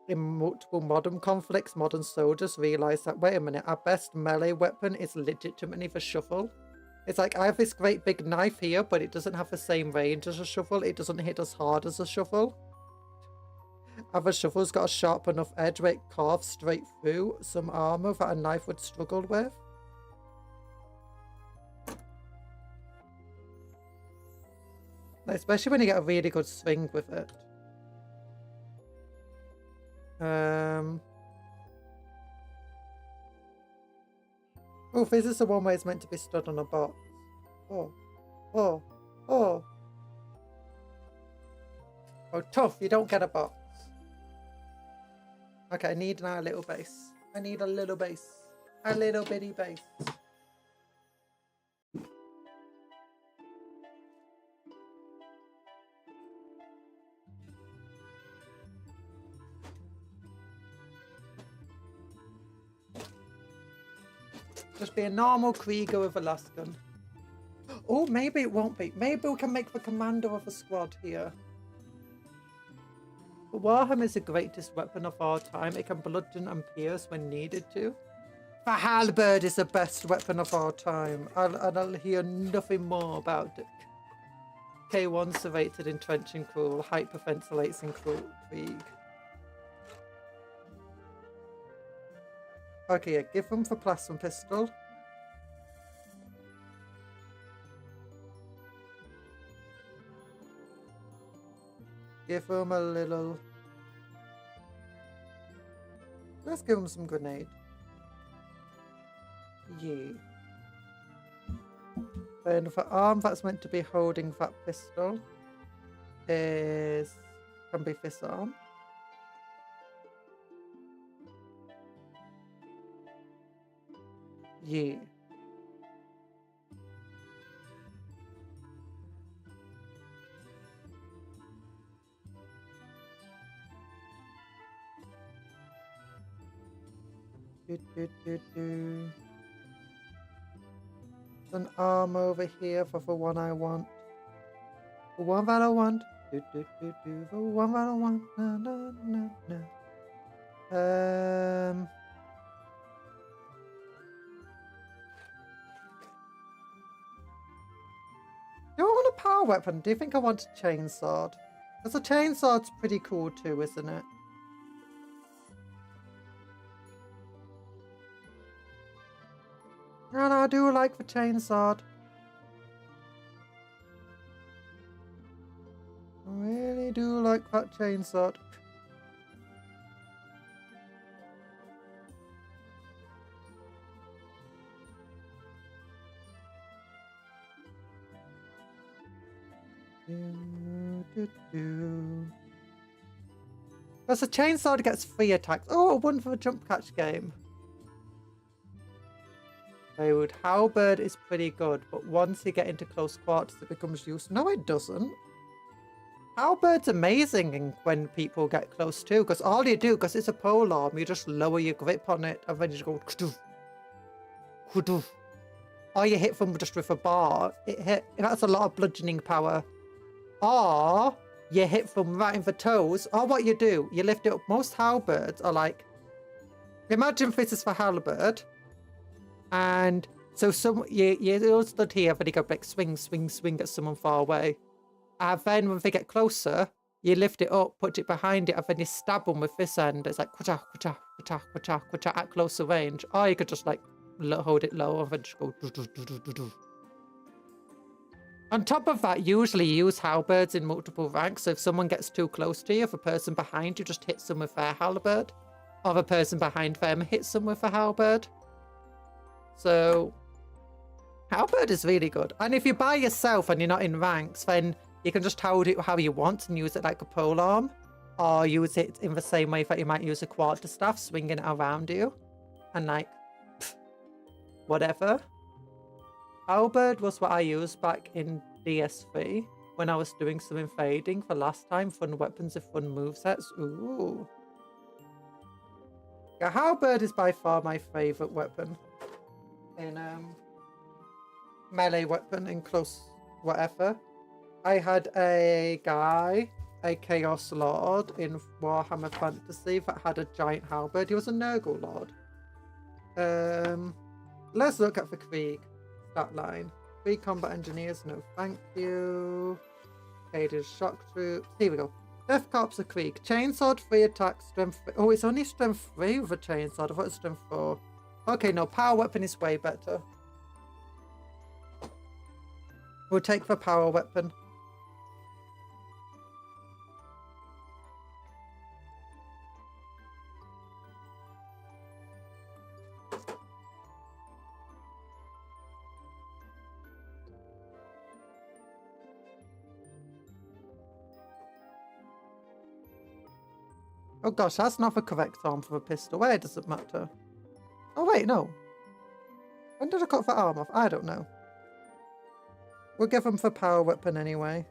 in multiple modern conflicts, modern soldiers realised that, wait a minute, our best melee weapon is legitimately the shovel. It's like, I have this great big knife here, but it doesn't have the same range as a shovel. It doesn't hit as hard as a shovel. Other shovel's got a sharp enough edge where it carves straight through some armour that a knife would struggle with. Especially when you get a really good swing with it. Oh, this is the one where it's meant to be stood on a box. Oh. Oh, tough, you don't get a box. Okay, I need now a little base. I need a little base. A little bitty base. Just be a normal Krieger with a lasgun. Oh, maybe it won't be. Maybe we can make the commander of a squad here. But Warhammer is the greatest weapon of our time. It can bludgeon and pierce when needed to. The halberd is the best weapon of our time. I'll hear nothing more about it. K1 serrated in trench and cruel. Hyperventilates in Krieg. Okay, yeah, give them the plasma pistol. Give them a little... Let's give them some grenade. Yeah. Then the arm that's meant to be holding that pistol can be this arm. Yeah. An arm over here for the one I want. The one that I want. The one that I want. No. Do I want a power weapon? Do you think I want a chainsword? Because a chainsword's pretty cool too, isn't it? No, I do like the chainsword. I really do like that chainsword. Because the chainsword gets 3 attacks. Oh, one for the jump catch game. Dude, halberd is pretty good, but once you get into close quarters, it becomes useful. No, it doesn't. Halberd's amazing when people get close too, because all you do, because it's a polearm, you just lower your grip on it, and then you just go kudoof, kudoof. Or you hit them just with a bar. That's a lot of bludgeoning power. Or you hit them right in the toes. Or what you do, you lift it up. Most halberds are like, imagine this is for halberd. And so you all stood here, but you go like swing, swing, swing at someone far away. And then when they get closer, You lift it up, put it behind it, and then you stab them with this end. It's like kwacha, kwacha, kwacha, kwacha, kwacha at closer range. Or you could just like hold it low and then just go. On top of that, usually you use halberds in multiple ranks. So if someone gets too close to you, the person behind you just hits them with their halberd, or the person behind them hits them with a halberd. So halberd is really good. And if you're by yourself and you're not in ranks, then you can just hold it how you want and use it like a polearm, or use it in the same way that you might use a quarterstaff, swinging it around you, and like, whatever. Halberd was what I used back in DS3 when I was doing some invading for last time. Fun weapons with fun movesets. Ooh. Yeah, halberd is by far my favourite weapon in melee weapon in close whatever. I had a guy, a Chaos Lord in Warhammer Fantasy that had a giant halberd. He was a Nurgle Lord. Let's look at the Krieg stat line. Krieg combat engineers, no thank you. Aided shock troops. Here we go. Death Corps of Krieg. Chainsword 3 attack, strength 3. Oh, it's only strength 3 with a chainsword. I thought it was strength 4. Okay, no, power weapon is way better. We'll take the power weapon. Oh gosh, that's not the correct arm for a pistol. Where does it matter? Oh wait, no. When did I cut the arm off? I don't know. We'll give him the power weapon anyway.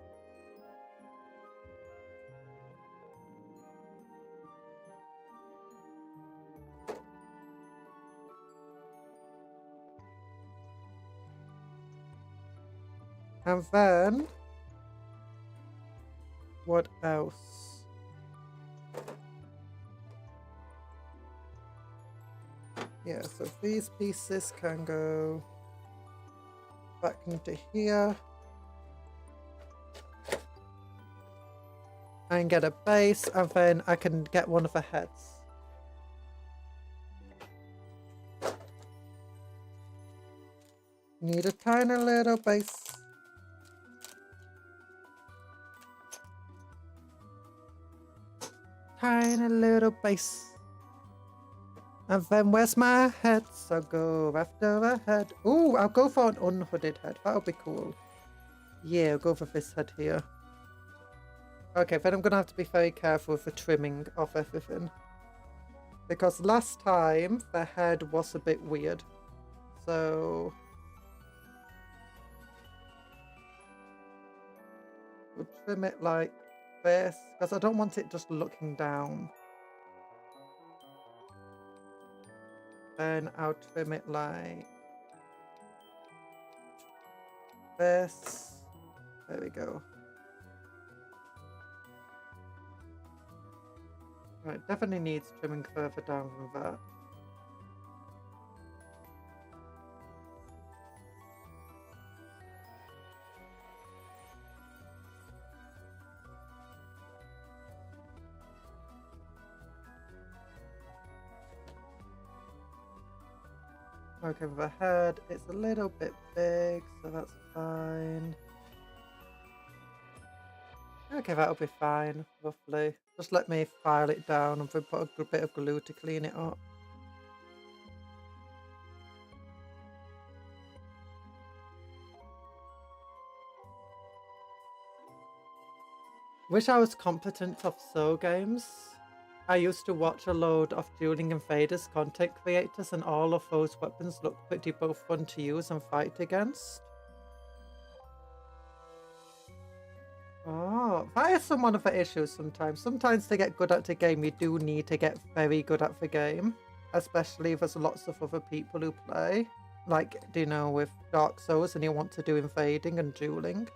And then... what else? Yeah, so these pieces can go back into here. And get a base, and then I can get one of the heads. Need a tiny little base. Tiny little base. And then where's my head? So go after a head. Ooh, I'll go for an unhooded head. That'll be cool. Yeah, I'll go for this head here. Okay, then I'm going to have to be very careful with the trimming of everything. Because last time, the head was a bit weird. So... we'll trim it like this. Because I don't want it just looking down. Then I'll trim it like this. There we go. Right, definitely needs trimming further down than that. Okay, with the head, it's a little bit big, so that's fine. Okay, that'll be fine, roughly. Just let me file it down and put a good bit of glue to clean it up. Wish I was competent of Soul games. I used to watch a load of Dueling Invaders content creators, and all of those weapons look pretty both fun to use and fight against. Oh, that is one of the issues sometimes. Sometimes to get good at the game, you do need to get very good at the game. Especially if there's lots of other people who play. Like, you know, with Dark Souls and you want to do invading and dueling.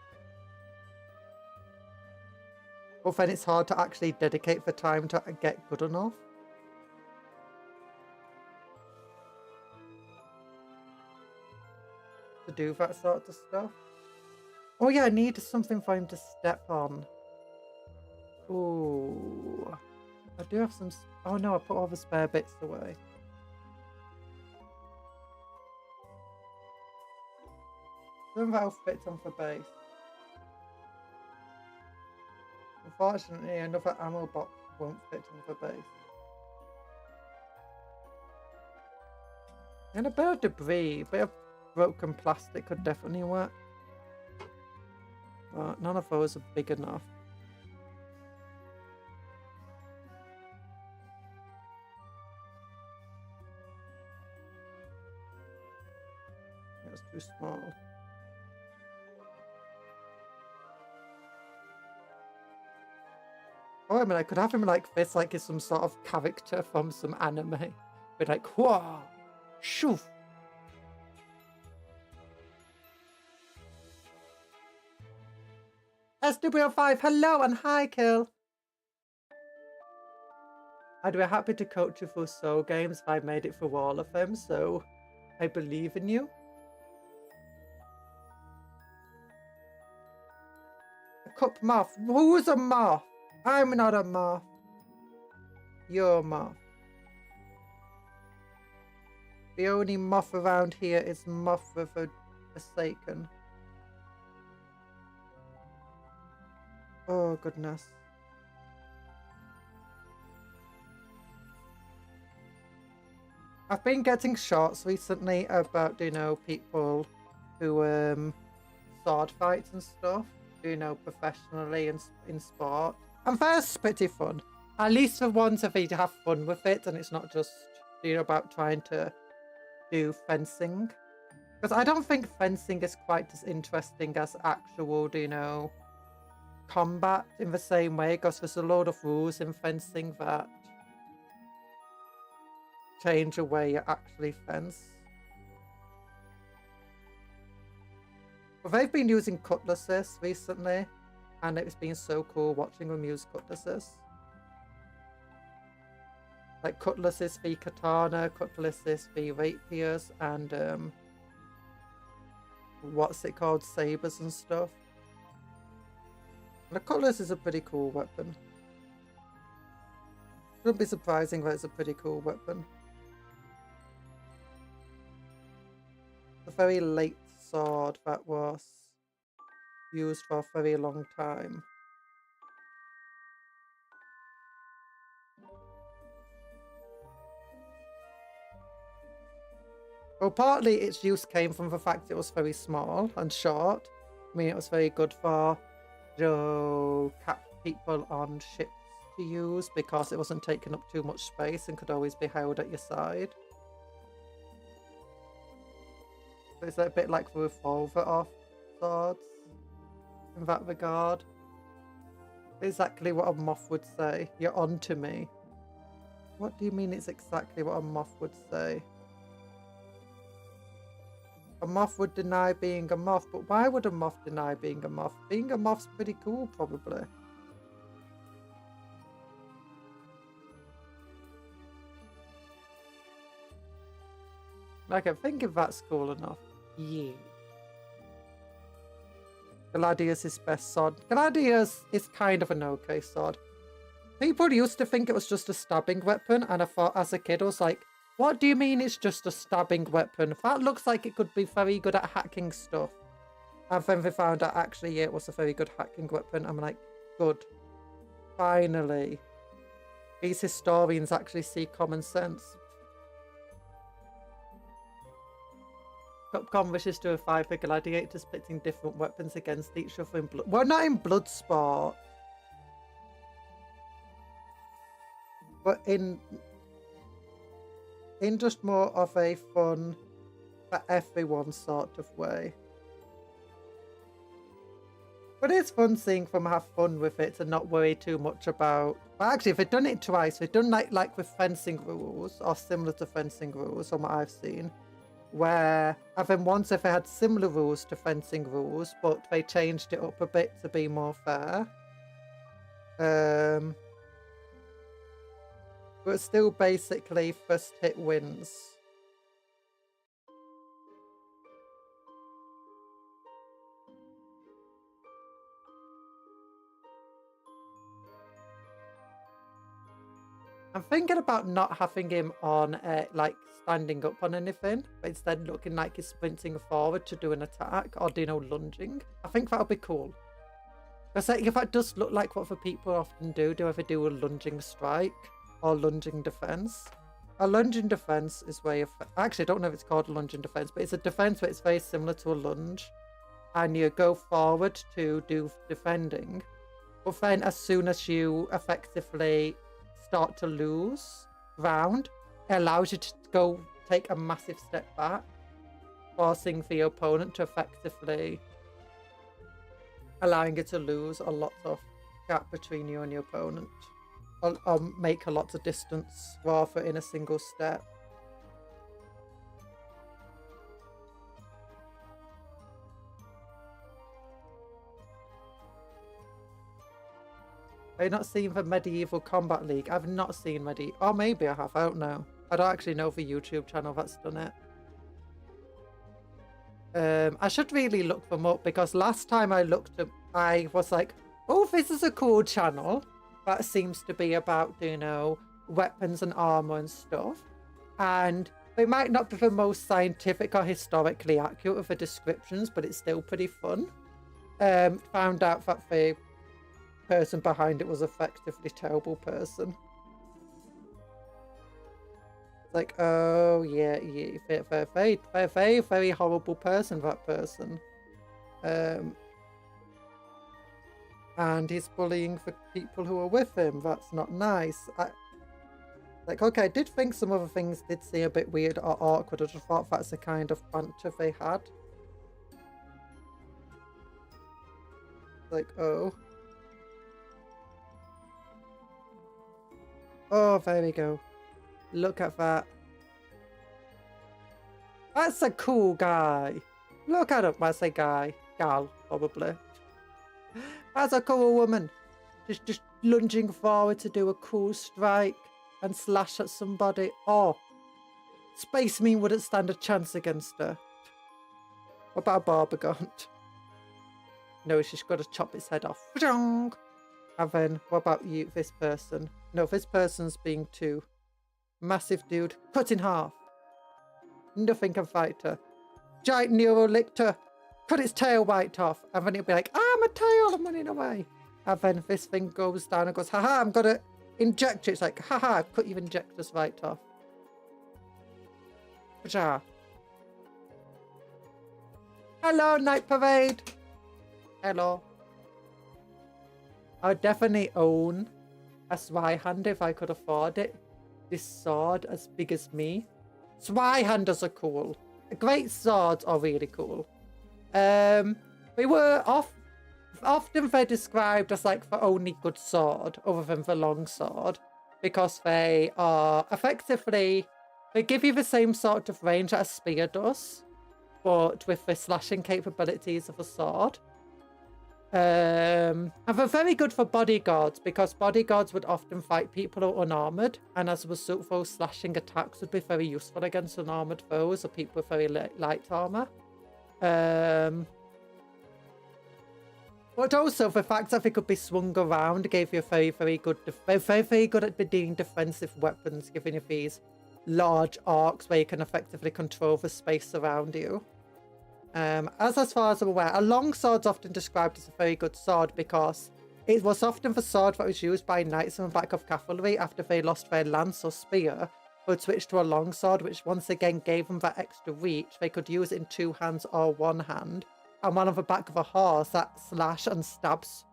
But then it's hard to actually dedicate the time to get good enough. To do that sort of stuff. Oh yeah, I need something for him to step on. Oh, I do have some. Oh no, I put all the spare bits away. Some that'll fit on for base. Unfortunately, another ammo box won't fit on for base. And a bit of debris, a bit of broken plastic could definitely work. But none of those are big enough. It's too small. Oh, I mean, I could have him like this, like he's some sort of character from some anime. Be like, whoa, shoof. SW5, hello and hi, Kill. I'd be happy to coach you through soul games if I made it through all of them, so I believe in you. A cup moth. Who's a moth? I'm not a moth. You're a moth. The only moth around here is Moth with a Forsaken. Oh, goodness. I've been getting shorts recently about, you know, people who sword fights and stuff, you know, professionally and in sport. And that's pretty fun. At least for once, if you have fun with it and it's not just, you know, about trying to do fencing. Because I don't think fencing is quite as interesting as actual, you know, combat in the same way, because there's a load of rules in fencing that change the way you actually fence. But they've been using cutlasses recently, and it's been so cool watching them use cutlasses. Like cutlasses v katana, cutlasses v rapiers, and what's it called, sabers and stuff. And a cutlass is a pretty cool weapon. Wouldn't be surprising that it's a pretty cool weapon. A very late sword that was used for a very long time. Well, partly its use came from the fact it was very small and short. I mean, it was very good for, you know, people on ships to use because it wasn't taking up too much space and could always be held at your side. So it's a bit like the revolver off swords in that regard. Exactly what a moth would say. You're on to me. What do you mean it's exactly what a moth would say? A moth would deny being a moth, but why would a moth deny being a moth? Being a moth's pretty cool, probably. Like, I think if that's cool enough. Yeah. Gladius is best sword. Gladius is kind of an okay sword. People used to think it was just a stabbing weapon, and I thought as a kid, I was like, what do you mean it's just a stabbing weapon? That looks like it could be very good at hacking stuff. And then they found out actually, yeah, it was a very good hacking weapon. I'm like, good. Finally. These historians actually see common sense. Capcom wishes to have 5 gladiators pitting different weapons against each other in blood. Well, not in Bloodsport. But in just more of a fun for everyone sort of way. But it's fun seeing them have fun with it and not worry too much about... Well, actually, if they've done it twice, they've done like with fencing rules, or similar to fencing rules from what I've seen, where, and then once if they had similar rules to fencing rules, but they changed it up a bit to be more fair. But still basically first hit wins. I'm thinking about not having him on, like, standing up on anything, but instead looking like he's sprinting forward to do an attack or, you know, lunging. I think that'll be cool. Because like, if that does look like what the people often do ever do a lunging strike or lunging defense. A lunging defense is where you... Actually, I don't know if it's called a lunging defense, but it's a defense where it's very similar to a lunge. And you go forward to do defending. But then as soon as you effectively start to lose ground, it allows you to go take a massive step back, forcing the opponent to effectively allowing you to lose a lot of gap between you and your opponent, or make a lot of distance rather in a single step. Have you not seen the Medieval Combat League? I've not seen Medieval. Or maybe I have, I don't know. I don't actually know the YouTube channel that's done it. I should really look them up, because last time I looked up, I was like, oh, this is a cool channel that seems to be about, you know, weapons and armor and stuff. And they might not be the most scientific or historically accurate with the descriptions, but it's still pretty fun. Found out that the person behind it was effectively a terrible person. It's like, oh yeah, they're very, very horrible person, that person. And he's bullying the people who are with him. That's not nice. Like, okay, I did think some other things did seem a bit weird or awkward. I just thought that's the kind of banter they had. Like, oh. Oh, there we go. Look at that. That's a cool guy. Look at him. That's a guy. Gal, probably. That's a cool woman. Just lunging forward to do a cool strike and slash at somebody. Oh, Space Mean wouldn't stand a chance against her. What about a Barbagant? No, she's got to chop its head off. And then, what about you, this person? No, this person's being too. Massive dude, cut in half. Nothing can fight her. Giant neurolictor, cut its tail right off. And then he'll be like, ah, my tail, I'm running away. And then this thing goes down and goes, haha, I'm gonna inject you. It's like, haha, cut your injectors right off. Pajah. Hello, Night Parade. Hello. I would definitely own a Zweihander if I could afford it. This sword as big as me. Zweihanders are cool. Great swords are really cool. They were often they're described as like the only good sword other than the long sword, because they are effectively, they give you the same sort of range that a spear does, but with the slashing capabilities of a sword. And they're very good for bodyguards, because bodyguards would often fight people who are unarmored, and as a result, those slashing attacks would be very useful against unarmored foes or people with very light armor. But also the fact that they could be swung around gave you a very, very good, very good at being defensive weapons, giving you these large arcs where you can effectively control the space around you. As far as I'm aware, a long sword's often described as a very good sword because it was often the sword that was used by knights on the back of cavalry after they lost their lance or spear, would switch to a long sword, which once again gave them that extra reach. They could use it in two hands or one hand, and one on the back of a horse that slash and stabs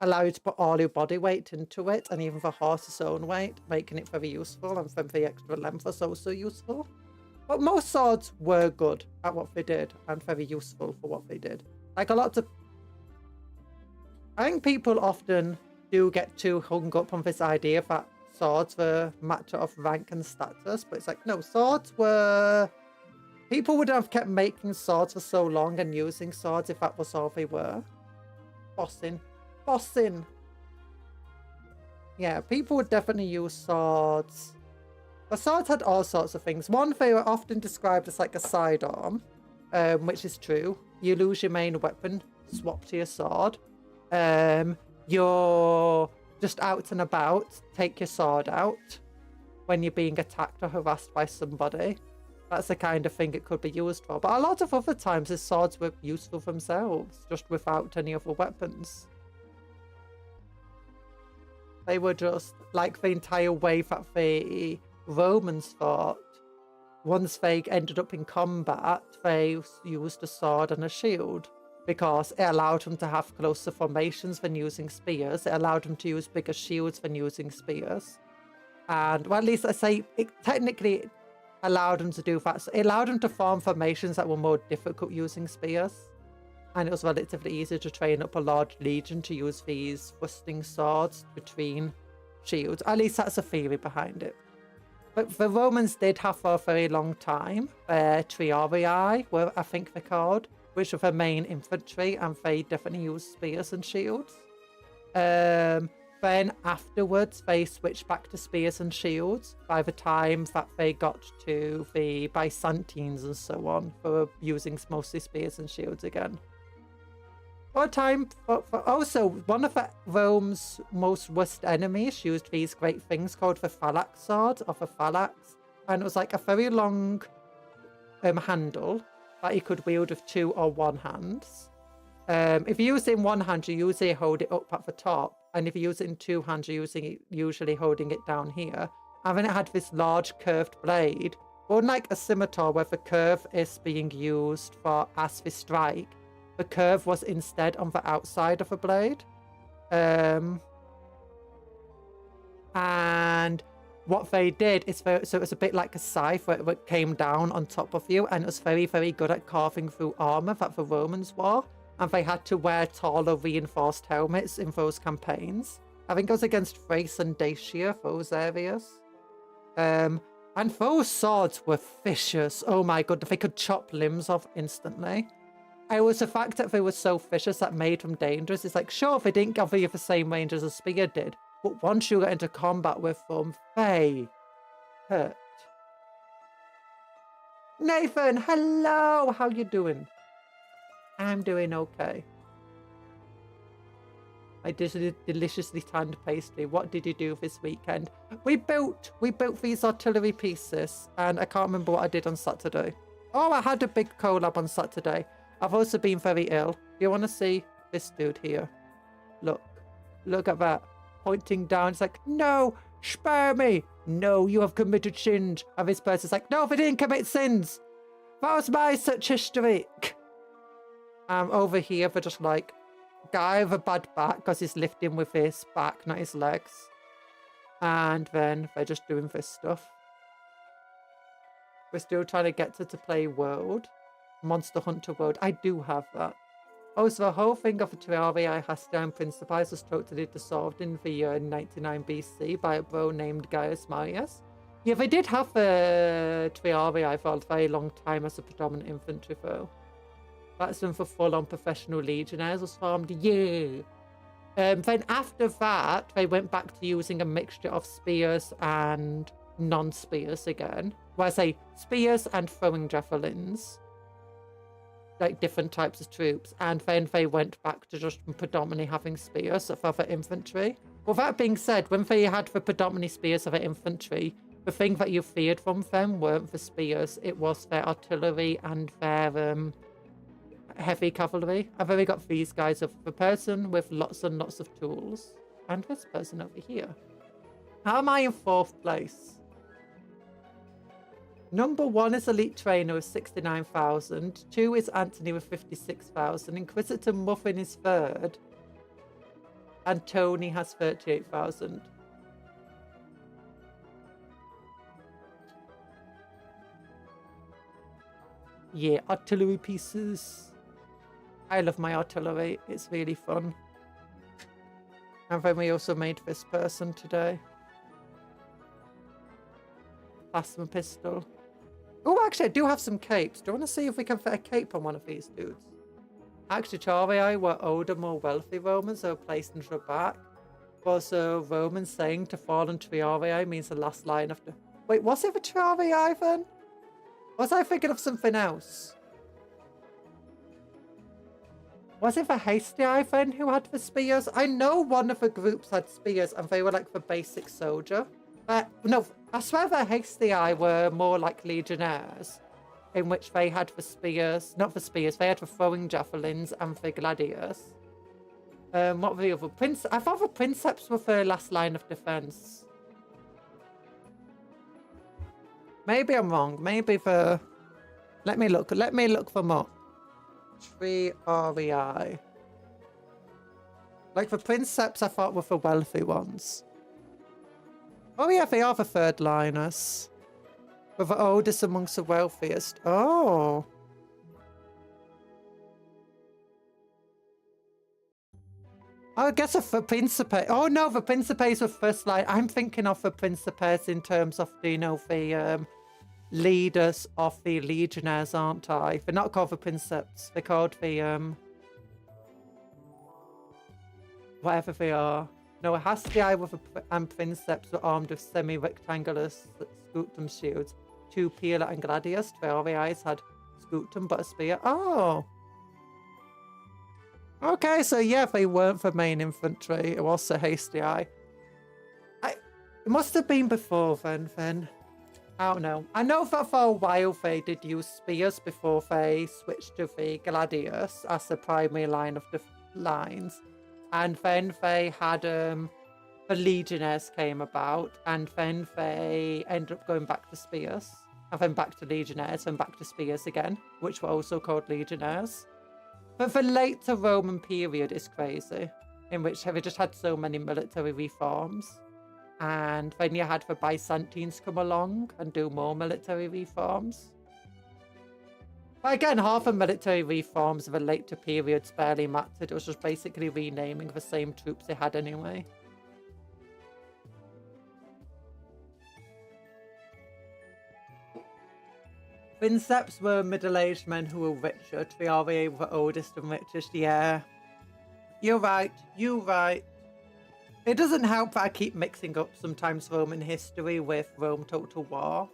allow you to put all your body weight into it, and even the horse's own weight, making it very useful, and then the extra length was also useful. But most swords were good at what they did and very useful for what they did. Like a lot of... I think people often do get too hung up on this idea that swords were a matter of rank and status, but it's like, no, swords were... People would have kept making swords for so long and using swords if that was all they were. Bossin. Bossin! Yeah, people would definitely use swords. The swords had all sorts of things. One, they were often described as like a sidearm, which is true. You lose your main weapon, swap to your sword. You're just out and about, take your sword out. when you're being attacked or harassed by somebody. That's the kind of thing it could be used for. But a lot of other times, the swords were useful themselves, just without any other weapons. They were just like the entire way that the Romans fought. Once they ended up in combat, they used a sword and a shield because it allowed them to have closer formations than using spears. It allowed them to use bigger shields than using spears. And, well, at least I say it technically allowed them to do that. So it allowed them to form formations that were more difficult using spears. And it was relatively easy to train up a large legion to use these thrusting swords between shields. At least that's a theory behind it. But the Romans did have for a very long time Triorii, were I think they're called, which were the main infantry, and they definitely used spears and shields. Then afterwards, they switched back to spears and shields by the time that they got to the Byzantines and so on, for using mostly spears and shields again. For a time, also, one of Rome's most worst enemies used these great things called the phalanx sword, or the phalanx, and it was like a very long handle that you could wield with 2 or 1 hands. If you use it in 1 hand, you usually hold it up at the top, and if you use it in 2 hands, you're usually holding it down here. And then it had this large curved blade, unlike a scimitar where the curve is being used as the strike. The curve was instead on the outside of the blade. And what they did is, so it was a bit like a scythe where it came down on top of you, and it was very, very good at carving through armor that the Romans wore. And they had to wear taller reinforced helmets in those campaigns. I think it was against Thrace and Dacia, those areas. And those swords were vicious. Oh my god, they could chop limbs off instantly. It was the fact that they were so vicious that made them dangerous. It's like, sure, they didn't give you the same range as a spear did, but once you got into combat with them, they hurt. Nathan, hello! How you doing? I'm doing okay. I did a deliciously tanned pastry. What did you do this weekend? We built these artillery pieces, and I can't remember what I did on Saturday. Oh, I had a big collab on Saturday. I've also been very ill. You want to see this dude here? Look at that. Pointing down. It's like, no, spare me. No, you have committed sins. And this person's like, no, they didn't commit sins. That was my such history. Over here, they're just like, guy with a bad back because he's lifting with his back, not his legs. And then they're just doing this stuff. We're still trying to get to play World. Monster Hunter World. I do have that. Also, the whole thing of the Triorii Hastian Principes was totally dissolved in the year 99 BC by a bro named Gaius Marius. Yeah, they did have the Triorii for a very long time as a predominant infantry foe. That's when the full-on professional legionnaires was formed. Yeah. Then after that, they went back to using a mixture of spears and non-spears again. Well, I say spears and throwing javelins. Like different types of troops, and then they went back to just predominantly having spears for their infantry. Well, that being said, when they had the predominantly spears of their infantry, the thing that you feared from them weren't the spears, it was their artillery and their heavy cavalry. I've only got these guys of the person with lots and lots of tools, and this person over here. How am I in 4th place? Number 1 is Elite Trainer with 69,000. 2 is Anthony with 56,000. Inquisitor Muffin is 3rd. And Tony has 38,000. Yeah, artillery pieces. I love my artillery. It's really fun. And then we also made this person today. Plasma pistol. Oh, actually, I do have some capes. Do you want to see if we can fit a cape on one of these dudes? Actually, Triorii were older, more wealthy Romans, so placed into the back. Also, Romans saying to fall on Triorii means the last line of the... Wait, was it the Triorii then? Was I thinking of something else? Was it the Hastii then who had the spears? I know one of the groups had spears and they were like the basic soldier. No, I swear the hasty eye were more like legionnaires, in which they had the spears, not the spears, they had the throwing javelins and the gladiators. What were the other I thought the princeps were the last line of defense. Maybe I'm wrong. Maybe the... Let me look them up. 3 REI. Like the princeps I thought were the wealthy ones. Oh yeah, they are the third liners. But the oldest amongst the wealthiest. Oh. I guess the Principe. Oh no, the Principes were first line. I'm thinking of the Principes in terms of the, you know, the leaders of the Legionnaires, aren't I? They're not called the Princeps. They're called the whatever they are. No, Hastii with and Princeps were armed with semi-rectangular scutum shields. 2 Pila and Gladius. 12 eyes had scutum but a spear. Oh. Okay, so yeah, they weren't the main infantry. It was the hasty eye. It must have been before then. I don't know. I know that for a while they did use spears before they switched to the gladius as the primary line of the lines. And then they had the legionnaires came about, and then they ended up going back to spears, and then back to legionnaires, and back to spears again, which were also called legionnaires. But the later Roman period is crazy, in which they just had so many military reforms. And then you had the Byzantines come along and do more military reforms. But again, half the military reforms of the later periods barely mattered. It was just basically renaming the same troops they had anyway. Princeps were middle-aged men who were richer. Triarii were the oldest and richest. Yeah. You're right. It doesn't help that I keep mixing up sometimes Roman history with Rome Total War.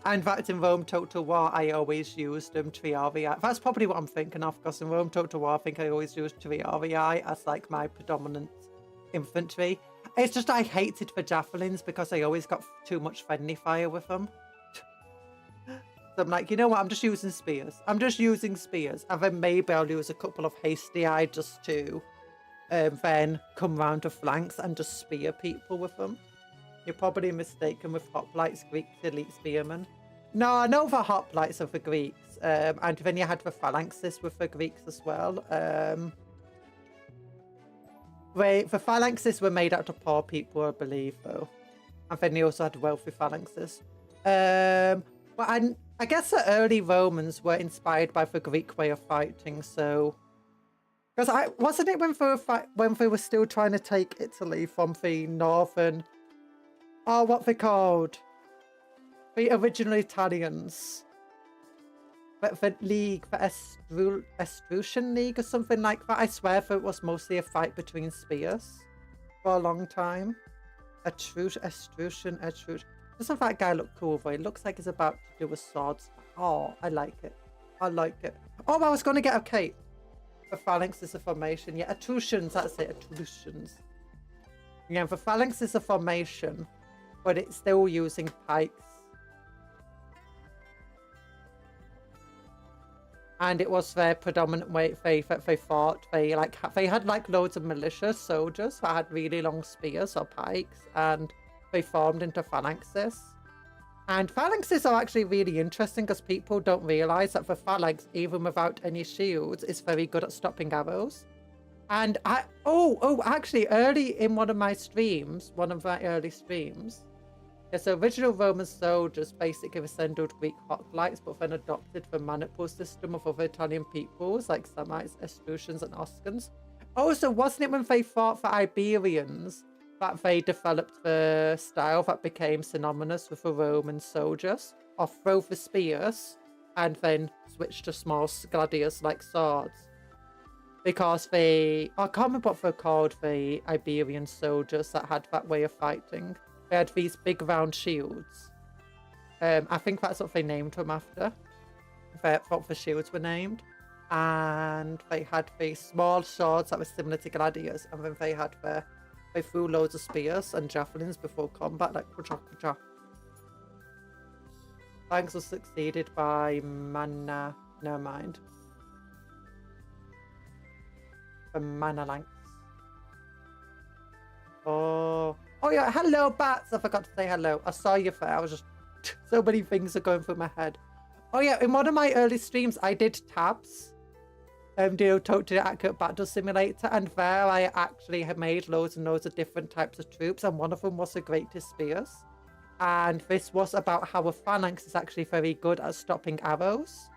And in fact, in Rome Total War, I always used Triarii. That's probably what I'm thinking of, because in Rome Total War, I think I always used Triarii as like my predominant infantry. It's just I hated the javelins because I always got too much friendly fire with them. So I'm like, you know what, I'm just using spears. And then maybe I'll use a couple of hasty eye just to then come round to flanks and just spear people with them. You're probably mistaken with hoplites, Greeks, elite spearmen. No, I know the hoplites are the Greeks. And then you had the phalanxes with the Greeks as well. The phalanxes were made out of poor people, I believe, though. And then you also had wealthy phalanxes. But I guess the early Romans were inspired by the Greek way of fighting, so... Because wasn't it when they were still trying to take Italy from the northern... Oh, what they called? The original Italians. The League, the Etruscan League or something like that. I swear that it was mostly a fight between spears for a long time. Etruscan. Doesn't that guy look cool though? It looks like he's about to do a sword. Oh, I like it. Oh, I was going to get a cape. The phalanx is a formation. Yeah, Etruscans, that's it. Etruscans. Yeah, the phalanx is a formation, but it's still using pikes. And it was their predominant way they fought. They had like loads of militia soldiers that had really long spears or pikes, and they formed into phalanxes. And phalanxes are actually really interesting because people don't realize that the phalanx, even without any shields, is very good at stopping arrows. And actually, early in one of my early streams, yes, the original Roman soldiers basically resembled Greek hoplites, but then adopted the maniple system of other Italian peoples like Samites, Etruscans, and Oscans. Also, wasn't it when they fought for Iberians that they developed the style that became synonymous with the Roman soldiers of throw the spears and then switch to small gladius-like swords? Because I can't remember what they're called, the Iberian soldiers that had that way of fighting. They had these big round shields. I think that's what they named them after. That's what the shields were named. And they had these small swords that were similar to gladius. And then they had the They threw loads of spears and javelins before combat, like kucha kucha. Thanks was succeeded by Mana. Never mind. The Manalanx. Oh yeah, hello bats. I forgot to say hello. I saw you there. I was just so many things are going through my head. Oh yeah, in one of my early streams I did tabs. Totally accurate battle simulator, and there I actually had made loads and loads of different types of troops, and one of them was the greatest spears. And this was about how a phalanx is actually very good at stopping arrows.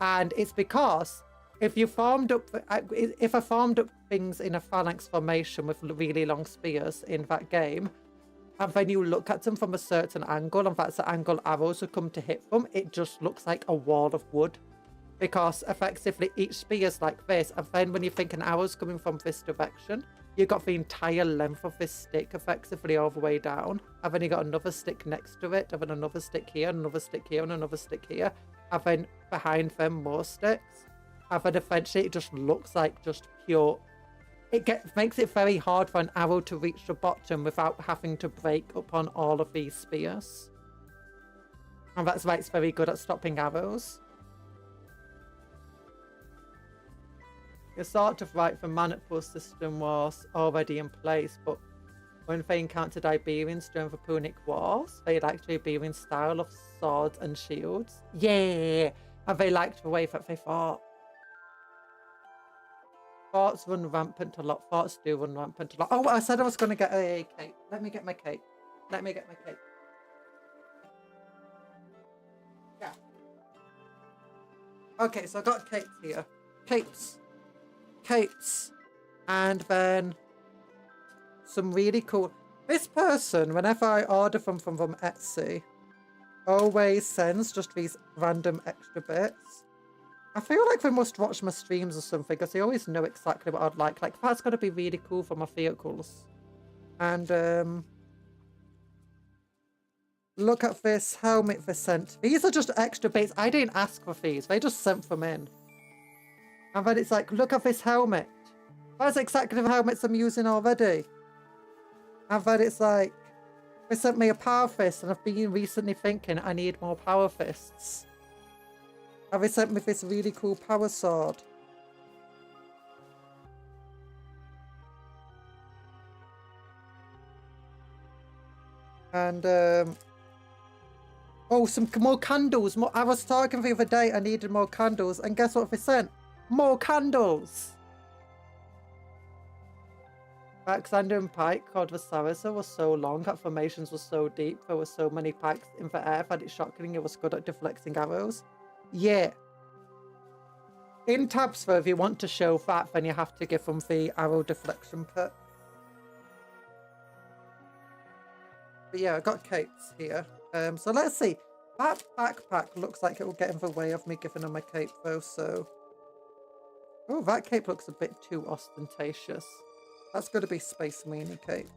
And it's because if I farmed up things in a phalanx formation with really long spears in that game, and then you look at them from a certain angle, and that's the angle arrows will come to hit from, it just looks like a wall of wood. Because effectively each spear is like this, and then when you think an arrow's coming from this direction, you got the entire length of this stick effectively all the way down, and then you got another stick next to it, and then another stick here, and another stick here, and another stick here, and then behind them more sticks, and then eventually it just looks like just pure. Makes it very hard for an arrow to reach the bottom without having to break upon all of these spears, and that's why it's very good at stopping arrows. The sort of right for Manipur system was already in place, but when they encountered Iberians during the Punic Wars, they liked the Iberian style of swords and shields. Yeah! And they liked the way that they fought. Forts run rampant a lot. Forts do run rampant a lot. Oh, I said I was going to get a cape. Let me get my cape. Let me get my cape. Yeah. Okay, so I got capes here. Capes. And then some really cool. This person, whenever I order from Etsy, always sends just these random extra bits. I feel like they must watch my streams or something, because they always know exactly what I'd like. Like, that's gotta be really cool for my vehicles. And look at this helmet they sent. These are just extra bits. I didn't ask for these. They just sent them in. And then it's like, look at this helmet. That's exactly the helmets I'm using already. And then it's like, they sent me a power fist, and I've been recently thinking I need more power fists. And they sent me this really cool power sword. And, oh, some more candles. I was talking the other day, I needed more candles, and guess what they sent? More candles! Alexander and Pike called the Sarasa was so long, that formations were so deep, there were so many pikes in the air that it's shocking it was good at deflecting arrows. Yeah. In tabs though, if you want to show that, then you have to give them the arrow deflection kit. But yeah, I got capes here. So let's see. That backpack looks like it will get in the way of me giving them a cape though, so... Oh, that cape looks a bit too ostentatious. That's going to be Space Marine cape.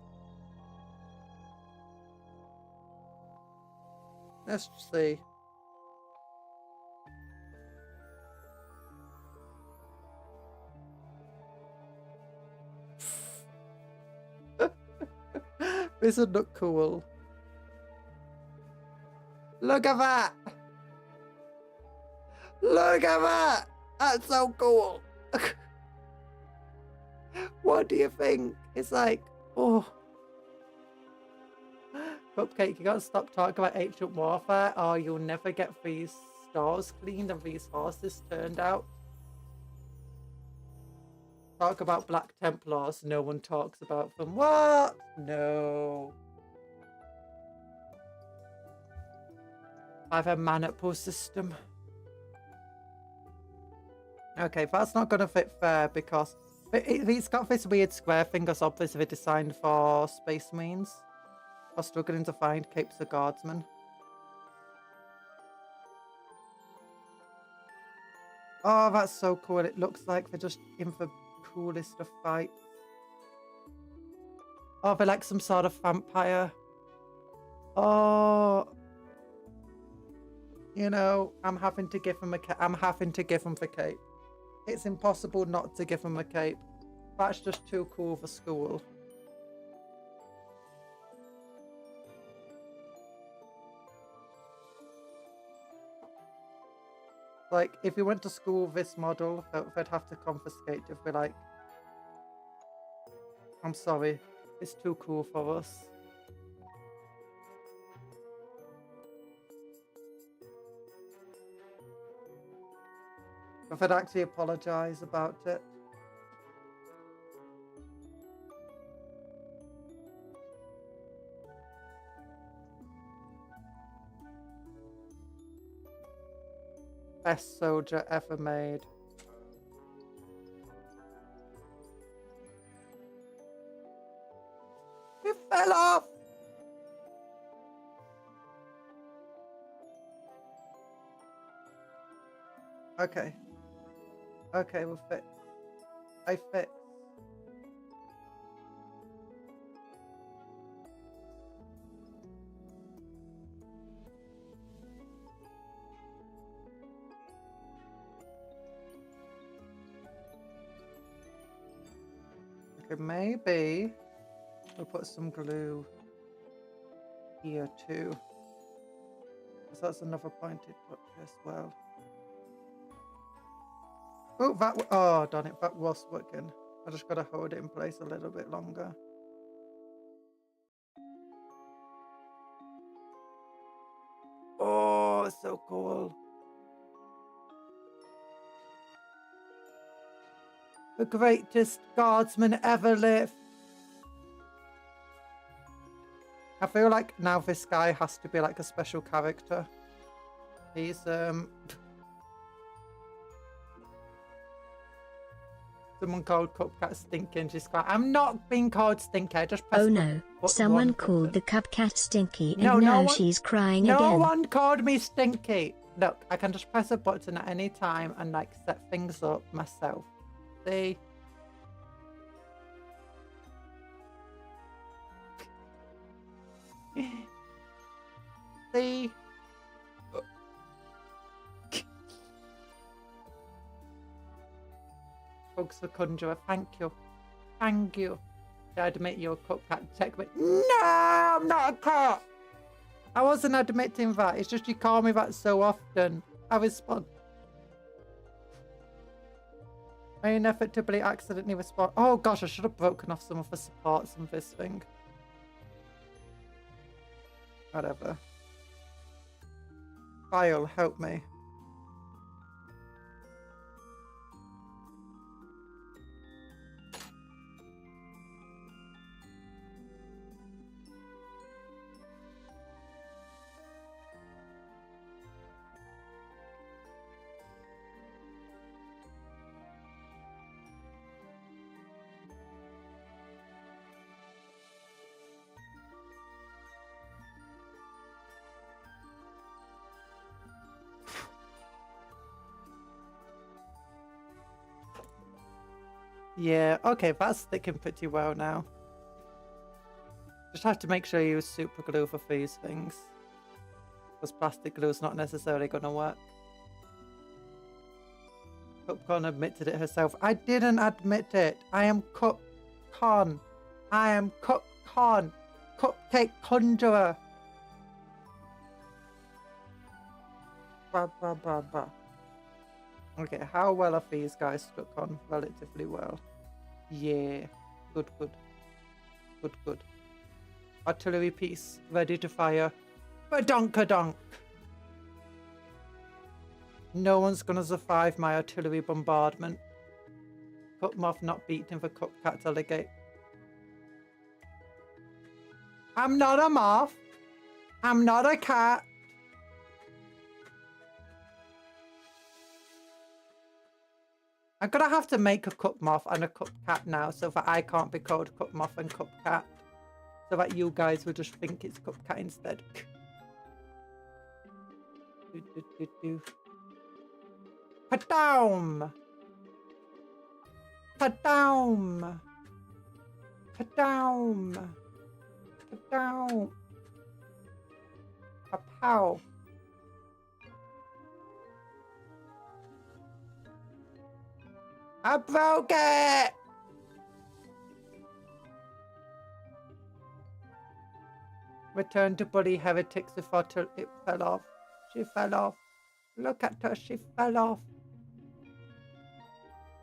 Let's see. This would look cool. Look at that! Look at that! That's so cool! What do you think? It's like, oh. Cupcake, you gotta stop talking about ancient warfare, or you'll never get these stores cleaned and these horses turned out. Talk about Black Templars, no one talks about them. What? No. I have a man-up system. Okay, that's not gonna fit there because he's got this weird square thing that's obviously designed for Space Marines. Or struggling to find capes of guardsmen. Oh, that's so cool. It looks like they're just in the coolest of fights. Oh, they're like some sort of vampire. Oh. You know, I'm having to give them the cape. It's impossible not to give them a cape. That's just too cool for school. like, if you went to school with this model, they'd have to confiscate if we're like, I'm sorry, it's too cool for us. If I'd actually apologise about it. Best soldier ever made. It fell off! Okay. Okay, we'll fix. I fix. Okay, maybe we'll put some glue here too. Because that's another pointed touch as well. Oh, oh, darn it, that was working. I just gotta hold it in place a little bit longer. Oh, so cool. The greatest guardsman ever lived. I feel like now this guy has to be like a special character. He's someone called Cupcake Stinky and she's like, I'm not being called Stinky, I just pressed. Oh no, someone called the Cupcake Stinky and no now one, she's crying no again. No one called me Stinky. Look, I can just press a button at any time and like set things up myself. See? See? Bugs the Conjurer, thank you. Thank you. I admit you're a cupcake. Check me. No, I'm not a cat. I wasn't admitting that. It's just you call me that so often. I respond. I inevitably accidentally respond. Oh gosh, I should have broken off some of the supports on this thing. Whatever. File, help me. Yeah, okay, that's sticking pretty well now. Just have to make sure you use super glue for these things. Because plastic glue is not necessarily going to work. Cupcon admitted it herself. I didn't admit it. I am Cupcon. I am Cupcon. Cupcake Conjuror. Bah, bah, bah, bah. Okay, how well are these guys stuck on? Relatively well. Yeah. Good, good. Good, good. Artillery piece ready to fire. Badonk-a-donk. No one's gonna survive my artillery bombardment. Cup moth not beaten for cupcake delegate. I'm not a moth. I'm not a cat. I'm gonna have to make a cup moth and a cup cat now so that I can't be called cup moth and cup cat. So that you guys will just think it's cup cat instead. Padam! Padam! Padam! Padam! Papow! I broke it! Return to bully heretics before it fell off. She fell off. Look at her, she fell off.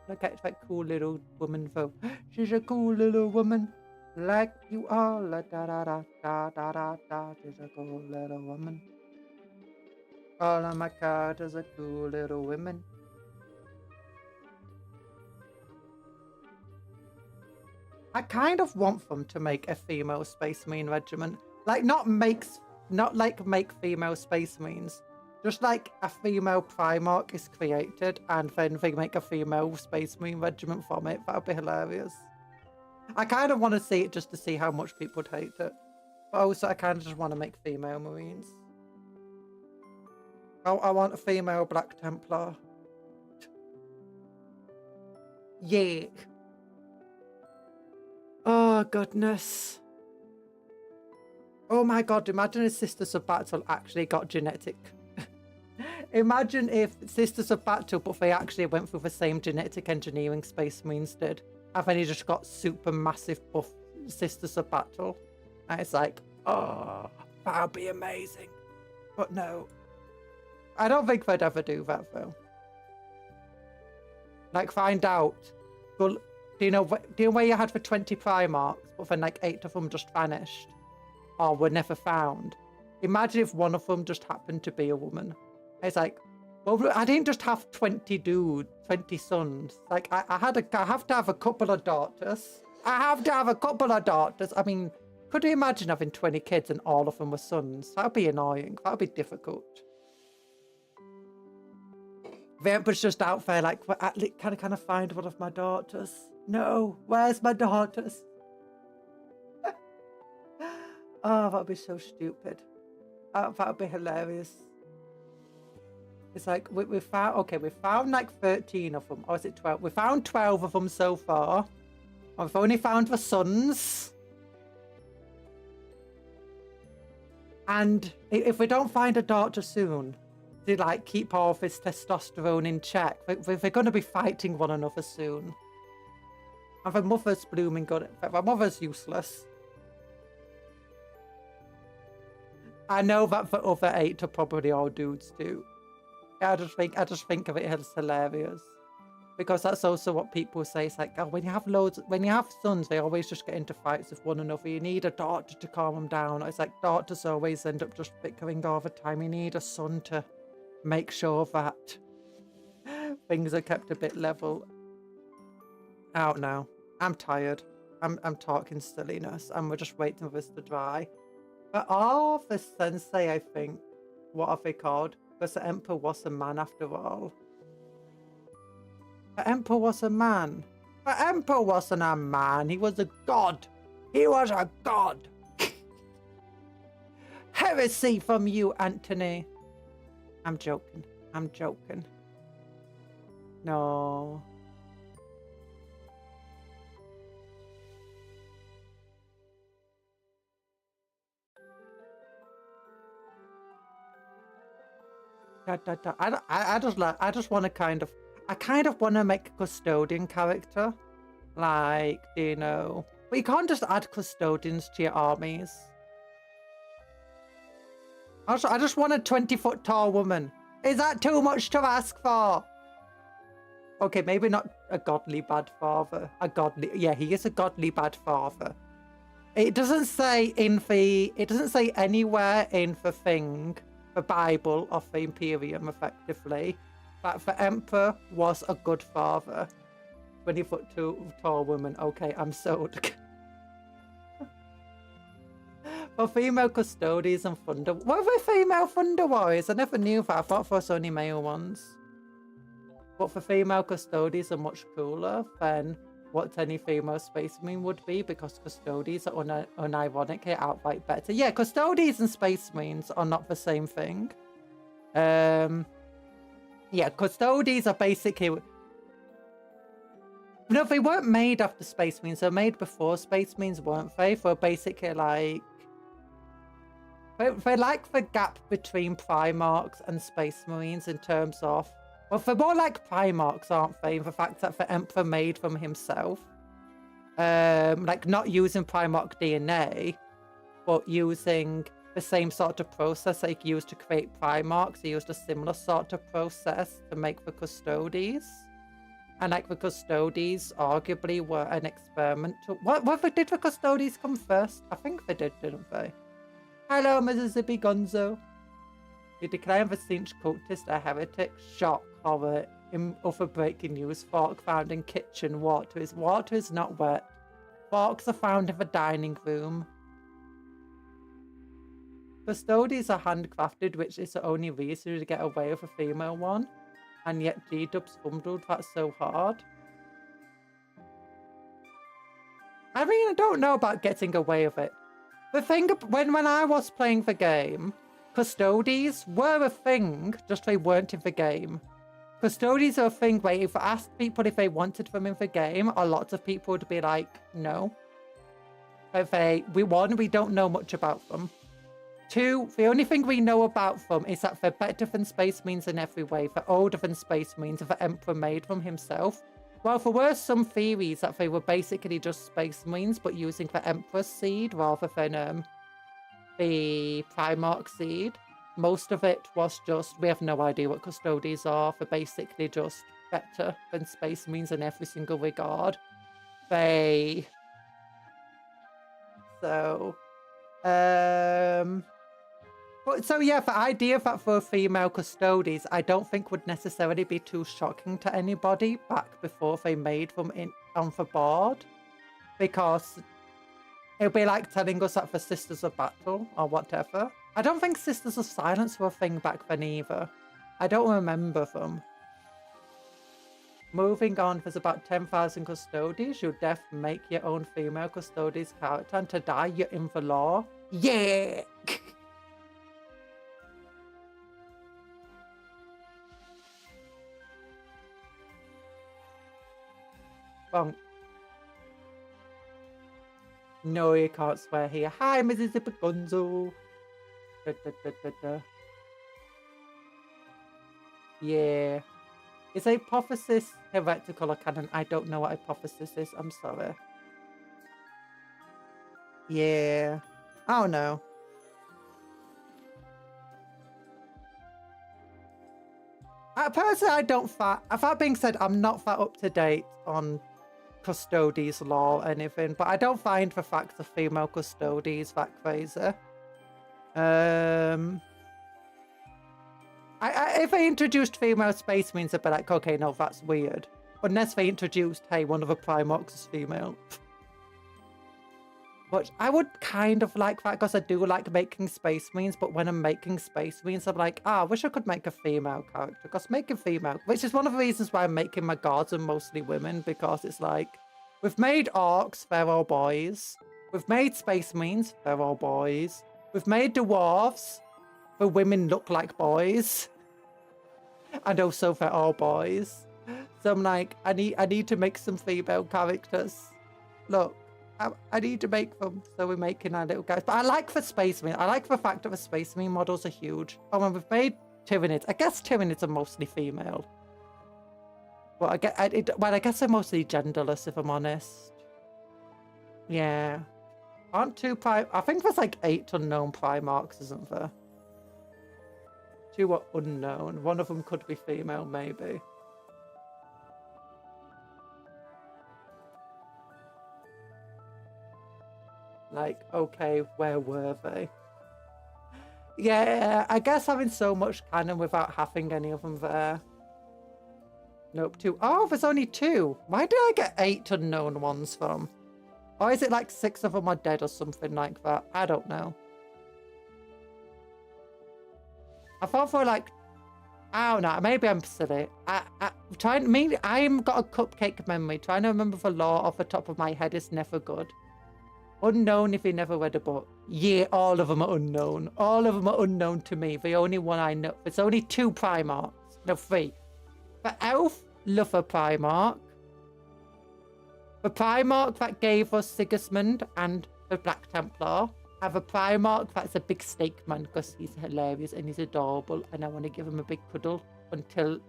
Look at that cool little woman though. She's a cool little woman. Like you are, la da da da da da da da. She's a cool little woman. All on my card is a cool little woman. I kind of want them to make a female Space Marine regiment. Like not make female Space Marines. Just like a female Primarch is created and then they make a female Space Marine regiment from it. That would be hilarious. I kind of want to see it just to see how much people would hate it. But also I kind of just want to make female Marines. Oh, I want a female Black Templar. Yeah. Oh, goodness. Oh my god, imagine if Sisters of Battle actually got genetic. Imagine if Sisters of Battle, but they actually went through the same genetic engineering Space Marines did. And then you just got super massive buff Sisters of Battle. And it's like, oh, that would be amazing. But no. I don't think they'd ever do that, though. Like, find out. Well, do you know where you had the 20 Primarchs, but then like 8 of them just vanished? Or were never found? Imagine if one of them just happened to be a woman. It's like, well, I didn't just have 20 dudes, 20 sons. Like, I have to have a couple of daughters. I have to have a couple of daughters. I mean, could you imagine having 20 kids and all of them were sons? That would be annoying. That would be difficult. The Emperor's just out there like, can I find one of my daughters? No, where's my daughters? Oh, that would be so stupid. That would be hilarious. It's like, we found like 13 of them. Or is it 12? We found 12 of them so far. We've only found the sons. And if we don't find a daughter soon, to like keep all of his testosterone in check, they're going to be fighting one another soon. And the mother's blooming good. The mother's useless. I know that the other 8 are probably all dudes too. I just think of it as hilarious. Because that's also what people say. It's like, oh, when you have sons, they always just get into fights with one another. You need a daughter to calm them down. It's like daughters always end up just bickering all the time. You need a son to make sure that things are kept a bit level. Out now. I'm tired. I'm talking silliness, and we're just waiting for this to dry. But the sensei, I think, what have they called? Because the Emperor was a man after all. The Emperor was a man. The Emperor wasn't a man. He was a god. He was a god. Heresy from you, Anthony. I'm joking. I'm joking. No. I just want to kind of want to make a custodian character, like, you know, but you can't just add custodians to your armies. I just want a 20-foot tall woman. Is that too much to ask for? Okay, maybe not a godly bad father. Yeah, he is a godly bad father. It doesn't say anywhere in the thing, the Bible of the Imperium, effectively, that the Emperor was a good father. 20-foot tall woman. Okay, I'm sold. For female custodians and thunder. What were female thunder warriors? I never knew that. I thought there was only male ones. But for female custodians are much cooler than what any female space marine would be, because custodians are unironically outright better. Yeah, custodians and space marines are not the same thing. Yeah, custodians are basically... No, they weren't made after space marines. They were made before space marines, weren't they? They were basically like... They're like the gap between Primarchs and Space Marines in terms of... Well, they're more like Primarchs, aren't they? The fact that the Emperor made them himself. Like, not using Primarch DNA, but using the same sort of process they used to create Primarchs. They used a similar sort of process to make the Custodes. And like the Custodes arguably were an experiment. Whether did the Custodes come first? I think they did, didn't they? Hello, Mississippi Gonzo. You declare the Cinch cultist a heretic. Shock, horror. In other breaking news, fork found in kitchen. Water is not wet. Forks are found in the dining room. Custodes are handcrafted, which is the only reason to get away with a female one. And yet G-Dubs fumbled that so hard. I mean, I don't know about getting away with it. The thing, when I was playing the game, Custodes were a thing, just they weren't in the game. Custodes are a thing where if I asked people if they wanted them in the game, a lot of people would be like, no. We don't know much about them. 2, the only thing we know about them is that they're better than Space Marines in every way. They're older than Space Marines, the Emperor made them himself. Well, there were some theories that they were basically just Space Marines, but using the Emperor's seed rather than the Primarch seed. Most of it was just, we have no idea what Custodes are. They're basically just better than Space Marines in every single regard. So yeah, the idea that for female Custodes, I don't think would necessarily be too shocking to anybody back before they made them on the board. Because it'll be like telling us that for Sisters of Battle or whatever. I don't think Sisters of Silence were a thing back then either. I don't remember them. Moving on, there's about 10,000 Custodes. You'll definitely make your own female Custodes character, and to die, you're in the law. Yeah! Bonk. No, you can't swear here. Hi, Mrs. Gonzo. Da, da, da, da, da. Yeah. Is hypothesis heretical or canon? I don't know what hypothesis is. I'm sorry. Yeah. I don't know. Personally, I don't that being said, I'm not that up to date on Custodes law or anything, but I don't find the fact of female Custodes that crazy. If they introduced female Space Marines, I'd be like, okay, no, that's weird. Unless they introduced, hey, one of the Primarchs is female. But I would kind of like that because I do like making Space Marines, but when I'm making Space Marines, I'm like, I wish I could make a female character. Because making female, which is one of the reasons why I'm making my guards are mostly women, because it's like, we've made orcs, they're all boys. We've made Space Marines, they're all boys. We've made dwarves, the women look like boys. And also they're all boys. So I'm like, I need to make some female characters. Look. I need to make them, so we're making our little guys. But I like the Space Marine. I like the fact that the Space Marine models are huge. Oh, and we've made Tyranids. I guess Tyranids are mostly female. But I guess they're mostly genderless, if I'm honest. Yeah. I think there's like 8 unknown Primarchs, isn't there? 2 are unknown. One of them could be female, maybe. Like, okay, where were they? Yeah, I guess having so much canon without having any of them there. Nope, 2. Oh, there's only 2. Why did I get 8 unknown ones from? Or is it like 6 of them are dead or something like that? I don't know. I thought for like, I don't know, maybe I'm silly. I've got a cupcake memory. Trying to remember the lore off the top of my head is never good. Unknown if you never read a book. Yeah, all of them are unknown. All of them are unknown to me. The only one I know. There's only 2 Primarchs. No, 3. The Elf, love a Primarch. The Primarch that gave us Sigismund and the Black Templar. I have a Primarch that's a big snake man because he's hilarious and he's adorable. And I want to give him a big cuddle until...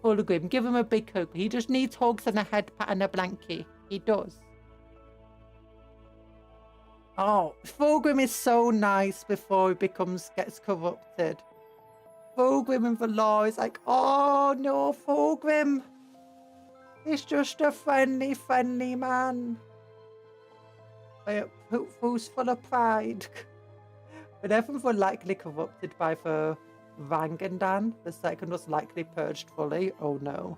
Full of him. Give him a big hug. He just needs hugs and a head pat and a blankie. He does. Oh, Fulgrim is so nice before he gets corrupted. Fulgrim in the law is like, oh no, Fulgrim. He's just a friendly man. Who's full of pride. But everyone were likely corrupted by the Rangandan. The second was likely purged fully. Oh no.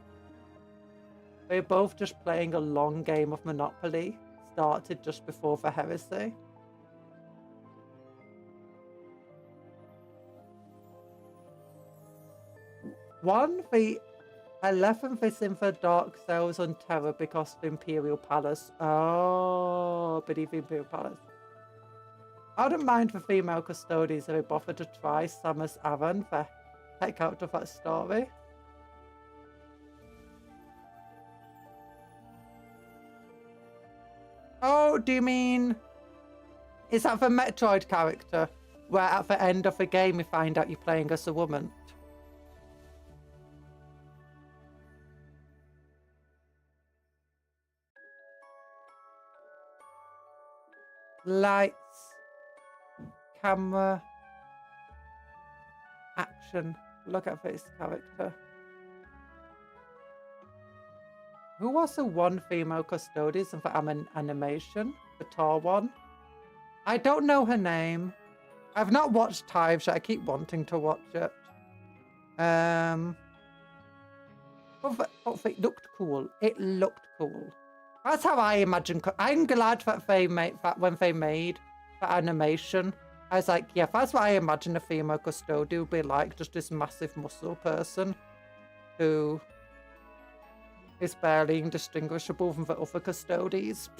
We're both just playing a long game of Monopoly. Started just before the heresy. The 11th is in the Dark Cells on Terror because of Imperial Palace. Oh, beneath Imperial Palace. I don't mind the female custodians if they bother to try Samus Aran the heck out of that story. Oh, do you mean... Is that the Metroid character? Where at the end of the game you find out you're playing as a woman? Lights, camera, action. Look at this character. Who was the one female custodian for animation? The tall one? I don't know her name. I've not watched Tives yet. I keep wanting to watch it. But it looked cool. It looked cool. That's how I imagine. I'm glad that they made that when they made the animation. I was like, yeah, that's what I imagine a female custodian would be like. Just this massive muscle person who is barely indistinguishable from the other custodians.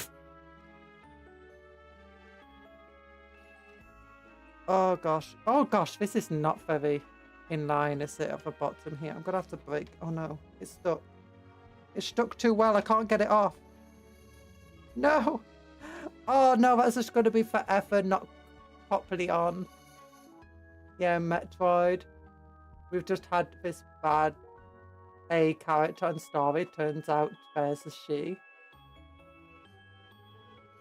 Oh gosh, this is not very in line, is it, at the bottom here? I'm gonna have to break. Oh no, it's stuck. It's stuck too well. I can't get it off. No! Oh no, that's just going to be forever not properly on. Yeah, Metroid. We've just had this bad A character and story. Turns out there's a she.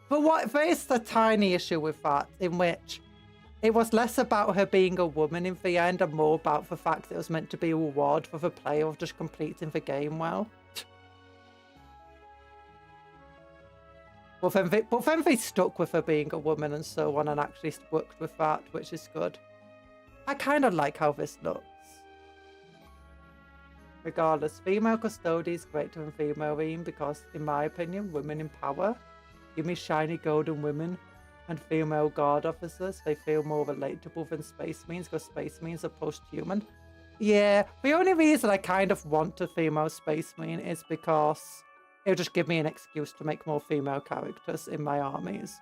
But there is a tiny issue with that, in which it was less about her being a woman in the end and more about the fact that it was meant to be a reward for the player of just completing the game well. But then they stuck with her being a woman and so on and actually worked with that, which is good. I kind of like how this looks. Regardless, female custody is greater than female ream because, in my opinion, women in power. Give me shiny golden women and female guard officers. They feel more relatable than space marines because space marines are post-human. Yeah, the only reason I kind of want a female space marine is because it'll just give me an excuse to make more female characters in my armies.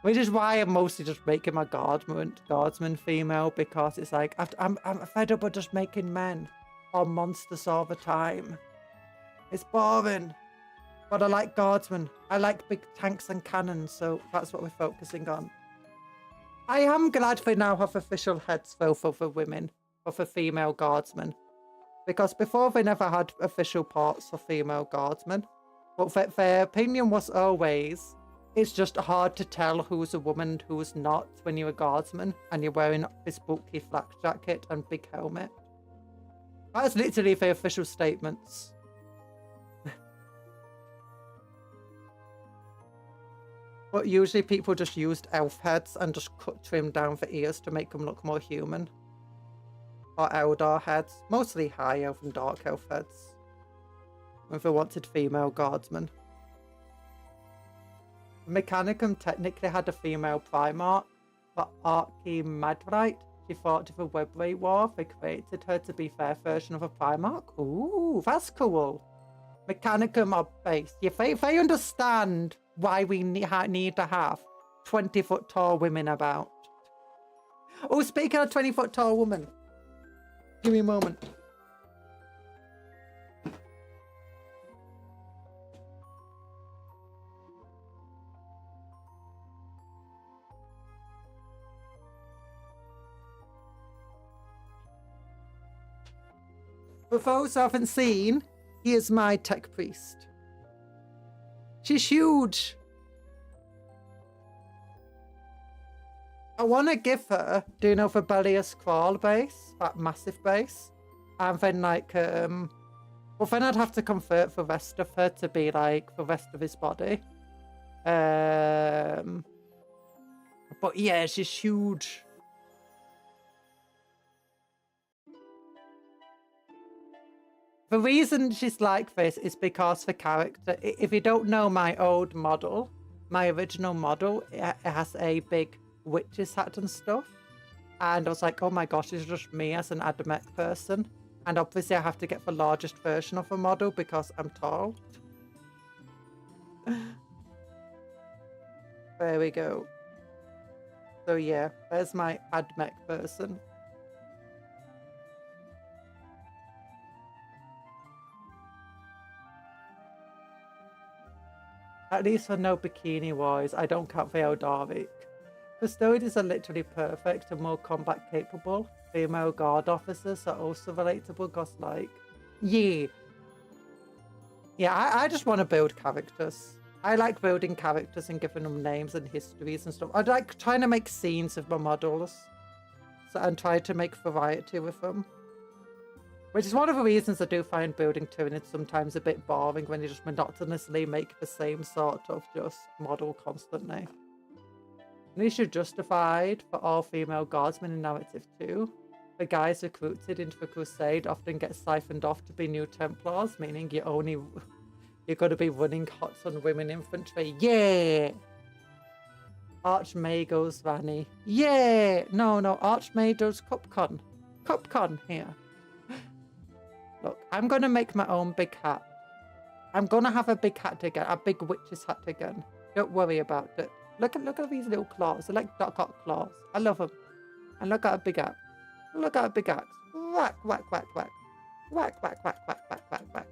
Which is why I'm mostly just making my guardsman female, because it's like, I'm fed up of just making men or monsters all the time. It's boring. But I like guardsmen. I like big tanks and cannons, so that's what we're focusing on. I am glad they now have official heads, though, for the women, or for female guardsmen. Because before they never had official parts for female guardsmen. But their opinion was always, it's just hard to tell who's a woman and who's not when you're a guardsman and you're wearing this bulky flak jacket and big helmet. That's literally the official statements. But usually people just used elf heads and just trimmed down the ears to make them look more human. Or Eldar heads, mostly high elf and dark elf heads. When they wanted female guardsmen. Mechanicum technically had a female Primarch, but Archimadrite, she fought in the Webray War. They created her to be their version of a Primarch. Ooh, that's cool. Mechanicum are based. Yeah, they understand why we need to have 20-foot tall women about. Oh, speaking of 20-foot tall women, give me a moment. For those who haven't seen, he is my tech priest. She's huge. I want to give her, do you know, for Bellius Crawl base, that massive base, and then like, well, then I'd have to convert the rest of her to be like the rest of his body. But yeah, she's huge. The reason she's like this is because the character, if you don't know my old model, my original model, it has a big witch's hat and stuff. And I was like, oh my gosh, it's just me as an Adamec person. And obviously I have to get the largest version of the model because I'm tall. There we go. So yeah, there's my Admech person. At least for no bikini wise, I don't count the Eldaric. Custodians are literally perfect and more combat capable. Female guard officers are also relatable because like, yeah. Yeah, I just want to build characters. I like building characters and giving them names and histories and stuff. I like trying to make scenes with my models. And try to make variety with them. Which is one of the reasons I do find building Tyranids sometimes a bit boring when you just monotonously make the same sort of just model constantly. At least you're justified for all female guardsmen in Narrative 2. The guys recruited into the Crusade often get siphoned off to be new Templars, meaning you're going to be running hots on women infantry. Yeah! Archmago's Vanny. Yeah! No, Archmago's Cupcon. Cupcon here. Look, I'm going to make my own big hat. I'm going to have a big hat again, a big witch's hat again. Don't worry about it. Look at these little claws. They're like Doc Ock claws. I love them. And look at a big axe. Look at a big axe. Whack, whack, whack, whack. Whack, whack, whack, whack, whack, whack, whack.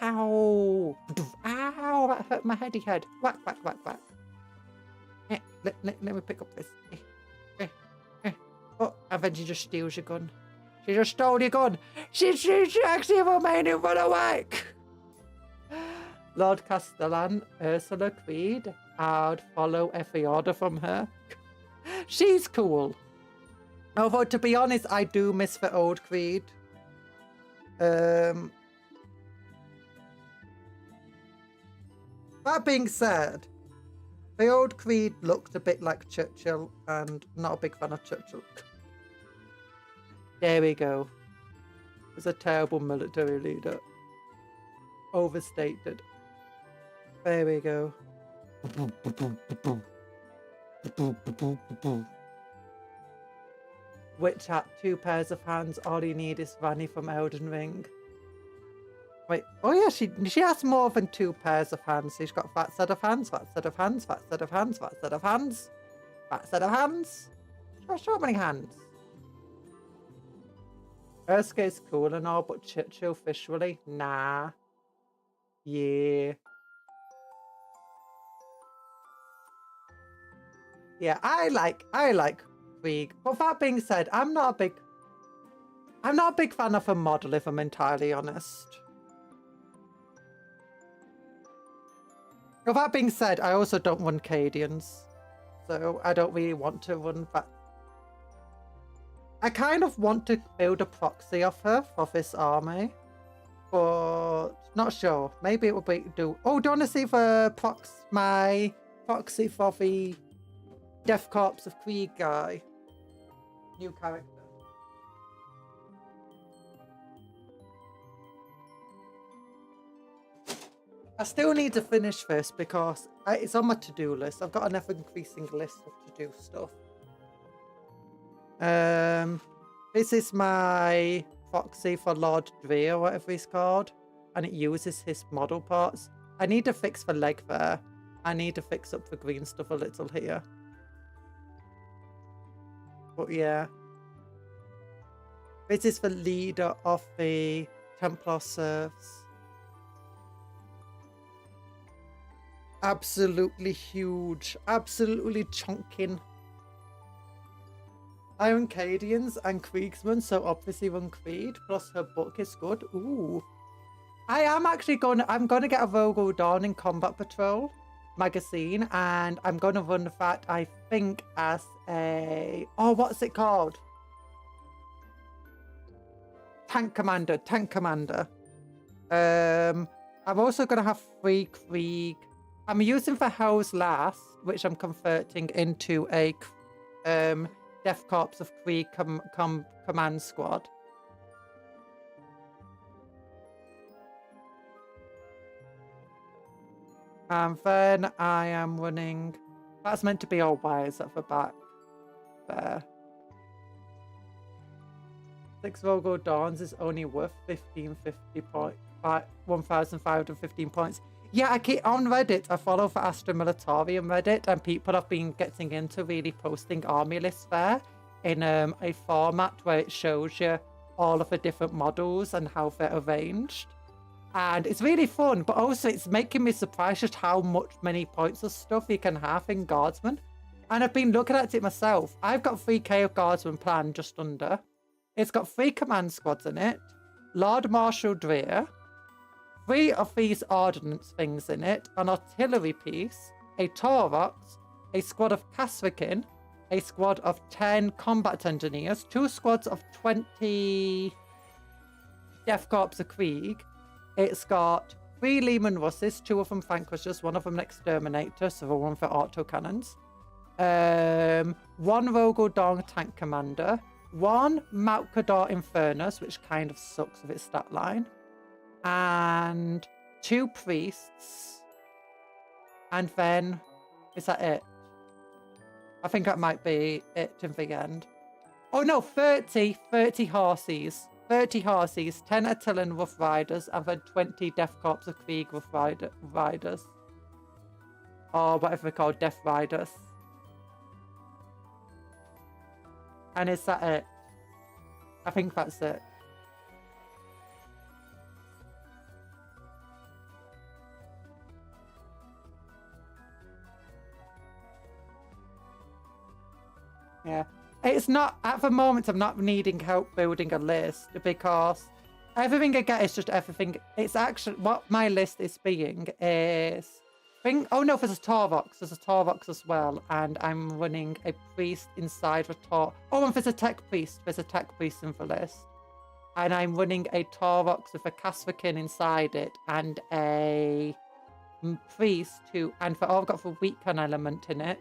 Ow. Ow, that hurt my heady head. Whack, whack, whack, whack. Let me pick up this. Oh, and then she just steals your gun. She just stole your gun. She actually remaining for the whack. Lord Castellan, Ursula Creed. I'd follow every order from her. She's cool. Although, to be honest, I do miss the old Creed. That being said, the old Creed looked a bit like Churchill, and not a big fan of Churchill. There we go. He was a terrible military leader. Overstated. There we go. Witch hat, 2 pairs of hands. All you need is Vanny from Elden Ring. Wait, oh yeah, she has more than 2 pairs of hands. She's got fat set of hands, fat set of hands, fat set of hands, fat set of hands, fat set of hands. She has so many hands. Erskine is cool and all, but Churchill visually, nah. Yeah. Yeah, I like Krieg. But that being said, I'm not a big fan of a model, if I'm entirely honest. With that being said, I also don't run Cadians, so I don't really want to run that. I kind of want to build a proxy of her for this army, but not sure. Maybe it would be do. Oh, do you want to see my proxy for the Death Corps of Krieg guy? New character. I still need to finish this because it's on my to-do list. I've got an ever-increasing list of to-do stuff. This is my proxy for Lord Dre or whatever he's called, and it uses his model parts. I need to fix the leg there. I need to fix up the green stuff a little here. But yeah. This is the leader of the Templar serfs. Absolutely huge. Absolutely chunking. Iron Cadians and Kriegsmen, so obviously run Creed, plus her book is good. Ooh. I'm gonna get a Vogel Dawn in Combat Patrol. magazine, and I'm going to run that, I think, as a... Oh, what's it called? Tank Commander. I'm also going to have 3 Krieg. I'm using the Hell's Last, which I'm converting into a Death Corps of Krieg command squad. And then I am running... That's meant to be all wires at the back. There. 6 Vogo Dawns is only worth 1,515 points. Yeah, I keep on Reddit. I follow the Astra Militarum Reddit, and people have been getting into really posting army lists there in a format where it shows you all of the different models and how they're arranged. And it's really fun, but also it's making me surprised just how many points of stuff you can have in Guardsman. And I've been looking at it myself. I've got 3k of Guardsman planned just under. It's got 3 command squads in it, Lord Marshal Dreer, 3 of these ordnance things in it, an artillery piece, a Taurox, a squad of Kasrikin, a squad of 10 combat engineers, 2 squads of 20 Death Corps of Krieg. It's got 3 Lehman Russes, 2 of them Vanquishers, 1 of them an Exterminator, so the one for autocannons. 1 Rogo Dong Tank Commander, 1 Malkador Infernus, which kind of sucks with its stat line, and 2 Priests, and then, is that it? I think that might be it in the end. Oh no, 30 horses. 30 horses, 10 Attilan Rough Riders, and then 20 Death Corps of Krieg Rough Riders. Or whatever they're called, Death Riders. And is that it? I think that's it. Yeah. It's not, at the moment, I'm not needing help building a list because everything I get is just everything. It's actually, what my list is being is, oh no, there's a Taurox as well, and I'm running a priest inside the Oh, and there's a tech priest in the list. And I'm running a Taurox with a Kasrikin inside it, and a priest and I've got the weaken element in it.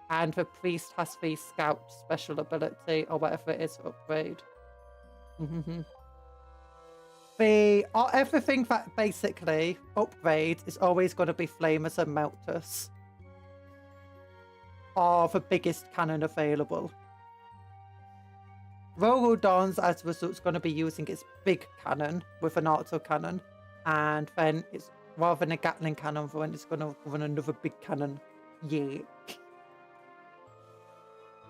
And the priest has the scout special ability, or whatever it is, for upgrade. Everything that basically upgrades is always going to be Flamers and Melters. Or the biggest cannon available. Rogodon's, as a result, is going to be using its big cannon with an auto cannon. And then it's, rather than a Gatling cannon, it's going to run another big cannon. Yeah.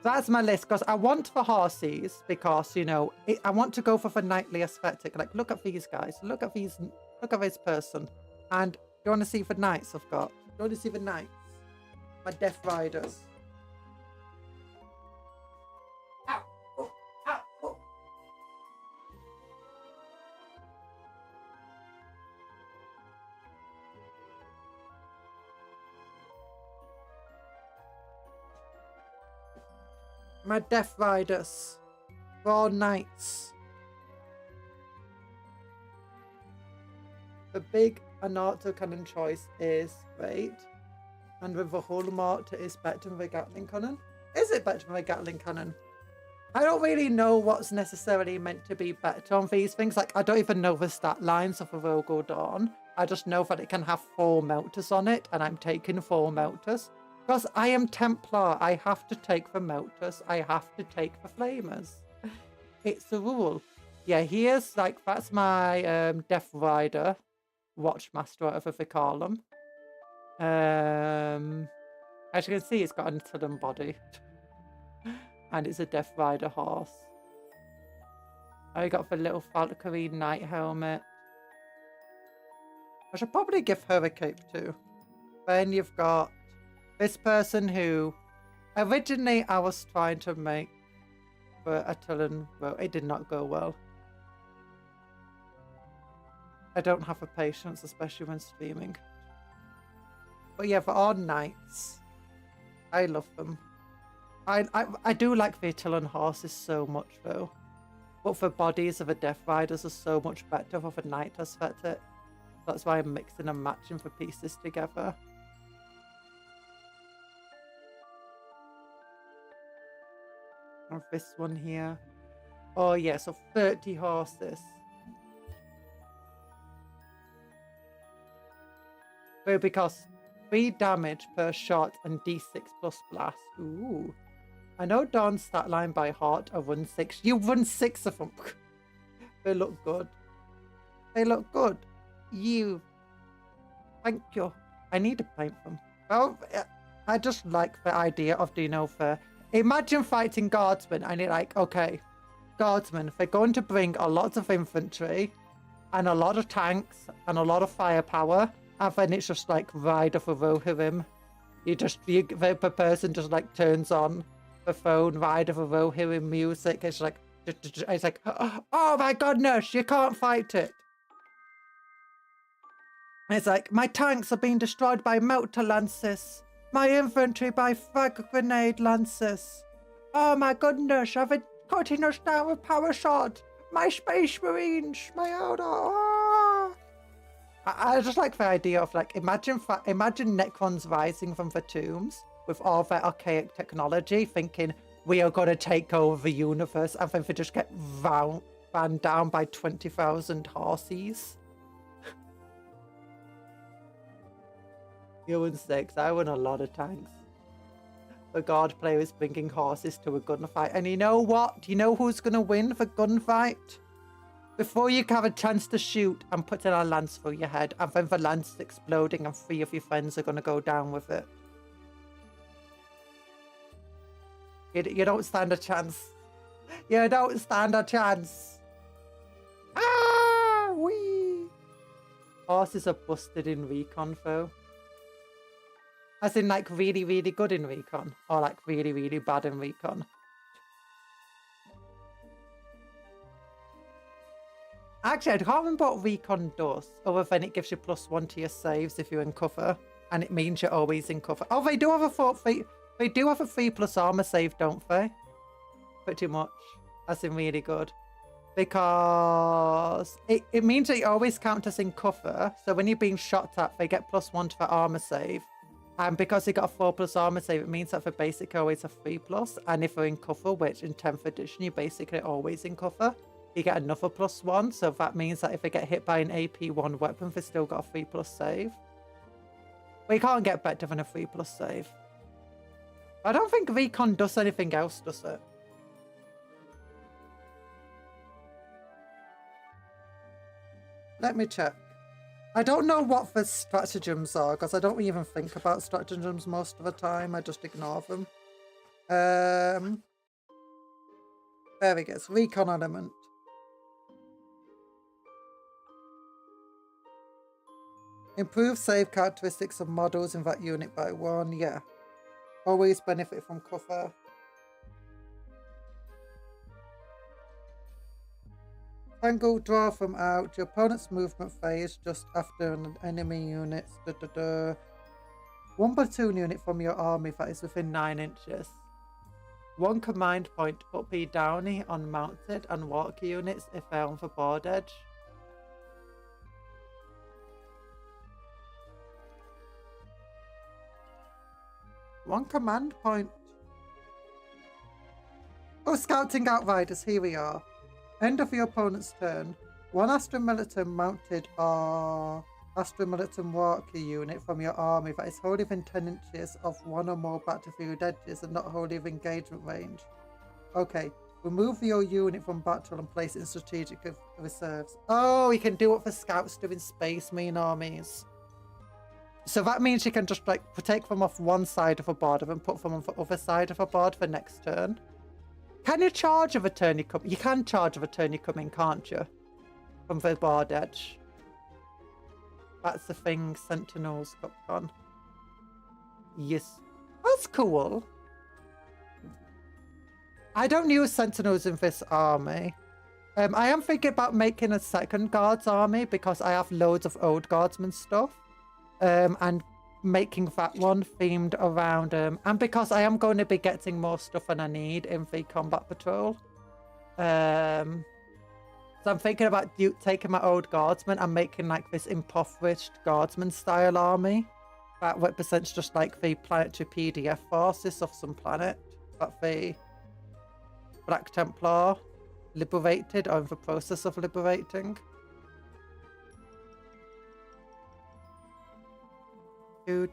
That's my list, because I want the horses, because, you know, I want to go for the knightly aesthetic. Like, look at these guys. Look at this person. And you want to see the knights I've got? You want to see the knights? My Death Riders. Ow! Oh! Ow! Oh! My Death Riders. 4 knights. The big and auto cannon choice is great. And with the whole mortar is better than the Gatling cannon. Is it better than the Gatling cannon? I don't really know what's necessarily meant to be better on these things. Like, I don't even know the stat lines of a Rogo Dawn. I just know that it can have 4 melters on it, and I'm taking 4 melters. Because I am Templar, I have to take the melters, I have to take the flamers. It's the rule. Yeah, here's, like, that's my Death Rider, Watchmaster, whatever they call them. As you can see, it's got an Attilan body. And it's a Death Rider horse. I got the little Valkyrie Knight helmet. I should probably give her a cape too. Then you've got this person who originally I was trying to make for Attilan, but it did not go well. I don't have the patience, especially when streaming. But yeah, for our knights, I love them. I do like the Attilian horses so much though. But for bodies of the Death Riders are so much better for the knight aesthetic. That's why I'm mixing and matching the pieces together. And this one here. Oh yeah, so 30 horses. So because 3 damage per shot and d6 plus blast. Ooh. I know Dawn's stat line by heart. I run 6. You run 6 of them. They look good. They look good. You. Thank you. I need to paint them. Well, I just like the idea of, do you know, imagine fighting guardsmen and you're like, okay, guardsmen, they're going to bring a lot of infantry and a lot of tanks and a lot of firepower. And then it's just like Ride of a Rohirrim. The person just like turns on the phone, Ride of a Rohirrim music. It's like, oh my goodness, you can't fight it. And it's like, my tanks are being destroyed by melter lances. My infantry by frag grenade lances. Oh my goodness, I've been cutting us down with power shot. My space marines, my order. Oh. I just like the idea of like, imagine Necrons rising from the tombs with all their archaic technology, thinking we are going to take over the universe, and then they just get ran down by 20,000 horses. You won 6. I won a lot of tanks. The guard player is bringing horses to a gunfight. And you know what? Do you know who's going to win the gunfight? Before you have a chance to shoot, I'm putting a lance through your head. And then the lance is exploding and 3 of your friends are going to go down with it. You don't stand a chance. You don't stand a chance. Ah! Wee! Horses are busted in recon, though. As in, like, really, really good in recon. Or, like, really, really bad in recon. Actually, I can't remember what recon does. Other than it gives you +1 to your saves if you're in cover. And it means you're always in cover. Oh, they do have a 3+ armor save, don't they? Pretty much. As in really good. Because it means that you always count as in cover. So when you're being shot at, they get +1 to the armor save. And because they got a 4+ armor save, it means that for basic always a 3+. And if they're in cover, which in 10th edition, you're basically always in cover, you get another +1. So that means that if they get hit by an AP1 weapon, they've still got a 3+ save. Well, you can't get better than a 3+ save. I don't think recon does anything else, does it? Let me check. I don't know what the stratagems are, because I don't even think about stratagems most of the time. I just ignore them. There we go. It's recon element. Improve save characteristics of models in that unit by 1. Yeah. Always benefit from cover. Tangle, draw from out. Your opponent's movement phase just after an enemy unit. 1 platoon unit from your army that is within 9 inches. 1 command point uppy downy on mounted and walker units if they're on the board edge. One command point. Oh, scouting outriders. Here we are. End of your opponent's turn. 1 Astra Militum mounted or Astra Militum walker unit from your army that is wholly within 10 inches of 1 or more battlefield edges and not wholly of engagement range. Okay. Remove your unit from battle and place it in strategic reserves. Oh, you can do what the scouts do in Space Marine armies. So that means you can just like take them off one side of a board and put them on the other side of a board for next turn. Can you charge of a turn you come? You can charge of a turn you come in, can't you? From the board edge. That's the thing, Sentinels Cupcon. Yes. That's cool. I don't use Sentinels in this army. I am thinking about making a second Guards army because I have loads of old Guardsman stuff. And making that one themed around and because I am going to be getting more stuff than I need in the combat patrol. So I'm thinking about taking my old guardsmen and making like this impoverished guardsman style army that represents just like the planetary PDF forces of some planet that the Black Templar liberated or in the process of liberating. I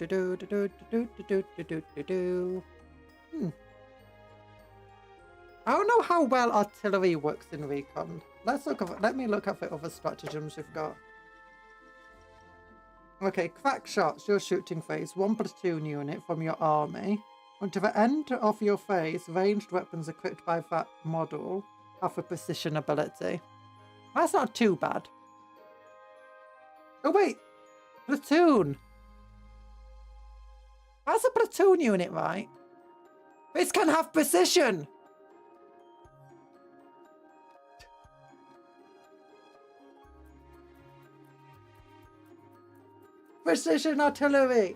don't know how well artillery works in Recon. Let me look at the other stratagems we've got. Okay, crack shots, your shooting phase, 1 platoon unit from your army. Until the end of your phase, ranged weapons equipped by that model have a precision ability. That's not too bad. Oh wait, platoon. That's a platoon unit, right? This can have precision. Precision artillery.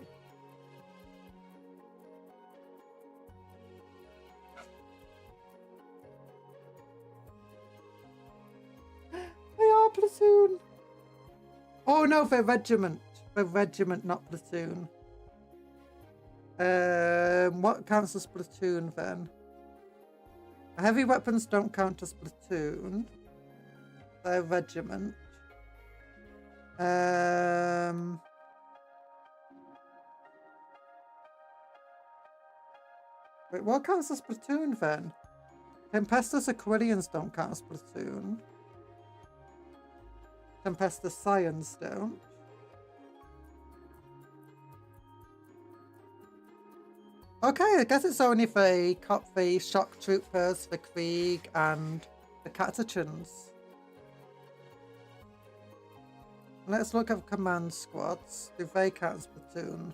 They are platoon. Oh no, they're regiment. They're regiment, not platoon. What counts as platoon then? Heavy weapons don't count as platoon. They're regiment. Wait, what counts as platoon then? Tempestus Aquilians don't count as platoon. Tempestus Scions don't. Okay, I guess it's only the shock troopers, the Krieg, and the Catachans. Let's look at command squads. Do they count as platoon?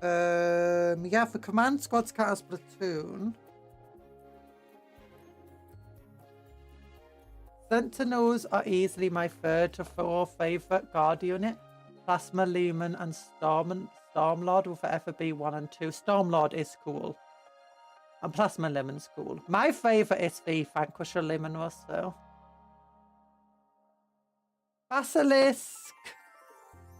Yeah, for command squads count as platoon. Sentinels are easily my third to fourth favourite guard unit. Plasma Leman and Stormlord will forever be 1 and 2. Stormlord is cool. And Plasma Leman's cool. My favourite is the Vanquisher Leman was though. Basilisk.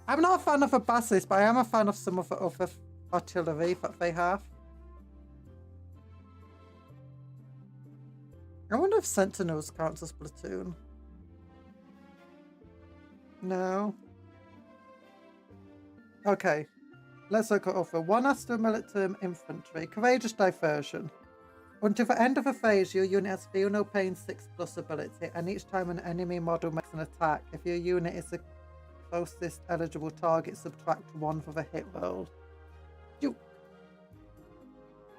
I'm not a fan of a Basilisk, but I am a fan of some of the other artillery that they have. I wonder if Sentinels counts as platoon. No. Okay. Let's look at other. 1 Astra Militum Infantry. Courageous Diversion. Until the end of a phase, your unit has Feel No Pain 6+ ability, and each time an enemy model makes an attack, if your unit is the closest eligible target, subtract 1 for the hit roll.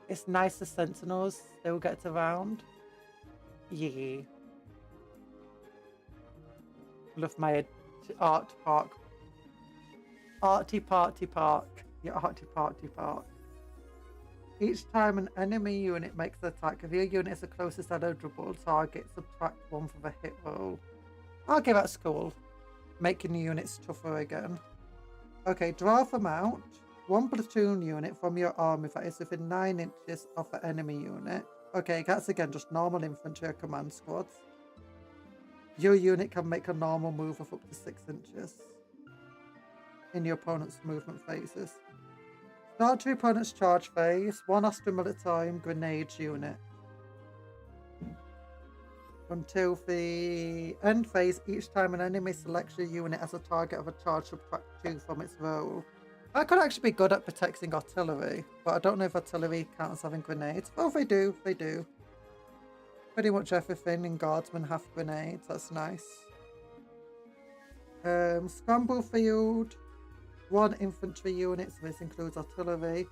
It's nice the Sentinels still get around. Yeah. Love my art park. Arty party park. Yeah, arty party park. Each time an enemy unit makes an attack, if your unit is the closest eligible target, subtract 1 for the hit roll. Okay, that's cool. Making the units tougher again. Okay, draw them out. 1 platoon unit from your army that is within 9 inches of the enemy unit. Okay, that's again just normal infantry or command squads. Your unit can make a normal move of up to 6 inches in your opponent's movement phases. Start your opponent's charge phase, 1 Astra Militarum Grenade unit. Until the end phase, each time an enemy selects your unit as a target of a charge, subtract 2 from its roll. That could actually be good at protecting artillery, but I don't know if artillery counts as having grenades. Oh, they do, they do. Pretty much everything in Guardsmen have grenades, that's nice. Scramble Field, 1 infantry unit, so this includes artillery.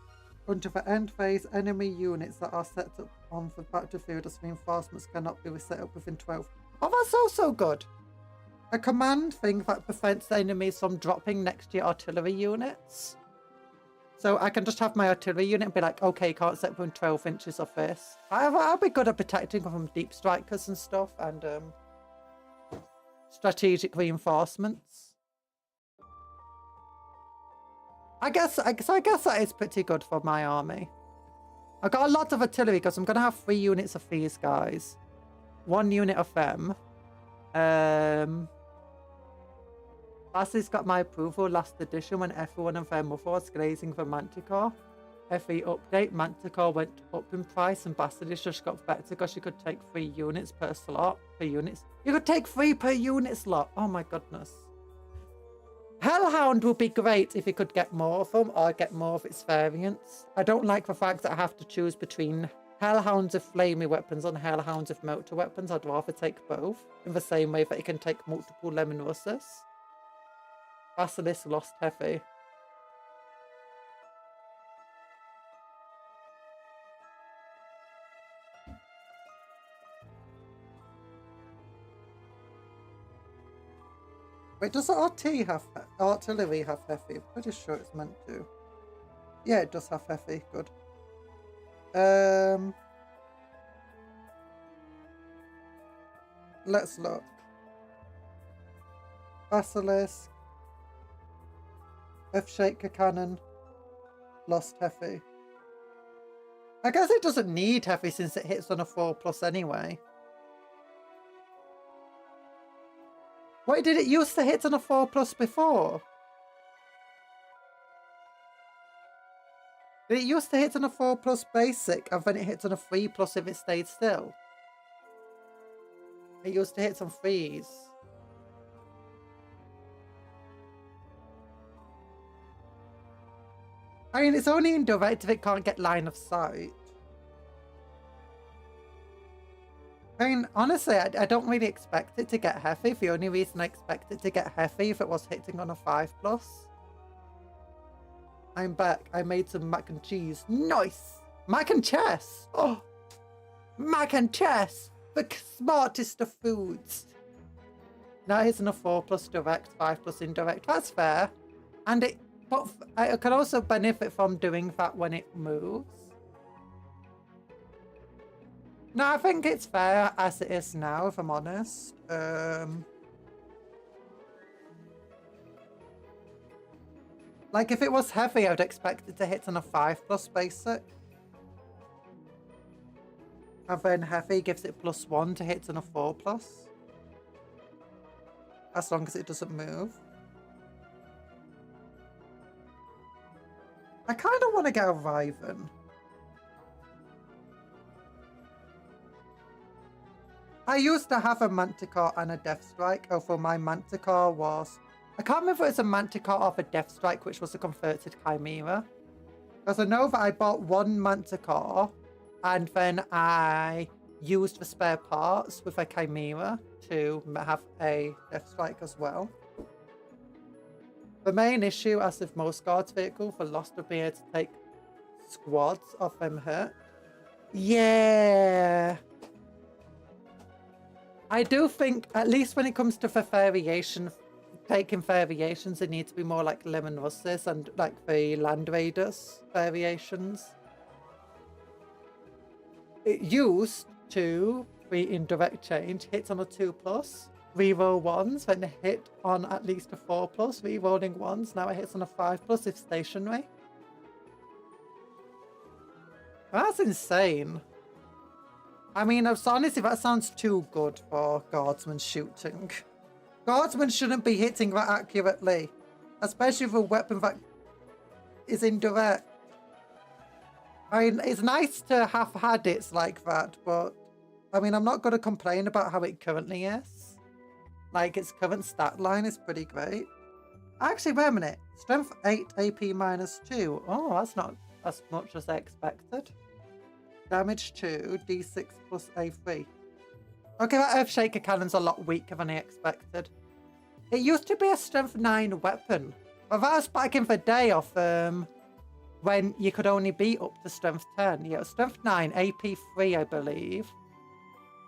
Until the end phase, enemy units that are set up on the battlefield as reinforcements cannot be reset up within 12. Oh, that's also good. A command thing that prevents enemies from dropping next to your artillery units. So I can just have my artillery unit and be like, okay, you can't set within 12 inches of this. I'll be good at protecting from deep strikers and stuff and strategic reinforcements. I guess that is pretty good for my army. I got a lot of artillery because I'm going to have 3 units of these guys. 1 unit of them. Bassin's got my approval last edition when everyone of their mother was glazing for Manticore. Every update, Manticore went up in price and Basilisk just got better because you could take 3 units per slot. You could take 3 per unit slot. Oh my goodness. Hellhound would be great if you could get more of them or get more of its variants. I don't like the fact that I have to choose between Hellhounds with flamey weapons and Hellhounds with motor weapons. I'd rather take both in the same way that you can take multiple Lemon Russes. Basilisk lost heavy. Wait, does the artillery have heavy? I'm pretty sure it's meant to. Yeah, it does have heavy. Good. Let's look. Basilisk. Earthshaker cannon. Lost heavy. I guess it doesn't need heavy since it hits on a 4+ anyway. Wait, did it used to hit on a 4+ before? Did it used to hit on a 4+ basic and then it hits on a 3+ if it stayed still? It used to hit on 3s. I mean, it's only indirect if it can't get line of sight. I mean, honestly, I don't really expect it to get heavy. The only reason I expect it to get heavy if it was hitting on a 5+. I'm back. I made some mac and cheese. Nice! Mac and chess! Oh! Mac and chess! The smartest of foods. Now it's in a 4+ direct, 5+ indirect. That's fair. And it can also benefit from doing that when it moves. No, I think it's fair as it is now, if I'm honest. Like, if it was heavy, I would expect it to hit on a 5+ basic. And then heavy gives it +1 to hit on a 4+. As long as it doesn't move. I kind of want to get a Riven. I used to have a Manticore and a Death Strike, although my Manticore was... I can't remember if it was a Manticore or a Death Strike, which was a converted Chimera. Because I know that I bought 1 Manticore, and then I used the spare parts with a Chimera to have a Death Strike as well. The main issue, as with most guards vehicles, the loss of being able to take squads of them hit. Yeah... I do think, at least when it comes to the variation, taking variations, it needs to be more like Lemon Russes and like the Land Raiders variations. It used to be indirect change, hits on a 2+, reroll 1s, then hit on at least a 4+, rerolling 1s, now it hits on a 5+ if stationary. That's insane. I mean, honestly, that sounds too good for Guardsmen shooting. Guardsmen shouldn't be hitting that accurately, especially with a weapon that is indirect. I mean, it's nice to have had it like that, but I mean, I'm not going to complain about how it currently is. Like, its current stat line is pretty great. Actually, wait a minute. Strength 8, AP -2. Oh, that's not as much as I expected. Damage 2, D6 plus A3. Okay, that Earthshaker cannon's a lot weaker than I expected. It used to be a Strength 9 weapon. But that was back in the day of when you could only be up to Strength 10. Yeah, Strength 9, AP 3, I believe.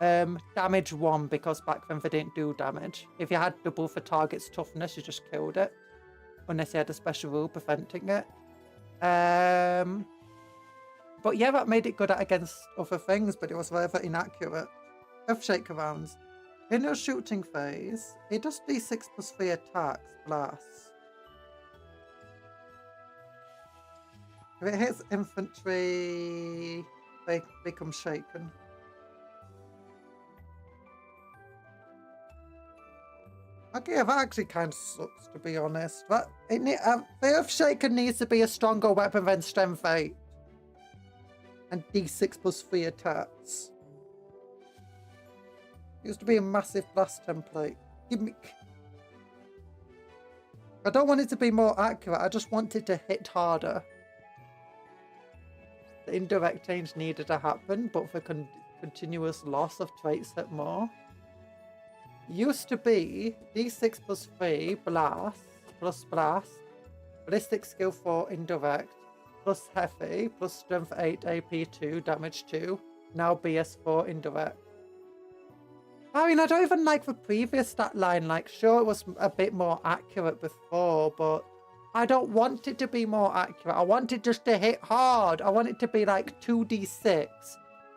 Damage 1, because back then they didn't do damage. If you had double for target's toughness, you just killed it. Unless you had a special rule preventing it. But yeah, that made it good against other things, but it was rather inaccurate. Earthshaker rounds. In your shooting phase, it does D6 plus 3 attacks, blasts. If it hits infantry, they become shaken. Okay, that actually kind of sucks, to be honest. But the Earth Shaker needs to be a stronger weapon than Strength 8. And D6 plus 3 attacks. Used to be a massive blast template. Give me... I don't want it to be more accurate, I just want it to hit harder. The indirect change needed to happen, but for continuous loss of traits hit more. Used to be D6 plus 3, blast, plus blast, ballistic skill 4, indirect, plus heavy, plus strength 8, AP 2, damage 2, now BS 4, indirect. I mean, I don't even like the previous stat line, like, sure, it was a bit more accurate before, but I don't want it to be more accurate. I want it just to hit hard. I want it to be like 2d6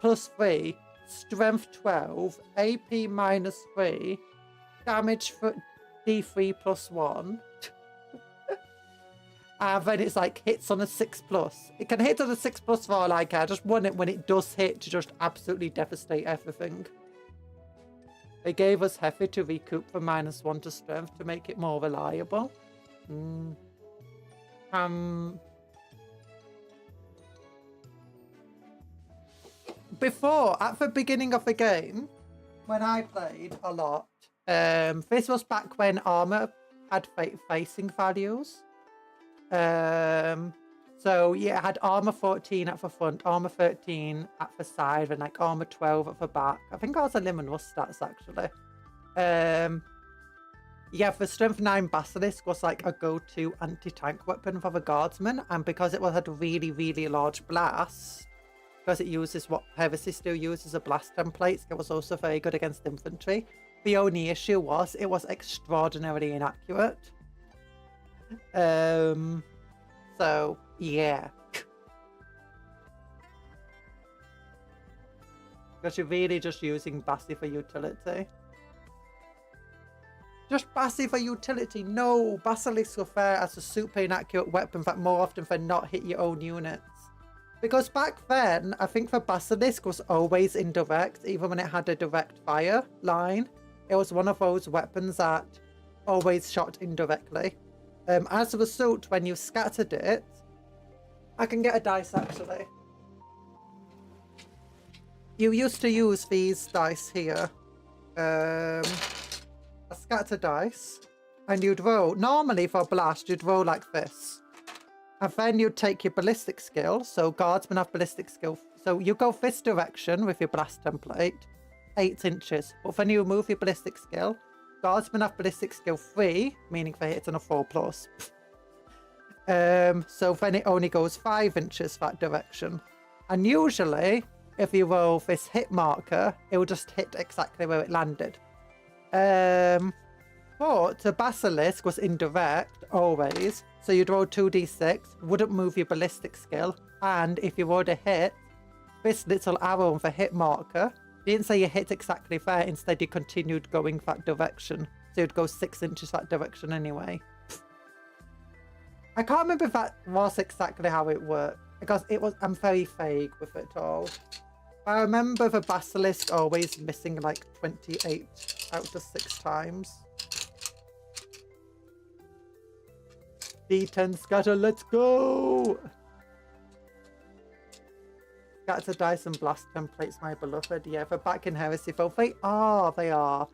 plus 3, strength 12, AP minus 3, damage for D3 plus 1. And then it's like hits on a 6+. It can hit on a 6+ for all I care. I just want it when it does hit to just absolutely devastate everything. They gave us heavy to recoup for -1 to strength to make it more reliable. Before, at the beginning of the game, when I played a lot, this was back when armor had facing values. So yeah, it had armor 14 at the front, armor 13 at the side, and like armor 12 at the back. I think I was eliminating stats actually. Yeah, the strength 9 basilisk was like a go-to anti-tank weapon for the guardsman, and because it had a really, really large blast, because it uses what Heresy still uses, a blast template, it was also very good against infantry. The only issue was it was extraordinarily inaccurate. So yeah, because you're really just using Bassi for utility. Just Bassi for utility. No, Basilisk are fair as a super inaccurate weapon that more often than not hit your own units. Because back then, I think the Basilisk was always indirect, even when it had a direct fire line. It was one of those weapons that always shot indirectly. As a result, when you scattered it, I can get a dice actually. You used to use these dice here. A scatter dice. And you'd roll, normally for a blast, you'd roll like this. And then you'd take your ballistic skill. So guardsmen have ballistic skill. So you go this direction with your blast template, 8 inches. But then you remove your ballistic skill. Guardsmen have ballistic skill 3, meaning they hit on a 4+. So then it only goes 5 inches that direction. And usually, if you roll this hit marker, it will just hit exactly where it landed. But the basilisk was indirect, always. So you'd roll 2d6, wouldn't move your ballistic skill. And if you rolled a hit, this little arrow on the hit marker didn't say you hit exactly there, instead you continued going that direction. So you'd go 6 inches that direction anyway. I can't remember if that was exactly how it worked, because I'm very vague with it all. I remember the basilisk always missing like 28 out of 6 times. D10 scatter, let's go! Scatter dice and blast templates, my beloved. Yeah, they're back in Heresy though. They are.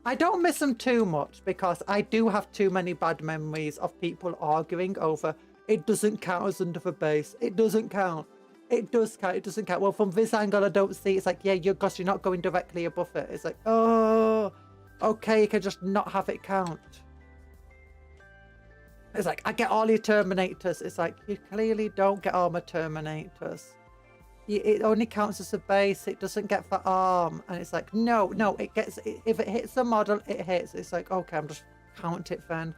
I don't miss them too much because I do have too many bad memories of people arguing over it doesn't count as under the base. It doesn't count. It does count. It doesn't count. Well, from this angle, I don't see. It's like, yeah, you're not going directly above it. It's like, oh, okay, you can just not have it count. It's like, I get all your Terminators. It's like, you clearly don't get armor Terminators. It only counts as a base. It doesn't get for arm. And it's like, no, it gets, if it hits the model, it hits. It's like, okay, I'm just count it then.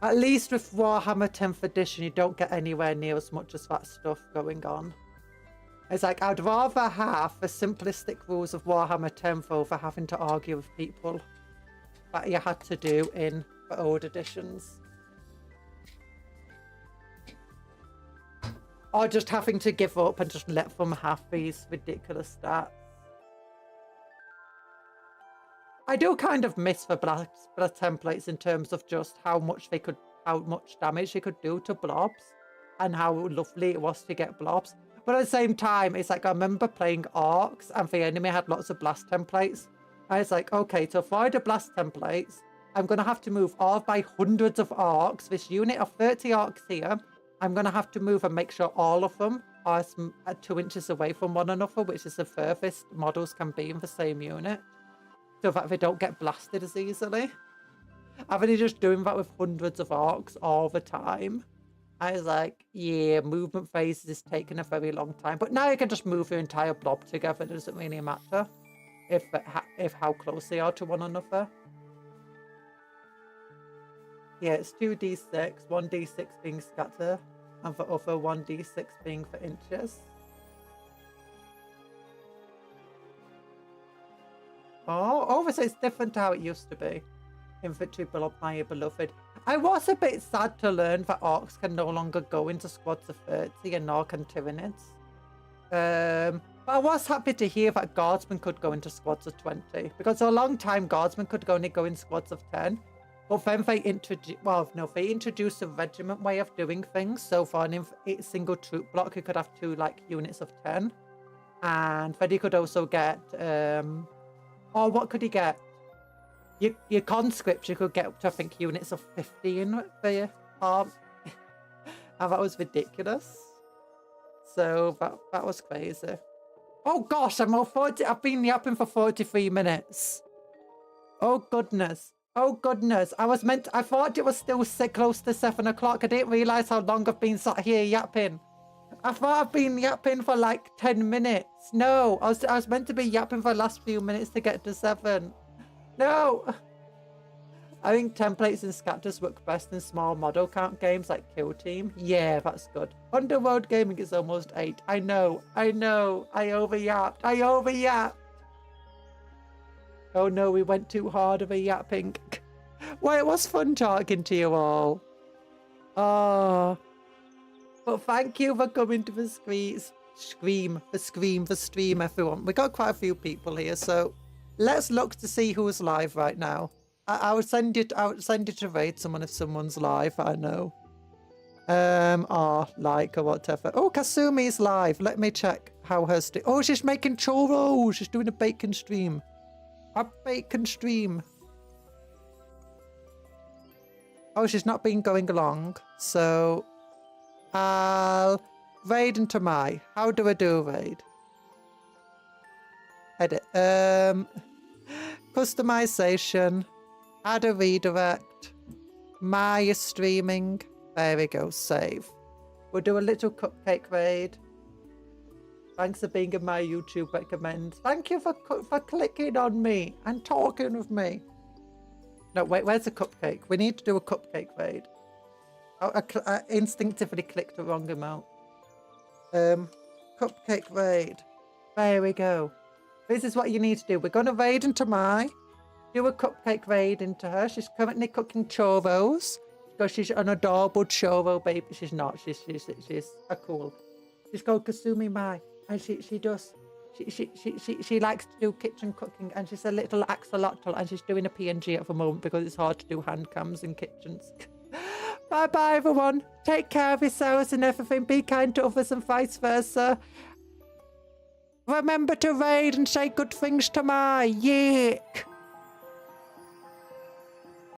At least with Warhammer 10th edition, you don't get anywhere near as much as that stuff going on. It's like, I'd rather have the simplistic rules of Warhammer 10th over having to argue with people that you had to do in the old editions. Or just having to give up and just let them have these ridiculous stats. I do kind of miss the blast templates in terms of just how much damage they could do to blobs and how lovely it was to get blobs. But at the same time, it's like I remember playing orcs and the enemy had lots of blast templates. And it's like, okay, to avoid the blast templates, I'm going to have to move all of my hundreds of orcs, this unit of 30 orcs here. I'm going to have to move and make sure all of them are 2 inches away from one another, which is the furthest models can be in the same unit, so that they don't get blasted as easily. I've been just doing that with hundreds of orcs all the time. I was like, yeah, movement phases is taking a very long time. But now you can just move your entire blob together. It doesn't really matter if how close they are to one another. Yeah, it's 2d6, 1d6 being scatter, and the other 1d6 being for inches. Oh, so it's different to how it used to be. ENvtuber, my beloved. I was a bit sad to learn that orcs can no longer go into squads of 30 and nor can Tyranids. But I was happy to hear that guardsmen could go into squads of 20, because for a long time guardsmen could only go in squads of 10. But then they introduced a regiment way of doing things. So for a single troop block, you could have 2 units of 10, and then you could also get what could you get? Your conscripts, you could get up to, I think, units of 15 for your arm. And that was ridiculous. So that was crazy. Oh gosh, I've been yapping for 43 minutes. Oh goodness. Oh goodness. I thought it was still close to 7 o'clock. I didn't realise how long I've been sat here yapping. I thought I've been yapping for like 10 minutes. No, I was meant to be yapping for the last few minutes to get to 7. No! I think templates and scatters work best in small model count games like Kill Team. Yeah, that's good. Underworld Gaming is almost 8. I know. I over-yapped. Oh no, we went too hard of a yapping. Well, it was fun talking to you all. Oh. But thank you for coming to the stream, everyone. We got quite a few people here, so let's look to see who's live right now. I would send you to raid someone if someone's live, I know. Or like or whatever. Oh, Kasumi's live. Let me check how her stream. Oh, she's making churros. She's doing a bacon stream. A bacon stream. Oh, she's not been going along. So I'll raid into my. How do I do raid? Edit. Customization. Add a redirect. My streaming. There we go. Save. We'll do a little cupcake raid. Thanks for being in my YouTube recommends. Thank you for clicking on me and talking with me. No, wait, where's the cupcake? We need to do a cupcake raid. I instinctively clicked the wrong amount. Cupcake raid. There we go. This is what you need to do. We're going to raid into my. Do a cupcake raid into her. She's currently cooking churros because she's an adorable churro baby. She's not. She's a cool. She's called Kasumi Mai, and she likes to do kitchen cooking, and she's a little axolotl, and she's doing a PNG at the moment because it's hard to do hand cams in kitchens. Bye bye everyone. Take care of yourselves and everything. Be kind to others and vice versa. Remember to raid and say good things to my Yeet.